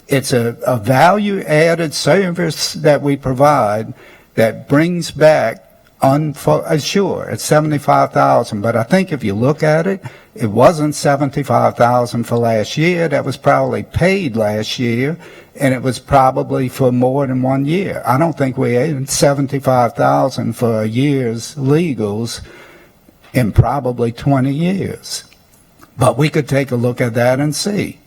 It's a value-added service that we provide that brings back, sure, it's $75,000, but I think if you look at it, it wasn't $75,000 for last year. That was probably paid last year, and it was probably for more than 1 year. I don't think we had $75,000 for a year's legals in probably 20 years. But we could take a look at that and see.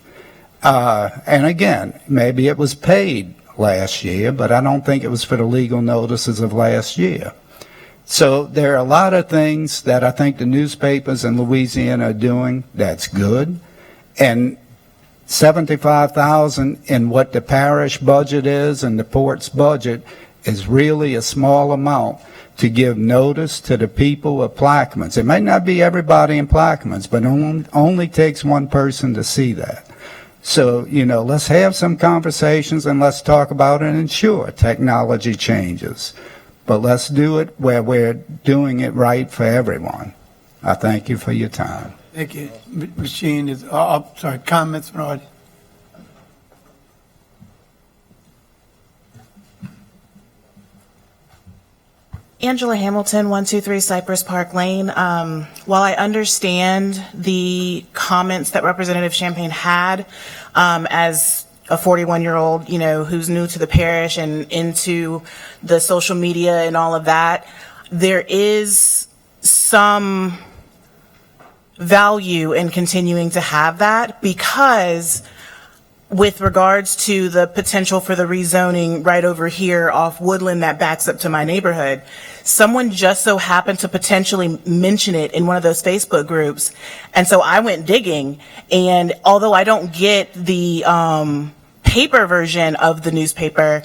And again, maybe it was paid last year, but I don't think it was for the legal notices of last year. So there are a lot of things that I think the newspapers in Louisiana are doing that's good. And $75,000 in what the parish budget is and the port's budget is really a small amount to give notice to the people of Plaquemines. It may not be everybody in Plaquemines, but it only takes one person to see that. So, you know, let's have some conversations and let's talk about it. And sure, technology changes, but let's do it where we're doing it right for everyone. I thank you for your time. Thank you. Machine is, sorry, comments from the audience? Angela Hamilton, 123 Cypress Park Lane. While I understand the comments that Representative Champagne had, as a 41-year-old, you know, who's new to the parish and into the social media and all of that, there is some value in continuing to have that, because with regards to the potential for the rezoning right over here off Woodland that backs up to my neighborhood, someone just so happened to potentially mention it in one of those Facebook groups. And so I went digging, and although I don't get the paper version of the newspaper,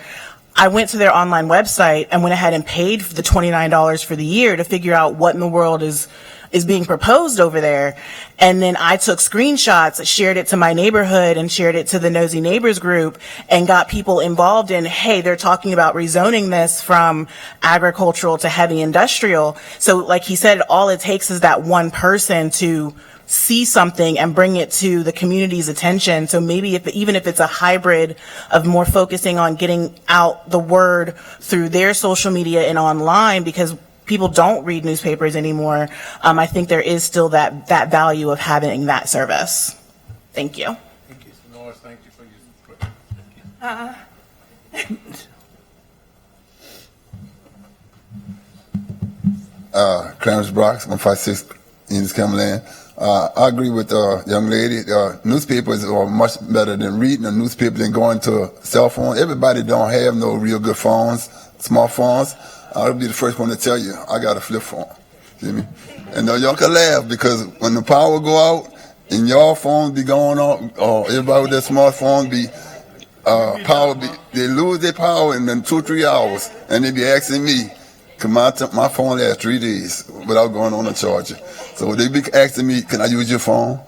I went to their online website and went ahead and paid for the $29 for the year to figure out what in the world is being proposed over there. And then I took screenshots, shared it to my neighborhood and shared it to the Nosy Neighbors group, and got people involved in, hey, they're talking about rezoning this from agricultural to heavy industrial. So like he said, all it takes is that one person to see something and bring it to the community's attention. So maybe even if it's a hybrid of more focusing on getting out the word through their social media and online, because people don't read newspapers anymore, I think there is still that value of having that service. Thank you. Thank you, Mr. Norris. Thank you for your input. Clarence Brox, 156 East Cumberland. I agree with the young lady. Newspapers are much better than reading a newspaper than going to a cell phone. Everybody don't have no real good phones, smartphones. I'll be the first one to tell you, I got a flip phone. See me? And y'all can laugh, because when the power go out and y'all phones be going on, or everybody with their smartphone they lose their power in 2-3 hours, and they be asking me, cause my phone lasts 3 days without going on a charger. So they be asking me, can I use your phone?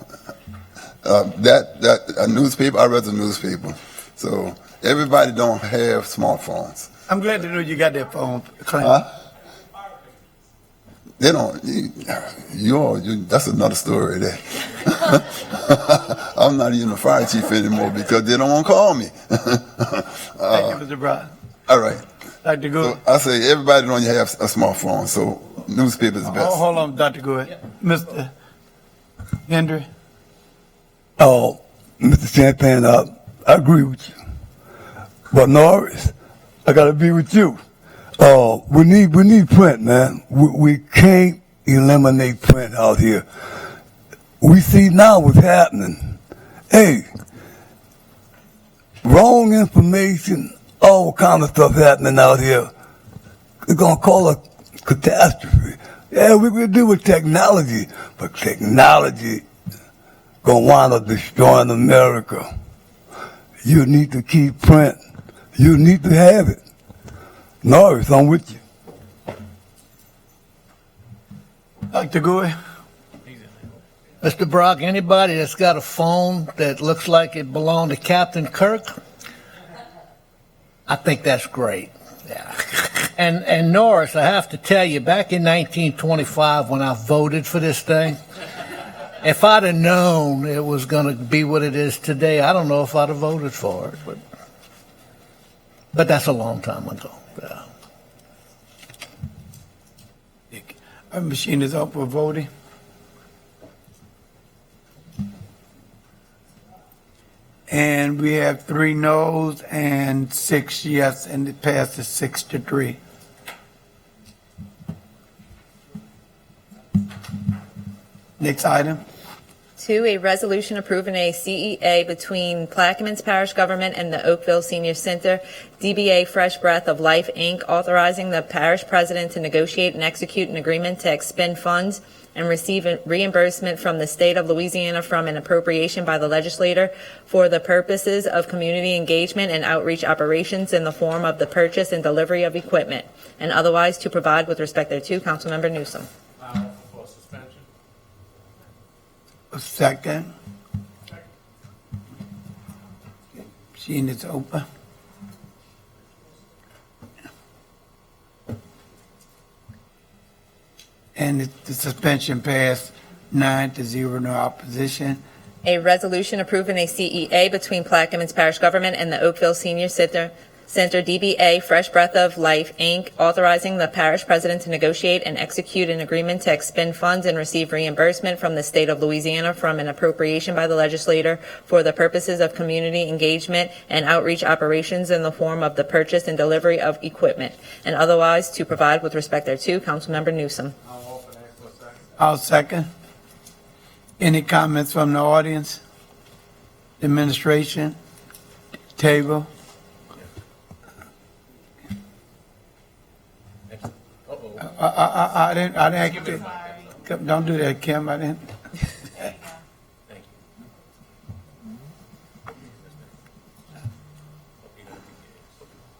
A newspaper, I read the newspaper. So everybody don't have smartphones. I'm glad to know you got that phone, Clint. Huh? They don't. That's another story there. I'm not even a fire chief anymore because they don't want to call me. Thank you, Mr. Brown. All right. Dr. Good. So I say everybody don't have a smartphone, so newspapers are best. Hold on, Dr. Good. Mr. Hendry. Oh, Mr. Champagne, I agree with you. But Norris, I gotta be with you. We need print, man. We can't eliminate print out here. We see now what's happening. Hey, wrong information, all kind of stuff happening out here. They're gonna call a catastrophe. Yeah, we can do with technology, but technology gonna wind up destroying America. You need to keep print. You need to have it. Norris, I'm with you. Dr. Goy. Mr. Brock, anybody that's got a phone that looks like it belonged to Captain Kirk, I think that's great. Yeah. And Norris, I have to tell you, back in 1925 when I voted for this thing, if I'd have known it was going to be what it is today, I don't know if I'd have voted for it. But that's a long time ago. Yeah. Our machine is up for voting. And we have 3 noes and 6 yes, and it passes 6-3. Next item. 2, a resolution approving a CEA between Plaquemines Parish Government and the Oakville Senior Center, DBA Fresh Breath of Life, Inc., authorizing the parish president to negotiate and execute an agreement to expend funds and receive reimbursement from the state of Louisiana from an appropriation by the legislator for the purposes of community engagement and outreach operations in the form of the purchase and delivery of equipment, and otherwise to provide with respect thereto. Councilmember Newsom. For suspension. A second. Seeing it's open. And the suspension passed 9-0, no opposition. A resolution approving a CEA between Plaquemines Parish Government and the Oakville Senior Center, DBA Fresh Breath of Life, Inc., authorizing the parish president to negotiate and execute an agreement to expend funds and receive reimbursement from the state of Louisiana from an appropriation by the legislator for the purposes of community engagement and outreach operations in the form of the purchase and delivery of equipment, and otherwise to provide with respect thereto. Councilmember Newsom. I'll second. Any comments from the audience? Administration? Table? I didn't, don't do that, Kim, I didn't.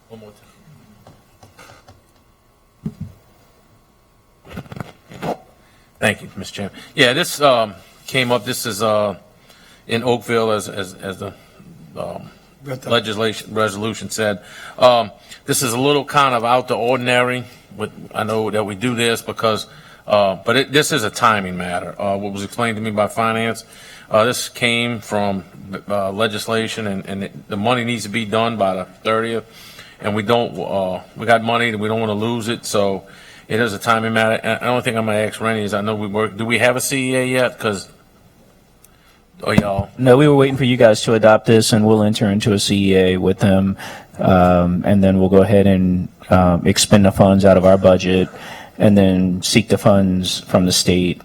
One more time. Thank you, Mr. Chairman. Yeah, this came up, this is in Oakville, as the resolution said. This is a little kind of out the ordinary. I know that we do this because, but this is a timing matter. What was explained to me by finance, this came from legislation, and the money needs to be done by the 30th, and we got money and we don't want to lose it, so it is a timing matter. And the only thing I'm going to ask Rennie is, I know do we have a CEA yet? Because, y'all? No, we were waiting for you guys to adopt this, and we'll enter into a CEA with them, and then we'll go ahead and expend the funds out of our budget, and then seek the funds from the state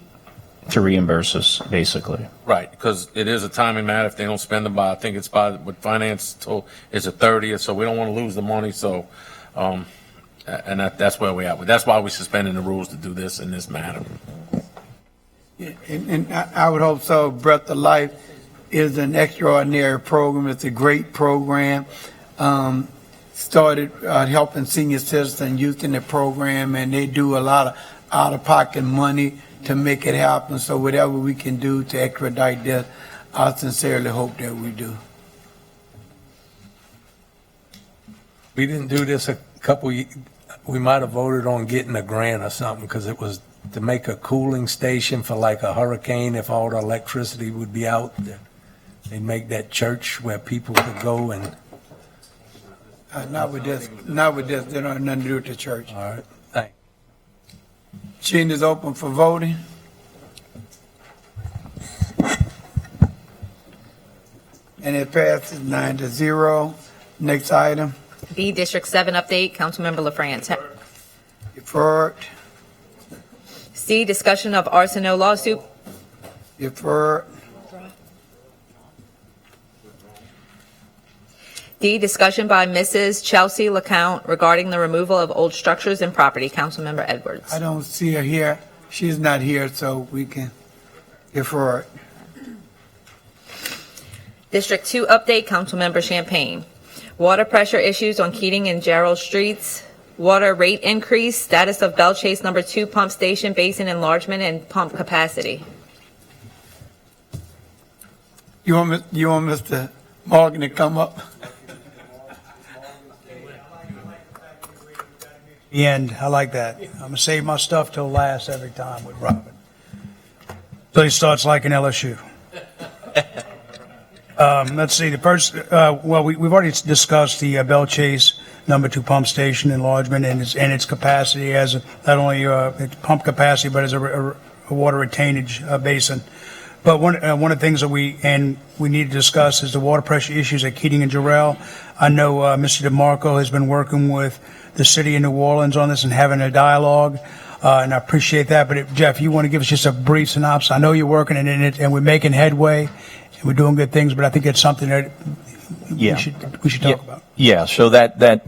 to reimburse us, basically. Right, because it is a timing matter. If they don't spend them by, I think it's by what finance told, it's the 30th, so we don't want to lose the money. So, and that's where we are. That's why we're suspending the rules to do this in this matter. Yeah, and I would hope so. Breath of Life is an extraordinary program. It's a great program. Started helping senior citizens youth in the program, and they do a lot of out-of-pocket money to make it happen. So whatever we can do to expedite this, I sincerely hope that we do. We didn't do this a couple, we might have voted on getting a grant or something, because it was to make a cooling station for like a hurricane if all the electricity would be out. They'd make that church where people could go and. Not with this. Not with this. They don't have nothing to do with the church. All right. Thanks. Machine is open for voting. And it passes 9-0. Next item. B, District 7 update. Councilmember LaFrance. Deferred. C, discussion of Arsenault lawsuit. Deferred. D, discussion by Mrs. Chelsea LeCount regarding the removal of old structures and property. Councilmember Edwards. I don't see her here. She's not here, so we can defer it. District 2 update. Councilmember Champagne. Water pressure issues on Keating and Gerald Streets. Water rate increase. Status of Bell Chase number 2 pump station basin enlargement and pump capacity. You want Mr. Morgan to come up? The end. I like that. I'm going to save my stuff till last every time with Robin. So he starts like an LSU. Let's see. The first, we've already discussed the Bell Chase number 2 pump station enlargement and its capacity as not only its pump capacity, but as a water retainage basin. But one of the things that we need to discuss is the water pressure issues at Keating and Jarrell. I know Mr. DeMarco has been working with the city of New Orleans on this and having a dialogue. and I appreciate that. But Jeff, you want to give us just a brief synopsis? I know you're working in it, and we're making headway, and we're doing good things, but I think it's something that Yeah. we should talk about. Yeah, so that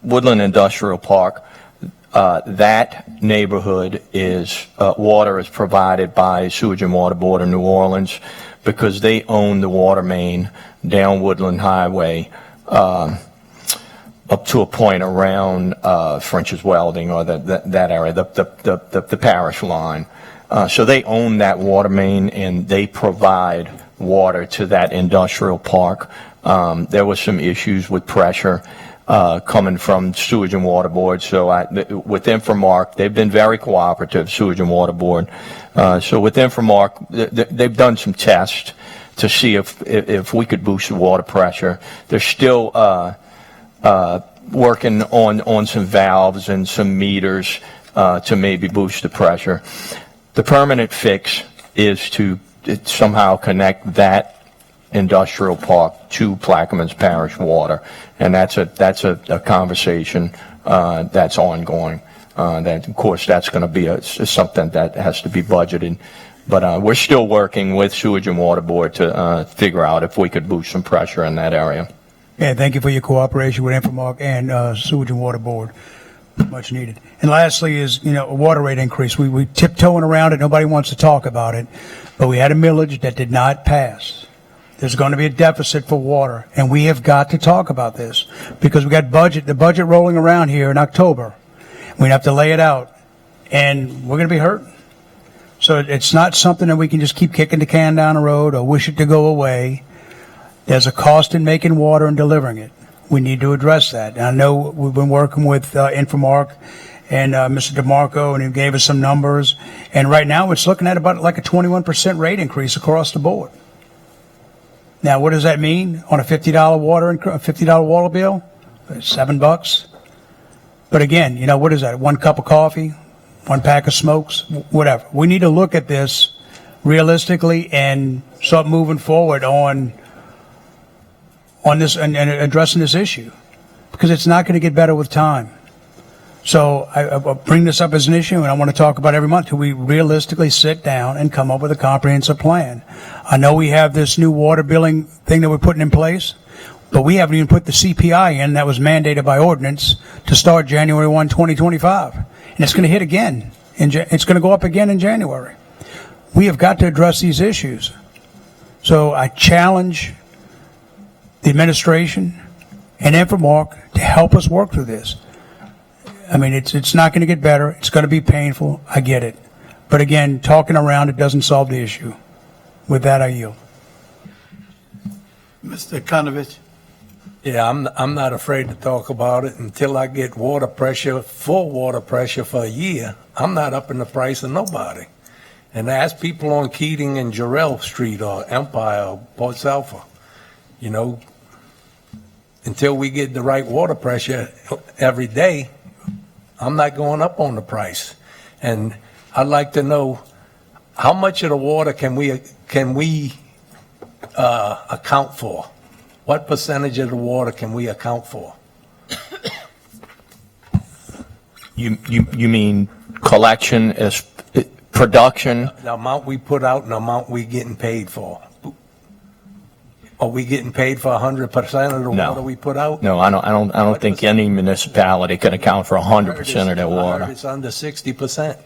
Woodland Industrial Park, that neighborhood is, water is provided by Sewage and Water Board of New Orleans because they own the water main down Woodland Highway, up to a point around French's Welding or that area, the parish line. So they own that water main and they provide water to that industrial park. There was some issues with pressure coming from Sewage and Water Board. So with Infomark, they've been very cooperative, Sewage and Water Board. So with Infomark, they've done some tests to see if we could boost the water pressure. They're still working on some valves and some meters to maybe boost the pressure. The permanent fix is to somehow connect that industrial park to Plaquemines Parish water, and that's a conversation that's ongoing. That of course that's going to be something that has to be budgeted, but we're still working with Sewage and Water Board to figure out if we could boost some pressure in that area. Yeah, thank you for your cooperation with Infomark and Sewage and Water Board. Much needed. And lastly is, a water rate increase. We tiptoeing around it. Nobody wants to talk about it. But we had a millage that did not pass. There's going to be a deficit for water. And we have got to talk about this because we got the budget rolling around here in October. We have to lay it out. And we're going to be hurting. So it's not something that we can just keep kicking the can down the road or wish it to go away. There's a cost in making water and delivering it. We need to address that. And I know we've been working with Infomark and Mr. DeMarco, and he gave us some numbers. And right now it's looking at about like a 21% rate increase across the board. Now, what does that mean on a $50 water bill? $7. But again, what is that? 1 cup of coffee, 1 pack of smokes, whatever. We need to look at this realistically and start moving forward on this and addressing this issue, because it's not going to get better with time. So I bring this up as an issue, and I want to talk about every month. Do we realistically sit down and come up with a comprehensive plan? I know we have this new water billing thing that we're putting in place, but we haven't even put the CPI in that was mandated by ordinance to start January 1, 2025. And it's going to hit again. It's going to go up again in January. We have got to address these issues. So I challenge the administration and Infomark to help us work through this. I mean, it's not going to get better. It's going to be painful. I get it. But again, talking around it doesn't solve the issue. With that, I yield. Mr. Konovich. Yeah, I'm not afraid to talk about it until I get full water pressure for a year. I'm not upping the price of nobody. And ask people on Keating and Jarrell Street or Empire or Port Sulphur, until we get the right water pressure every day, I'm not going up on the price. And I'd like to know how much of the water can we account for? What percentage of the water can we account for? You mean collection as production? The amount we put out and the amount we getting paid for. Are we getting paid for 100% of the water we put out? No, I don't think any municipality can account for 100% of their water. It's under 60%.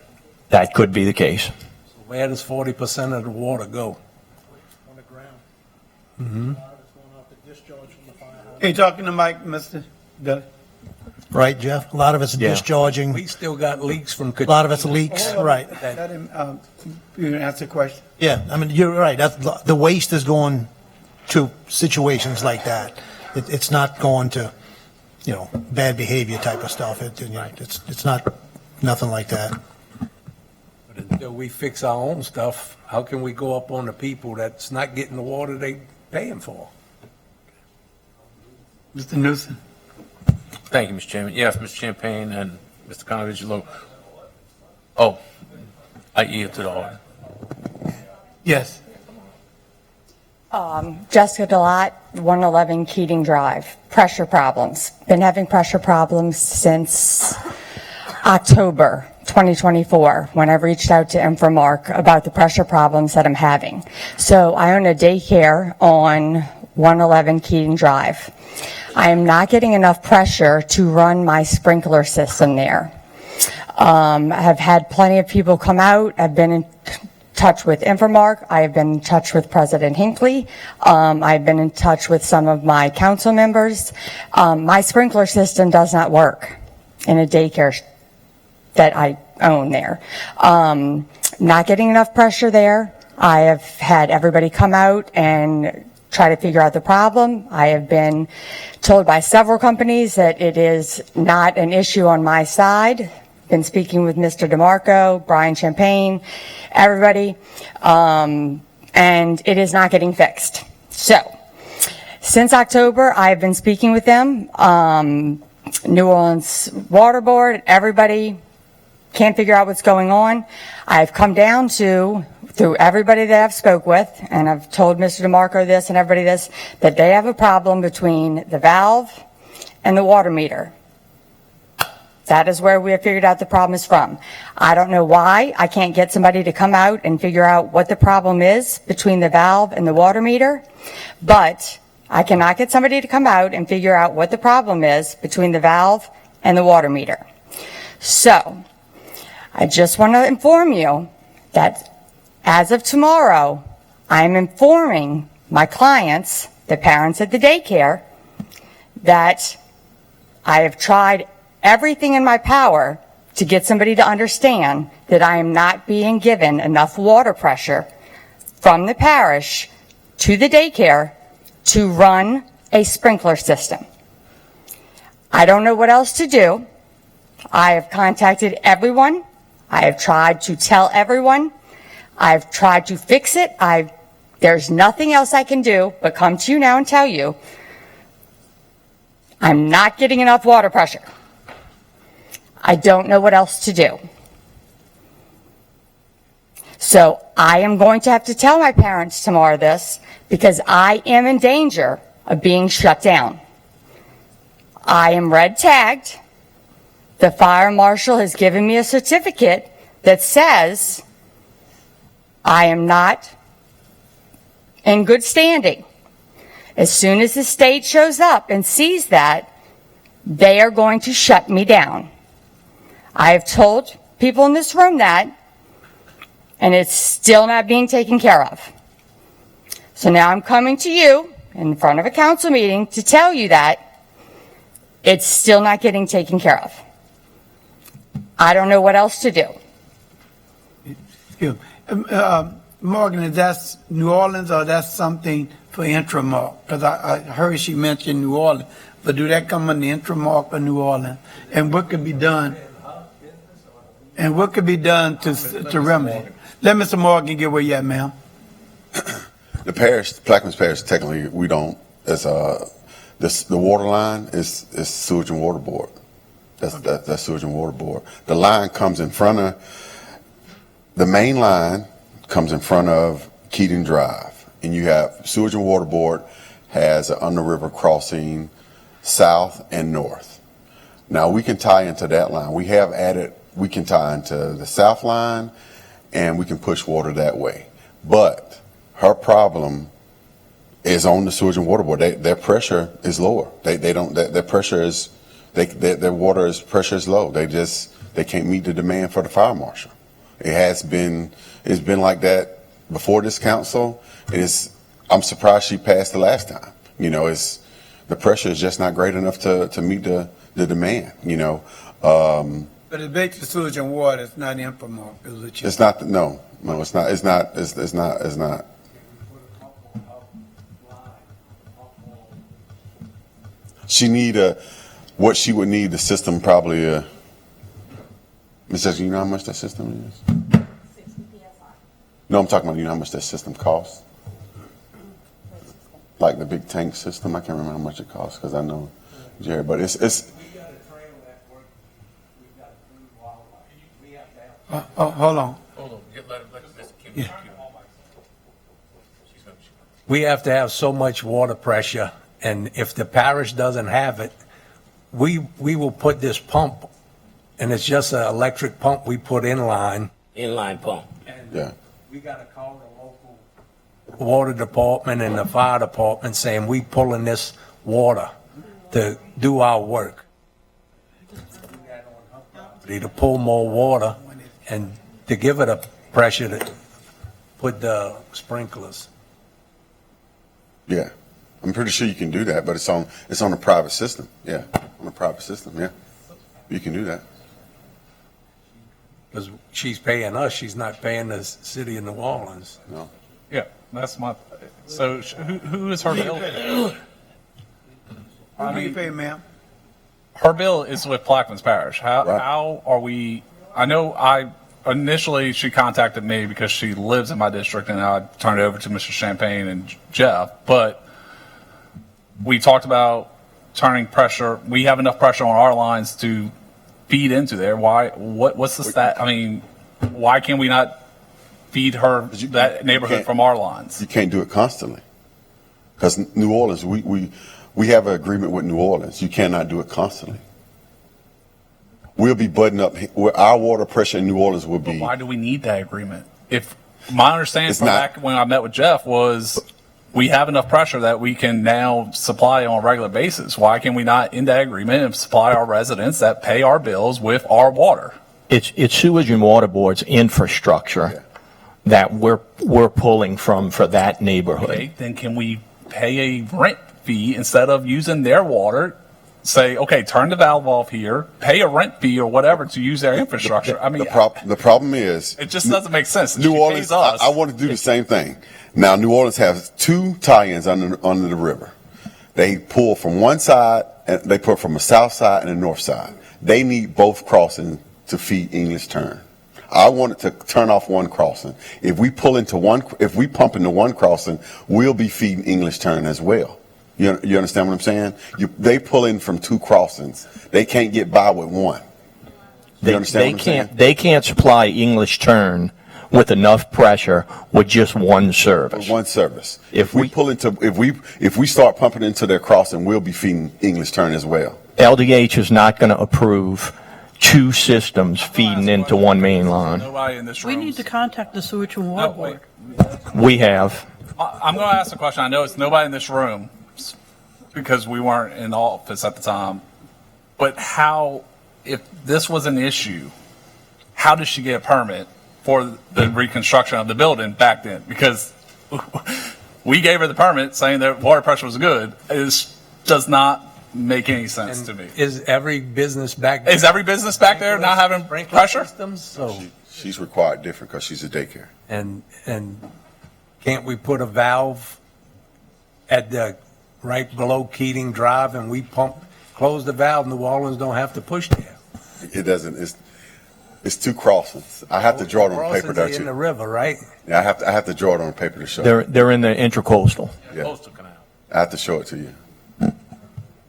That could be the case. So where does 40% of the water go? On the ground. Mm-hmm. Hey, talking to Mike, Mr. Dillon. Right, Jeff? A lot of it's Yeah. discharging. We still got leaks from. A lot of it's leaks, right. Let him, you can answer the question. Yeah, I mean, you're right. The waste is going to situations like that. It's not going to, bad behavior type of stuff. It's not nothing like that. But until we fix our own stuff, how can we go up on the people that's not getting the water they paying for? Mr. Newsom. Thank you, Mr. Chairman. Yes, Mr. Champagne and Mr. Conovich. Oh, I yield to the order. Yes. Jessica DeLotte, 111 Keating Drive. Pressure problems. Been having pressure problems since October. 2024, when I reached out to Infomark about the pressure problems that I'm having. So I own a daycare on 111 Keating Drive. I am not getting enough pressure to run my sprinkler system there. I've had plenty of people come out. I've been in touch with Infomark. I have been in touch with President Hinckley. I've been in touch with some of my council members. My sprinkler system does not work in a daycare that I own there. Not getting enough pressure there. I have had everybody come out and try to figure out the problem. I have been told by several companies that it is not an issue on my side. Been speaking with Mr. DeMarco, Brian Champagne, everybody, and it is not getting fixed. So, since October, I've been speaking with them, New Orleans Water Board, everybody can't figure out what's going on. I've come down to, through everybody that I've spoke with, and I've told Mr. DeMarco this and everybody this, that they have a problem between the valve and the water meter. That is where we have figured out the problem is from. I don't know why I can't get somebody to come out and figure out what the problem is between the valve and the water meter, but I cannot get somebody to come out and figure out what the problem is between the valve and the water meter. So, I just want to inform you that as of tomorrow, I am informing my clients, the parents at the daycare, that I have tried everything in my power to get somebody to understand that I am not being given enough water pressure from the parish to the daycare to run a sprinkler system. I don't know what else to do. I have contacted everyone. I have tried to tell everyone. I've tried to fix it. There's nothing else I can do but come to you now and tell you I'm not getting enough water pressure. I don't know what else to do. So I am going to have to tell my parents tomorrow this because I am in danger of being shut down. I am red tagged. The fire marshal has given me a certificate that says I am not in good standing. As soon as the state shows up and sees that, they are going to shut me down. I have told people in this room that, and it's still not being taken care of. So now I'm coming to you in front of a council meeting to tell you that it's still not getting taken care of. I don't know what else to do. Excuse me. Morgan, is that New Orleans or that's something for Intramark? Because I heard she mentioned New Orleans, but do that come under Intramark or New Orleans? And what could be done? And what could be done to remedy? Let Mr. Morgan get where you at, ma'am. The parish, Plaquemines Parish, technically we don't. It's the water line is Sewage and Water Board. That's Sewage and Water Board. The line comes in front of the main line comes in front of Keating Drive, and you have Sewage and Water Board has an underriver crossing south and north. Now we can tie into that line. We can tie into the south line, and we can push water that way. But her problem is on the Sewage and Water Board. Their pressure is lower. Their pressure is, their water is pressure is low. They can't meet the demand for the fire marshal. It's been like that before this council. I'm surprised she passed the last time. The pressure is just not great enough to meet the demand. But it's basically Sewage and Water. It's not Infomark. It's not. No, it's not. It's not. She need what she would need the system probably. Ms. Jackson, you know how much that system is? 60 PSI. No, I'm talking about, you know how much that system costs? Like the big tank system. I can't remember how much it costs because I know, Jerry, but it's. Hold on. We have to have so much water pressure, and if the parish doesn't have it, we will put this pump and it's just an electric pump we put in line. Inline pump. Yeah. We got to call the local water department and the fire department saying we pulling this water to do our work. To pull more water and to give it a pressure to put the sprinklers. Yeah. I'm pretty sure you can do that, but it's on a private system. Yeah. On a private system. Yeah. You can do that. Because she's paying us, she's not paying the city of New Orleans. No. Yeah, that's my, so who is her bill? Who do you pay, ma'am? Her bill is with Plaquemines Parish. How are we, I know initially she contacted me because she lives in my district and I turned it over to Mr. Champagne and Jeff, but we talked about turning pressure. We have enough pressure on our lines to feed into there. What's the stat? I mean, why can we not feed that neighborhood from our lines? You can't do it constantly. Because New Orleans, we have an agreement with New Orleans. You cannot do it constantly. We'll be buttoned up. Our water pressure in New Orleans will be. But why do we need that agreement? If my understanding from back when I met with Jeff was we have enough pressure that we can now supply on a regular basis. Why can we not end that agreement and supply our residents that pay our bills with our water? It's sewage and water board's infrastructure that we're pulling from for that neighborhood. Okay, then can we pay a rent fee instead of using their water? Say, okay, turn the valve off here, pay a rent fee or whatever to use their infrastructure. I mean, the problem is it just doesn't make sense. New Orleans, I want to do the same thing. Now, New Orleans has 2 tie-ins under the river. They pull from one side, and they put from the south side and the north side. They need both crossings to feed English Turn. I wanted to turn off one crossing. If we pump into one crossing, we'll be feeding English Turn as well. You understand what I'm saying? They pull in from 2 crossings. They can't get by with one. You understand what I'm saying? They can't supply English Turn with enough pressure with just one service. With one service. If we start pumping into their crossing, we'll be feeding English Turn as well. LDH is not going to approve 2 systems feeding into one main line. Nobody in this We room. need to contact the sewage and water board. We have. I'm going to ask a question. I know it's nobody in this room because we weren't in the office at the time. But how, if this was an issue, how did she get a permit for the reconstruction of the building back then? Because we gave her the permit saying that water pressure was good. It does not make any sense to me. Is every business back there? Is every business back there not having pressure? Systems? So she's required different because she's a daycare. and can't we put a valve at the right below Keating Drive and we close the valve? New Orleans don't have to push there. It doesn't. It's 2 crossings. I have to draw it on paper, don't in the you? river, right? Yeah, I have to draw it on paper to show. They're in the intercoastal. Yeah. I have to show it to you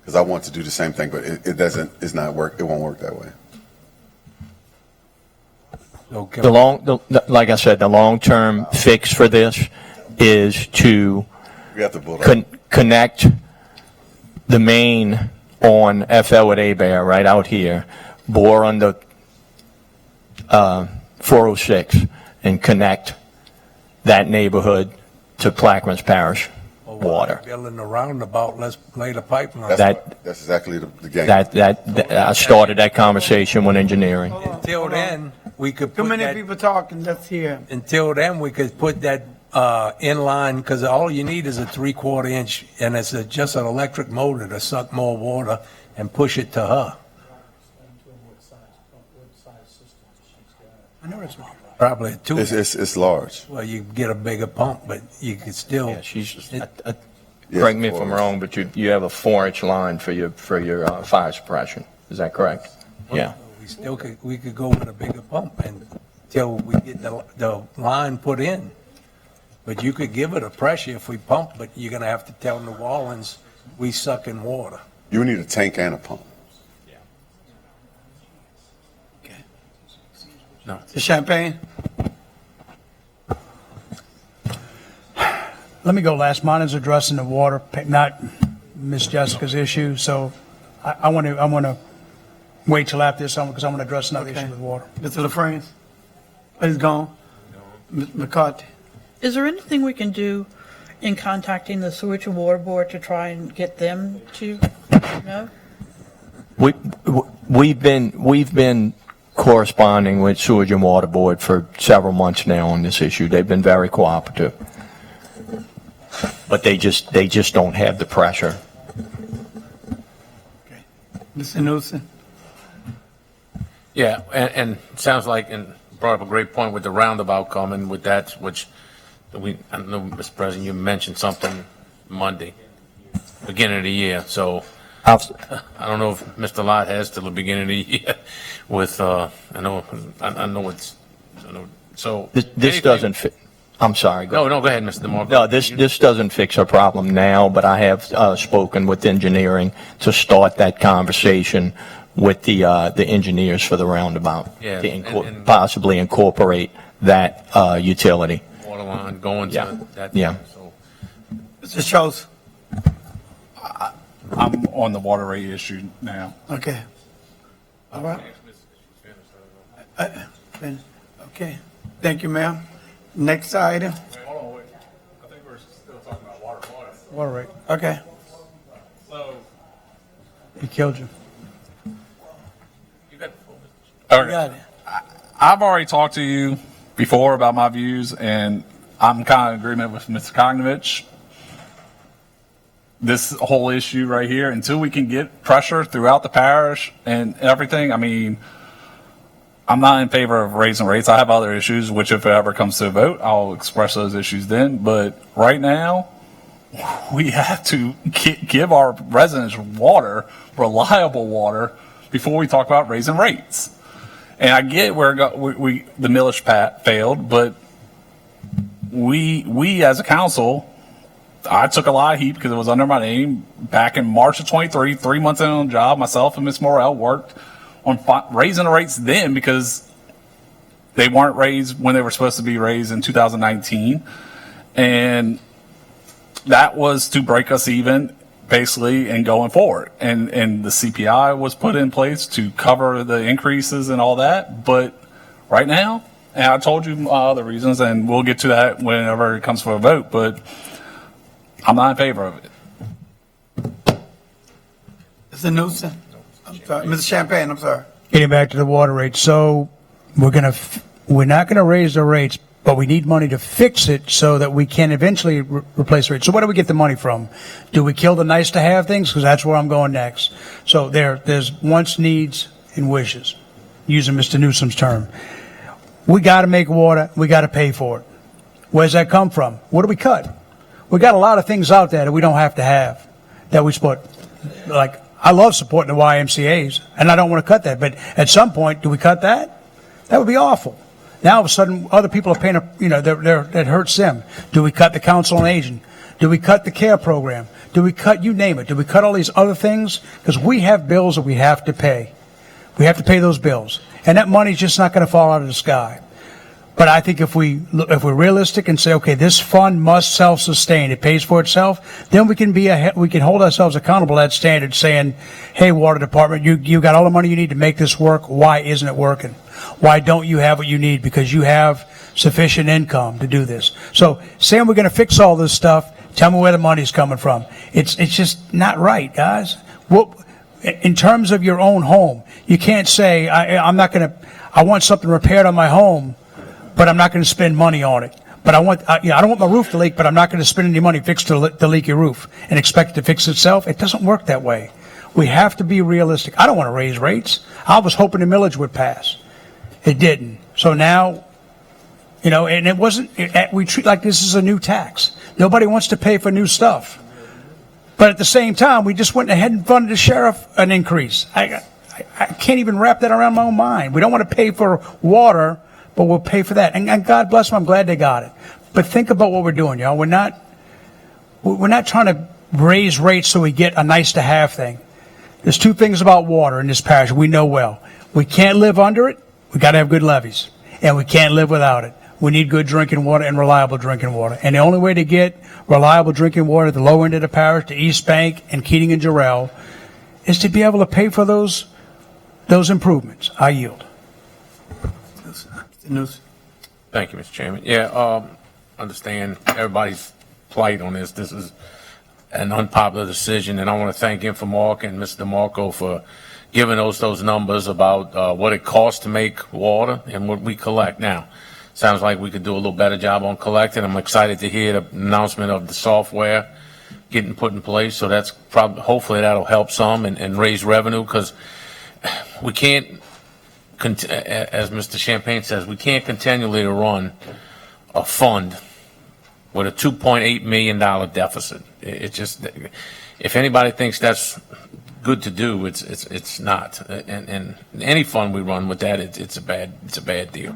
because I want to do the same thing, but it doesn't. It's not work. It won't work that way. Okay. Like I said, the long-term fix for this is to We have to build up. connect the main on FL at Abear right out here, bore under 406, and connect that neighborhood to Plaquemines Parish water. Building a roundabout, let's lay the pipeline. That's exactly the game. I started that conversation with engineering. Until then, we could Too put many that, people talking, let's hear. until then, we could put that inline, because all you need is a 3/4 inch, and it's just an electric motor to suck more water and push it to her. I know it's not. Probably 2. It's large. Well, you get a bigger pump, but you could still. Yeah, correct me if I'm wrong, but you have a 4-inch line for your fire suppression. Is that correct? Yeah. We could go with a bigger pump until we get the line put in. But you could give it a pressure if we pump, but you're going to have to tell New Orleans we suck in water. You need a tank and a pump. No. The Champagne? Let me go last. Mine is addressing the water, not Miss Jessica's issue. So I want to wait till after this, because I'm going to address another issue with water. Mr. LaFrance? He's gone. Ms. McCarthy? Is there anything we can do in contacting the Sewage and Water Board to try and get them to, no? We've been corresponding with Sewage and Water Board for several months now on this issue. They've been very cooperative. But they just don't have the pressure. Mr. Newsom? Yeah, and it sounds like, and brought up a great point with the roundabout coming with that, which I know, Mr. President, you mentioned something Monday, beginning of the year. So I don't know if Mr. Lott has till the beginning of the year with, I know so. This doesn't fit. I'm sorry. No, go ahead, Mr. DeMarco. No, this doesn't fix our problem now, but I have spoken with engineering to start that conversation with the engineers for the roundabout, Yeah, to and possibly incorporate that utility. water line going to that. Yeah. So, Mr. Schultz? I'm on the water rate issue now. Okay. All right. Okay. Thank you, ma'am. Next item. Hold on, wait. I think we're still talking about water. Water rate. Okay. So, He killed you. okay. Got it. I've already talked to you before about my views, and I'm kind of in agreement with Mr. Kognovich. This whole issue right here, until we can get pressure throughout the parish and everything, I mean, I'm not in favor of raising rates. I have other issues, which if it ever comes to a vote, I'll express those issues then. But right now, we have to give our residents water, reliable water, before we talk about raising rates. And I get where the millage failed, but we as a council, I took a lot of heat because it was under my name back in March of 23, 3 months in on the job. Myself and Ms. Morrell worked on raising the rates then because they weren't raised when they were supposed to be raised in 2019. And that was to break us even, basically, and going forward. And the CPI was put in place to cover the increases and all that. But right now, and I told you the reasons, and we'll get to that whenever it comes for a vote, but I'm not in favor of it. Mr. Newsom? I'm sorry. Mr. Champagne, I'm sorry. Getting back to the water rate. So we're not going to raise the rates, but we need money to fix it so that we can eventually replace the rates. So where do we get the money from? Do we kill the nice to have things? Because that's where I'm going next. So there's wants, needs, and wishes, using Mr. Newsom's term. We got to make water. We got to pay for it. Where's that come from? What do we cut? We got a lot of things out there that we don't have to have, that we support. Like, I love supporting the YMCAs, and I don't want to cut that. But at some point, do we cut that? That would be awful. Now, all of a sudden, other people are paying, that hurts them. Do we cut the Council on Aging? Do we cut the CARE program? Do we cut, you name it, do we cut all these other things? Because we have bills that we have to pay. We have to pay those bills. And that money's just not going to fall out of the sky. But I think if we're realistic and say, okay, this fund must self-sustain, it pays for itself, then we can hold ourselves accountable to that standard, saying, hey, water department, you got all the money you need to make this work. Why isn't it working? Why don't you have what you need? Because you have sufficient income to do this. So saying we're going to fix all this stuff, tell me where the money's coming from. It's just not right, guys. Well, in terms of your own home, you can't say, I want something repaired on my home, but I'm not going to spend money on it. But I don't want my roof to leak, but I'm not going to spend any money to fix the leaky roof and expect it to fix itself. It doesn't work that way. We have to be realistic. I don't want to raise rates. I was hoping the millage would pass. It didn't. So now, and it wasn't, we treat like this is a new tax. Nobody wants to pay for new stuff. But at the same time, we just went ahead and funded the sheriff an increase. I can't even wrap that around my own mind. We don't want to pay for water, but we'll pay for that. And God bless them, I'm glad they got it. But think about what we're doing, y'all. We're not trying to raise rates so we get a nice to have thing. There's two things about water in this parish we know well. We can't live under it. We got to have good levees. And we can't live without it. We need good drinking water and reliable drinking water. And the only way to get reliable drinking water at the low end of the parish, to East Bank and Keating and Jarrell, is to be able to pay for those those improvements. I yield. Thank you, Mr. Chairman. Yeah, understand everybody's plight on this. This is an unpopular decision, and I want to thank Infomark and Mr. DeMarco for giving those numbers about what it costs to make water and what we collect. Now, sounds like we could do a little better job on collecting. I'm excited to hear the announcement of the software getting put in place, so that's probably, hopefully that'll help some and raise revenue, because we can't, as Mr. Champagne says, we can't continually run a fund with a $2.8 million deficit. It just, if anybody thinks that's good to do, it's not. And any fund we run with that, it's a bad deal.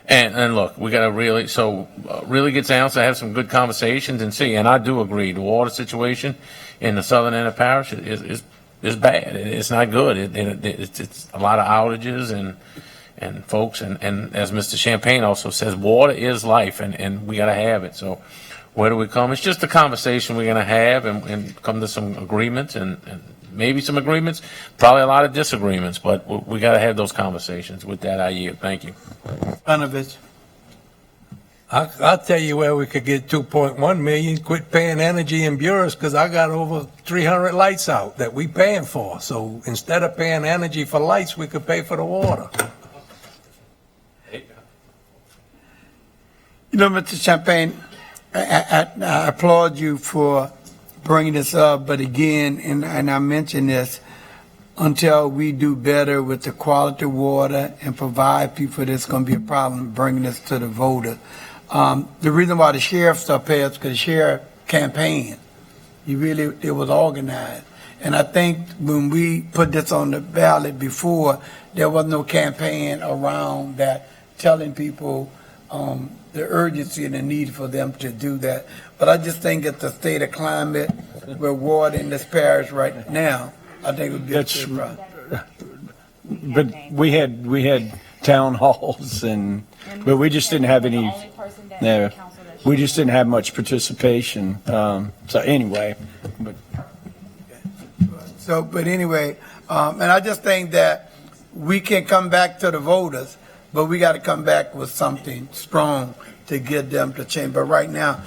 And look, we got to really get down to have some good conversations and see. And I do agree, the water situation in the southern end of parish is bad. It's not good. It's a lot of outages and folks, and as Mr. Champagne also says, water is life, and we got to have it. So where do we come? It's just a conversation we're going to have and come to some agreements and maybe some agreements, probably a lot of disagreements, but we got to have those conversations. With that, I yield. Thank you. Panovich. I'll tell you where we could get 2.1 million, quit paying energy and bureaus, because I got over 300 lights out that we paying for. So instead of paying energy for lights, we could pay for the water. You know, Mr. Champagne, I applaud you for bringing this up, but again, and I mention this, until we do better with the quality of water and provide people, there's going to be a problem bringing this to the voters. The reason why the sheriff's up here is because the sheriff campaign. It was organized. And I think when we put this on the ballot before, there was no campaign around that telling people the urgency and the need for them to do that. But I just think it's the state of climate we're water in this parish right now, I think it would be a good problem. But we had town halls but we just didn't have any. No, we just didn't have much participation. So anyway, But anyway, and I just think that we can come back to the voters, but we got to come back with something strong to get them to change. But right now,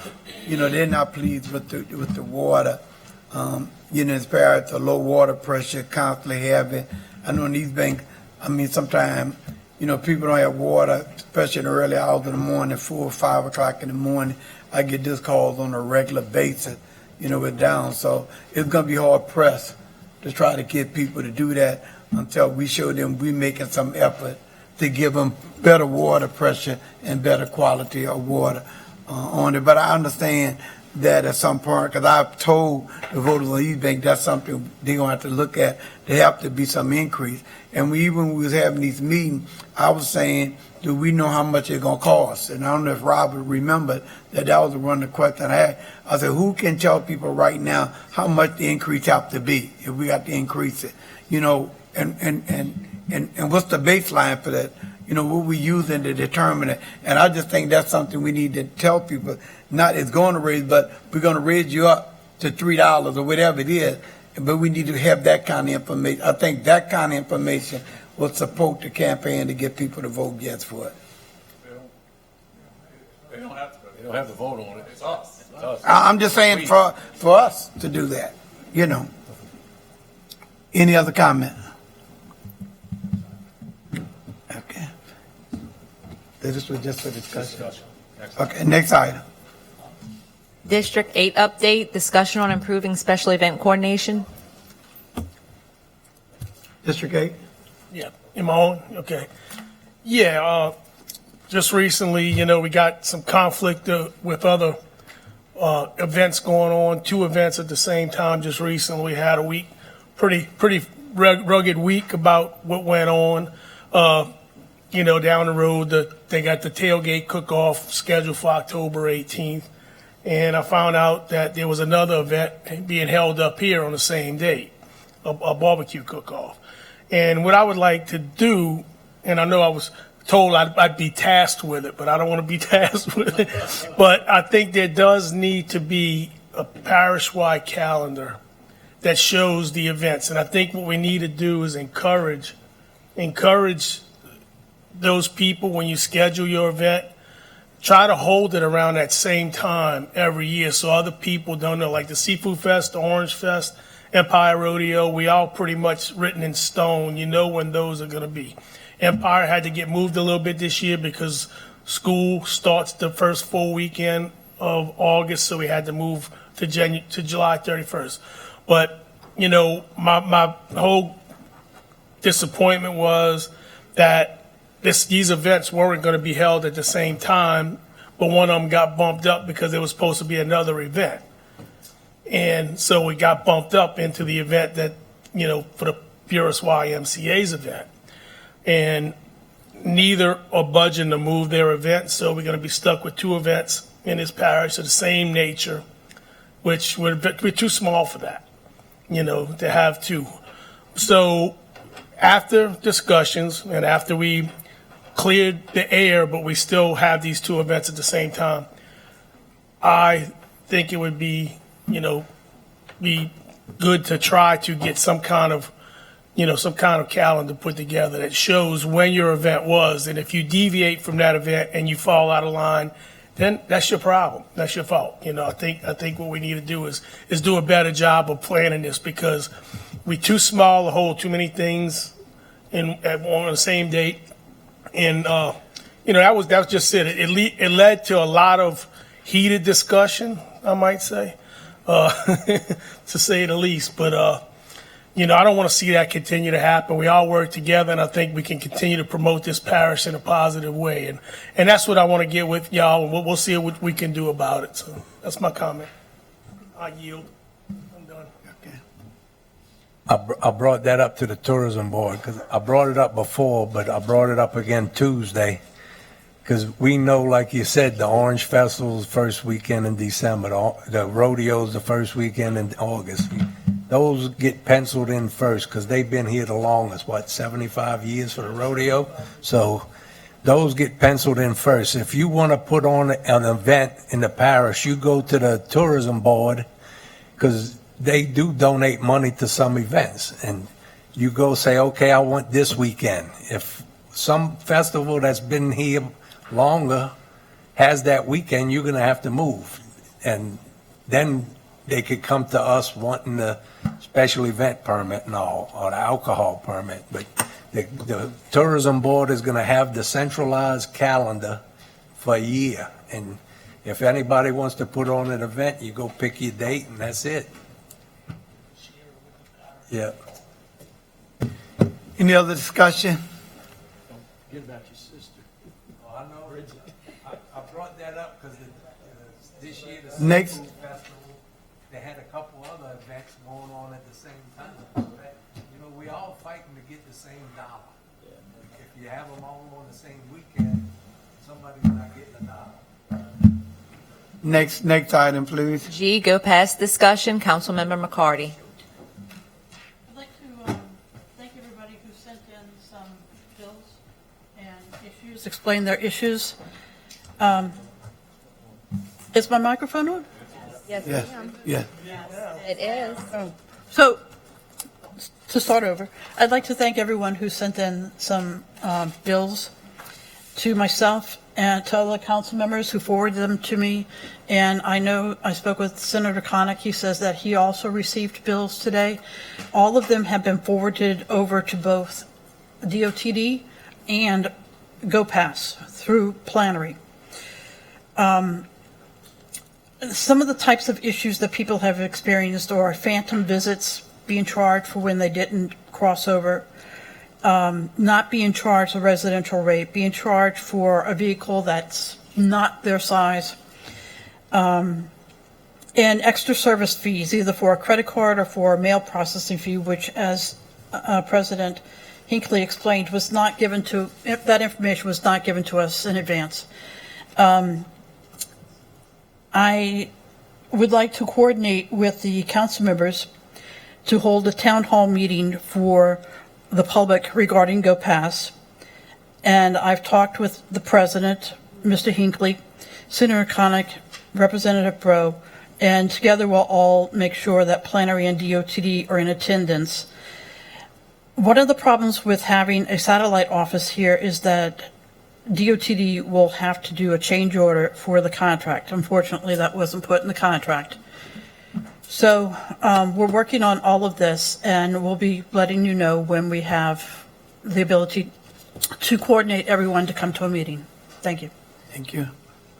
they're not pleased with the water. It's parish, the low water pressure, constantly heavy. I know in East Bank, sometimes, people don't have water, especially in the early hours of the morning, 4 or 5 o'clock in the morning. I get this calls on a regular basis, we're down. So it's going to be hard pressed to try to get people to do that until we show them we're making some effort to give them better water pressure and better quality of water on it. But I understand that at some point, because I've told the voters on East Bank that's something they're going to have to look at. There have to be some increase. And when we was having these meetings, I was saying, do we know how much it's going to cost? And I don't know if Robert remembered that was one of the questions I had. I said, who can tell people right now how much the increase have to be if we got to increase it? And what's the baseline for that? What we using to determine it. And I just think that's something we need to tell people. Not it's going to raise, but we're going to raise you up to $3 or whatever it is. But we need to have that kind of information. I think that kind of information will support the campaign to get people to vote yes for it. They don't have to vote on it. It's us. I'm just saying for us to do that, Any other comment? Okay. This was just for discussion. Okay, next item. District 8 update, discussion on improving special event coordination. District 8? Yeah, am I on? Okay. Yeah, just recently, we got some conflict with other events going on, 2 events at the same time. Just recently, we had a week, pretty rugged week about what went on. Down the road, they got the tailgate cook-off scheduled for October 18th. And I found out that there was another event being held up here on the same day, a barbecue cook-off. And what I would like to do, and I know I was told I'd be tasked with it, but I don't want to be tasked with it. But I think there does need to be a parish-wide calendar that shows the events. And I think what we need to do is encourage encourage those people when you schedule your event, try to hold it around that same time every year so other people don't know. Like the Seafood Fest, the Orange Fest, Empire Rodeo, we all pretty much written in stone. You know when those are going to be. Empire had to get moved a little bit this year because school starts the first full weekend of August, so we had to move to July 31st. But, you know, my whole disappointment was that these events weren't going to be held at the same time, but one of them got bumped up because there was supposed to be another event. And so we got bumped up into the event that, you know, for the Purist YMCA's event. And neither are budging to move their event, so we're going to be stuck with 2 events in this parish of the same nature, which we're too small for that, you know, to have 2. So after discussions and after we cleared the air, but we still have these 2 events at the same time, I think it would be, you know, be good to try to get some kind of calendar put together that shows when your event was. And if you deviate from that event and you fall out of line, then that's your problem. That's your fault. You know, I think what we need to do is do a better job of planning this, because we're too small to hold too many things on the same date. And, you know, that was just it. It led to a lot of heated discussion, I might say, to say the least. But, you know, I don't want to see that continue to happen. We all work together, and I think we can continue to promote this parish in a positive way. And that's what I want to get with y'all, and we'll see what we can do about it. So that's my comment. I yield. I'm done. I brought that up to the tourism board because I brought it up before, but I brought it up again Tuesday because we know, like you said, the Orange Festival's first weekend in December, the rodeo's the first weekend in August. Those get penciled in first because they've been here the longest, 75 years for the rodeo? So those get penciled in first. If you want to put on an event in the parish, you go to the tourism board because they do donate money to some events. And you go say, okay, I want this weekend. If some festival that's been here longer has that weekend, you're going to have to move. And then they could come to us wanting the special event permit and all, or the alcohol permit. But the tourism board is going to have the centralized calendar for a year. And if anybody wants to put on an event, you go pick your date and that's it. Yeah. Any other discussion? Forget about your sister. Oh, I know. I brought that up because this year, the Next. Seafood Festival, they had a couple other events going on at the same time. So that, you know, we all fighting to get the same dollar. If you have them all on the same weekend, somebody's not getting a dollar. Next item, please. G, go past discussion. Councilmember McCarty. I'd like to thank everybody who sent in some bills and issues, explain their issues. Is my microphone on? Yes, Yes. Yes. it is. So, to start over, I'd like to thank everyone who sent in some bills to myself and to other council members who forwarded them to me. And I know I spoke with Senator Connick. He says that he also received bills today. All of them have been forwarded over to both DOTD and GoPass through Plenary. Some of the types of issues that people have experienced are phantom visits, being charged for when they didn't cross over, not being charged a residential rate, being charged for a vehicle that's not their size, and extra service fees, either for a credit card or for a mail processing fee, which, as President Hinckley explained, was not given to, that information was not given to us in advance. I would like to coordinate with the council members to hold a town hall meeting for the public regarding GoPass. And I've talked with the president, Mr. Hinckley, Senator Connick, Representative Bro, and together we'll all make sure that Plenary and DOTD are in attendance. One of the problems with having a satellite office here is that DOTD will have to do a change order for the contract. Unfortunately, that wasn't put in the contract. So we're working on all of this, and we'll be letting you know when we have the ability to coordinate everyone to come to a meeting. Thank you. Thank you.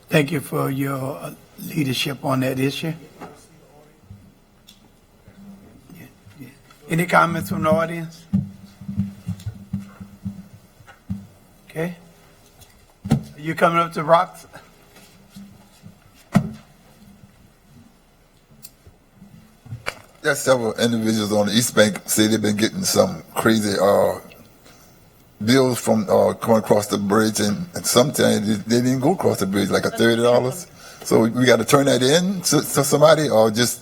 Thank you for your leadership on that issue. Any comments from the audience? Okay. Are you coming up to Rocks? There's several individuals on the East Bank say they've been getting some crazy bills from going across the bridge, and sometimes they didn't go across the bridge, like $30. So we got to turn that in to somebody, or just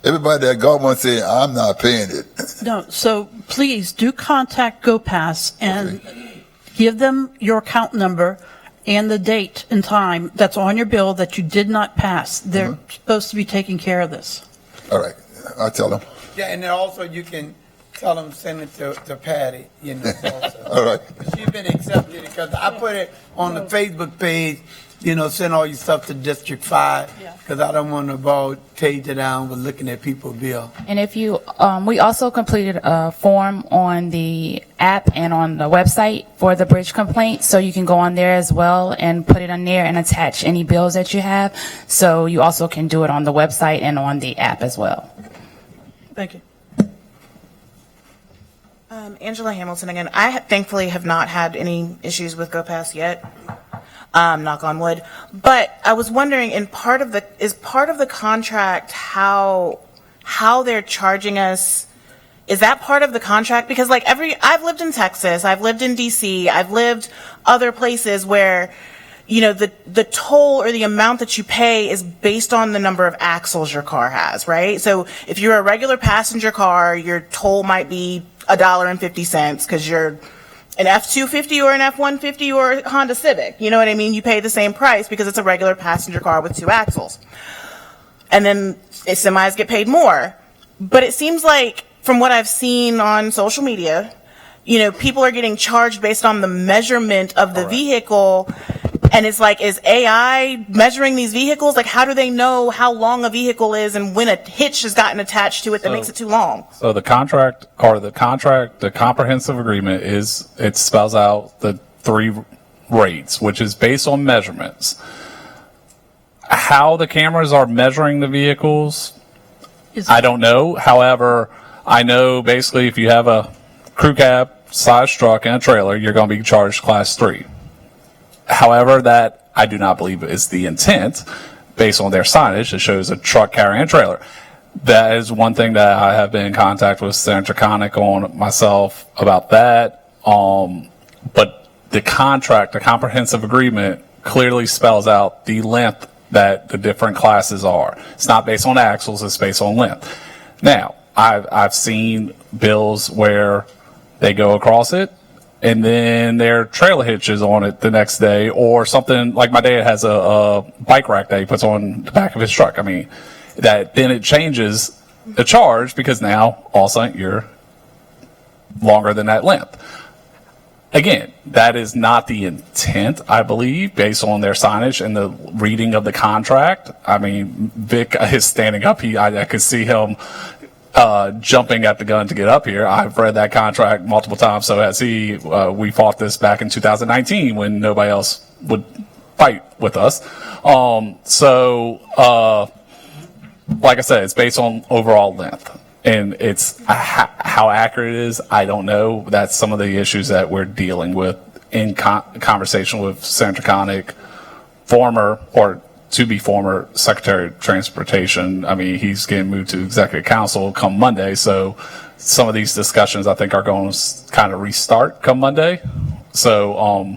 everybody that got one say, I'm not paying it. No, so please do contact GoPass and give them your account number and the date and time that's on your bill that you did not pass. They're supposed to be taking care of this. All right, I'll tell them. Yeah, and then also you can tell them, send it to Patty, you know, also. All right. She's been accepted because I put it on the Facebook page, you know, send all your stuff to District 5, because I don't want to take it down with looking at people's bill. And if you, we also completed a form on the app and on the website for the bridge complaint, so you can go on there as well and put it on there and attach any bills that you have. So you also can do it on the website and on the app as well. Thank you. Angela Hamilton again. I thankfully have not had any issues with GoPass yet. Knock on wood. But I was wondering, is part of the contract how they're charging us? Is that part of the contract? Because like I've lived in Texas, I've lived in DC, I've lived other places where, you know, the toll or the amount that you pay is based on the number of axles your car has, right? So if you're a regular passenger car, your toll might be $1.50 because you're an F-250 or an F-150 or a Honda Civic. You know what I mean? You pay the same price because it's a regular passenger car with 2 axles. And then semis get paid more. But it seems like, from what I've seen on social media, you know, people are getting charged based on the measurement of the vehicle. And it's like, is AI measuring these vehicles? Like, how do they know how long a vehicle is and when a hitch has gotten attached to it that makes it too long? So the the comprehensive agreement it spells out the 3 rates, which is based on measurements. How the cameras are measuring the vehicles, I don't know. However, I know basically if you have a crew cab size truck and a trailer, you're going to be charged class 3. However, that I do not believe is the intent based on their signage. It shows a truck carrying a trailer. That is one thing that I have been in contact with Senator Connick on myself about that. But the contract, the comprehensive agreement clearly spells out the length that the different classes are. It's not based on axles, it's based on length. Now, I've seen bills where they go across it, and then their trailer hitch is on it the next day, or something like my dad has a bike rack that he puts on the back of his truck. I mean, that then it changes the charge because now all of a sudden you're longer than that length. Again, that is not the intent, I believe, based on their signage and the reading of the contract. I mean, Vic is standing up. I could see him jumping at the gun to get up here. I've read that contract multiple times, so has he. We fought this back in 2019 when nobody else would fight with us. Like I said, it's based on overall length. And it's how accurate it is, I don't know. That's some of the issues that we're dealing with in conversation with Senator Connick, former Secretary of Transportation. I mean, he's getting moved to Executive Council come Monday, so some of these discussions I think are going to kind of restart come Monday. So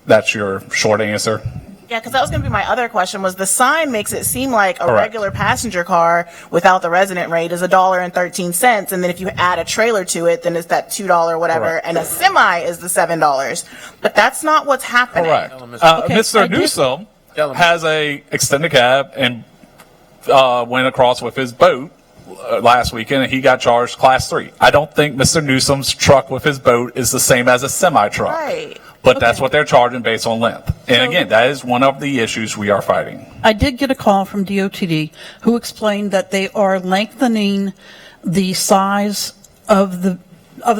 that's your short answer. Yeah, because that was going to be my other question, was the sign makes it seem like a regular passenger car without the resident rate is $1.13, and then if you add a trailer to it, then it's that $2 whatever, and a semi is the $7. But that's not what's happening. Correct. Mr. Newsom has a extended cab and went across with his boat last weekend, and he got charged Class 3. I don't think Mr. Newsom's truck with his boat is the same as a semi-truck. Right. But that's what they're charging based on length. And again, that is one of the issues we are fighting. I did get a call from DOTD who explained that they are lengthening the size of the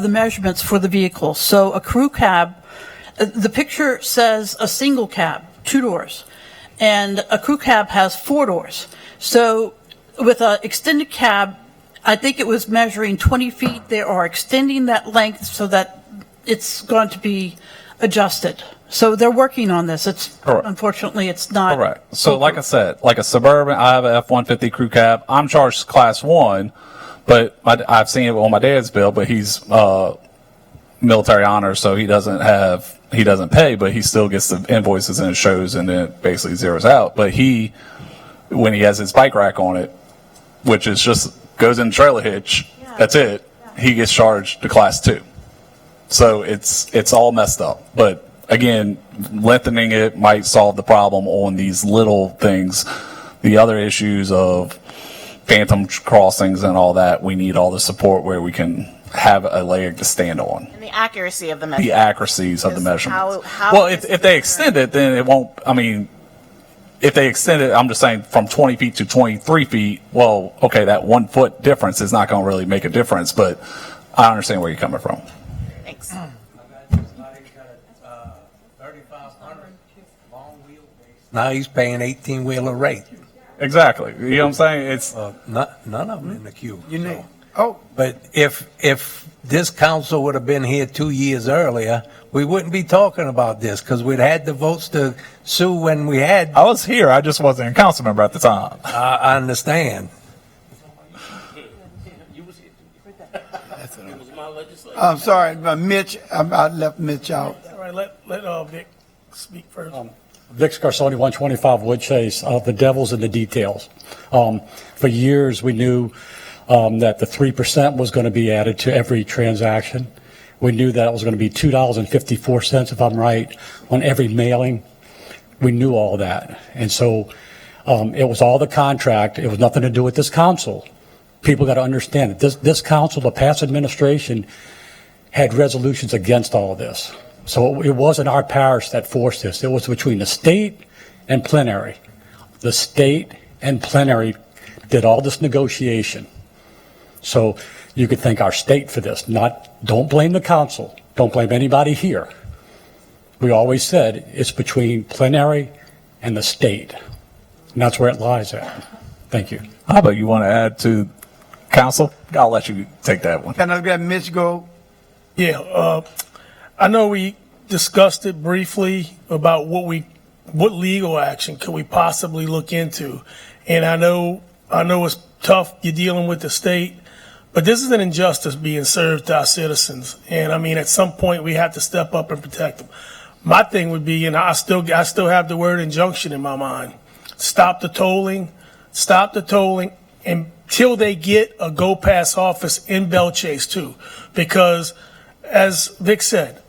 measurements for the vehicle. So a crew cab, the picture says a single cab, 2 doors, and a crew cab has 4 doors. So with an extended cab, I think it was measuring 20 feet. They are extending that length so that it's going to be adjusted. So they're working on this. Unfortunately, it's not. Correct. So like I said, like a Suburban, I have a F-150 crew cab. I'm charged Class 1, but I've seen it on my dad's bill, but he's military honor, so he doesn't pay, but he still gets the invoices and it shows, and then it basically zeroes out. But when he has his bike rack on it, which is just goes in the trailer hitch, that's it, he gets charged to Class 2. So it's all messed up. But again, lengthening it might solve the problem on these little things. The other issues of phantom crossings and all that, we need all the support where we can have a leg to stand on. And the accuracy of the measurement. The accuracies of the measurements. How Well, if they extend it, then it won't, I mean, if they extend it, I'm just saying from 20 feet to 23 feet, well, okay, that 1 foot difference is not going to really make a difference, but I understand where you're coming from. Thanks. Now he's paying 18-wheeler rate. Exactly. You know what I'm saying? It's none of them in the queue. Oh. But if this council would have been here 2 years earlier, we wouldn't be talking about this because we'd had the votes to sue when we had. I was here. I just wasn't a council member at the time. I understand. I'm sorry, but Mitch, I left Mitch out. All right, let Vic speak first. Vic Scarsoni, 125 Wood Chase. The devil's in the details. For years, we knew that the 3% was going to be added to every transaction. We knew that it was going to be $2.54, if I'm right, on every mailing. We knew all that. And so it was all the contract. It was nothing to do with this council. People got to understand that this council, the past administration, had resolutions against all of this. So it wasn't our parish that forced this. It was between the state and plenary. The state and plenary did all this negotiation. So you could thank our state for this. Don't blame the council. Don't blame anybody here. We always said it's between plenary and the state. And that's where it lies at. Thank you. How about you want to add to council? I'll let you take that one. Can I get Mitch go? Yeah, I know we discussed it briefly about what legal action could we possibly look into. And I know it's tough, you're dealing with the state, but this is an injustice being served to our citizens. And I mean, at some point we have to step up and protect them. My thing would be, and I still have the word injunction in my mind. Stop the tolling until they get a Go Pass office in Belchase too. Because as Vic said,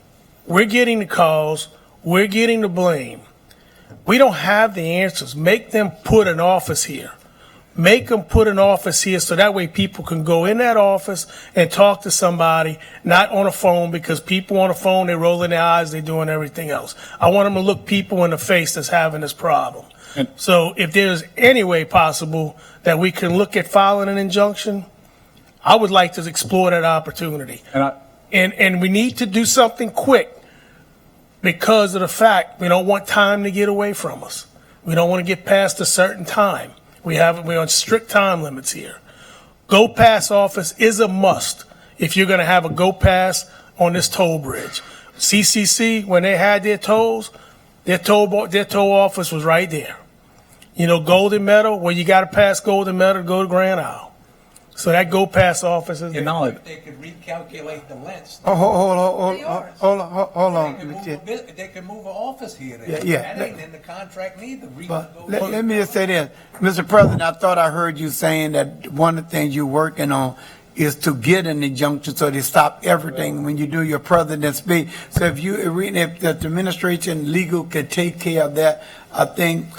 we're getting the calls, we're getting the blame. We don't have the answers. Make them put an office here. Make them put an office here so that way people can go in that office and talk to somebody, not on a phone, because people on a phone, they're rolling their eyes, they're doing everything else. I want them to look people in the face that's having this problem. So if there's any way possible that we can look at filing an injunction, I would like to explore that opportunity. And we need to do something quick because of the fact we don't want time to get away from us. We don't want to get past a certain time. We're on strict time limits here. Go Pass office is a must if you're going to have a Go Pass on this toll bridge. CCC, when they had their tolls, their toll office was right there. You know, Golden Meadow, where you got to pass Golden Meadow to go to Grand Isle. So that Go Pass office is. You know, they could recalculate the lengths. Oh, hold on. They can move an office here. Yeah. That ain't in the contract neither. Let me just say this. Mr. President, I thought I heard you saying that one of the things you're working on is to get an injunction so they stop everything when you do your president's speech. So if the administration legal could take care of that, I think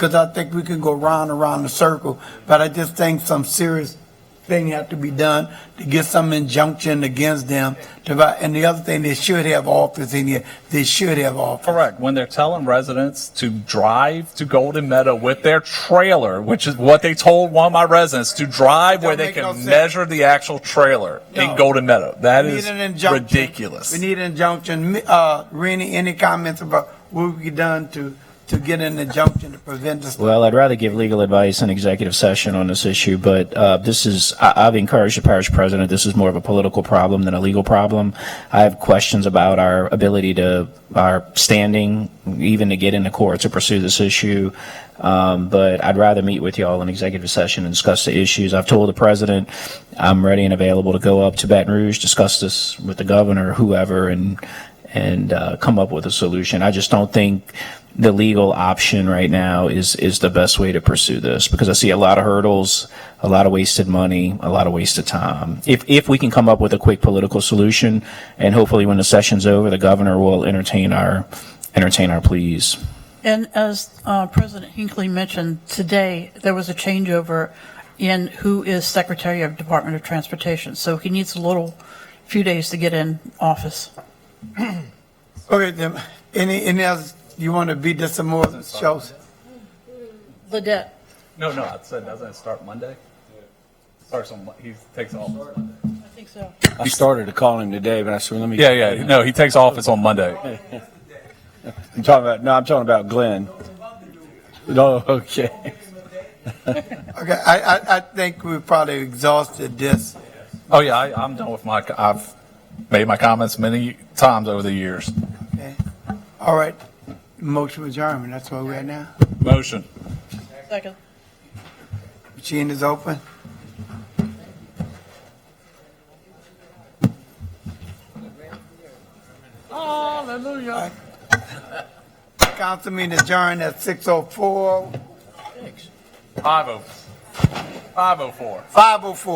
we can go round and round the circle. But I just think some serious thing have to be done to get some injunction against them. And the other thing, they should have office in here. They should have office. Correct. When they're telling residents to drive to Golden Meadow with their trailer, which is what they told one of my residents, to drive where they make no can sense. measure the actual trailer in No. Golden Meadow. That We is need an injunction. ridiculous. We need an injunction. Rennie, any comments about what we done to get an injunction to prevent this? Well, I'd rather give legal advice in executive session on this issue, but I've encouraged the parish president, this is more of a political problem than a legal problem. I have questions about our ability our standing, even to get into court to pursue this issue. But I'd rather meet with y'all in executive session and discuss the issues. I've told the president I'm ready and available to go up to Baton Rouge, discuss this with the governor, whoever, and come up with a solution. I just don't think the legal option right now is the best way to pursue this, because I see a lot of hurdles, a lot of wasted money, a lot of wasted time. If we can come up with a quick political solution, and hopefully when the session's over, the governor will entertain our pleas. And as President Hinckley mentioned, today there was a changeover in who is Secretary of Department of Transportation. So he needs a few days to get in office. Okay, then, any else, you want to beat this some more shows? Ledette. No, I said, doesn't it start Monday? Starts on, he takes off. I think so. I started to call him today, but I said, let me. Yeah. No, he takes office on Monday. I'm talking about Glenn. No, okay. Okay, I think we probably exhausted this. Oh, yeah, I'm done with I've made my comments many times over the years. Okay. All right. Motion adjournment. That's where we're at now. Motion. Second. Machine is open. Hallelujah. Council meeting adjourned at 6:04. 504. 5:04.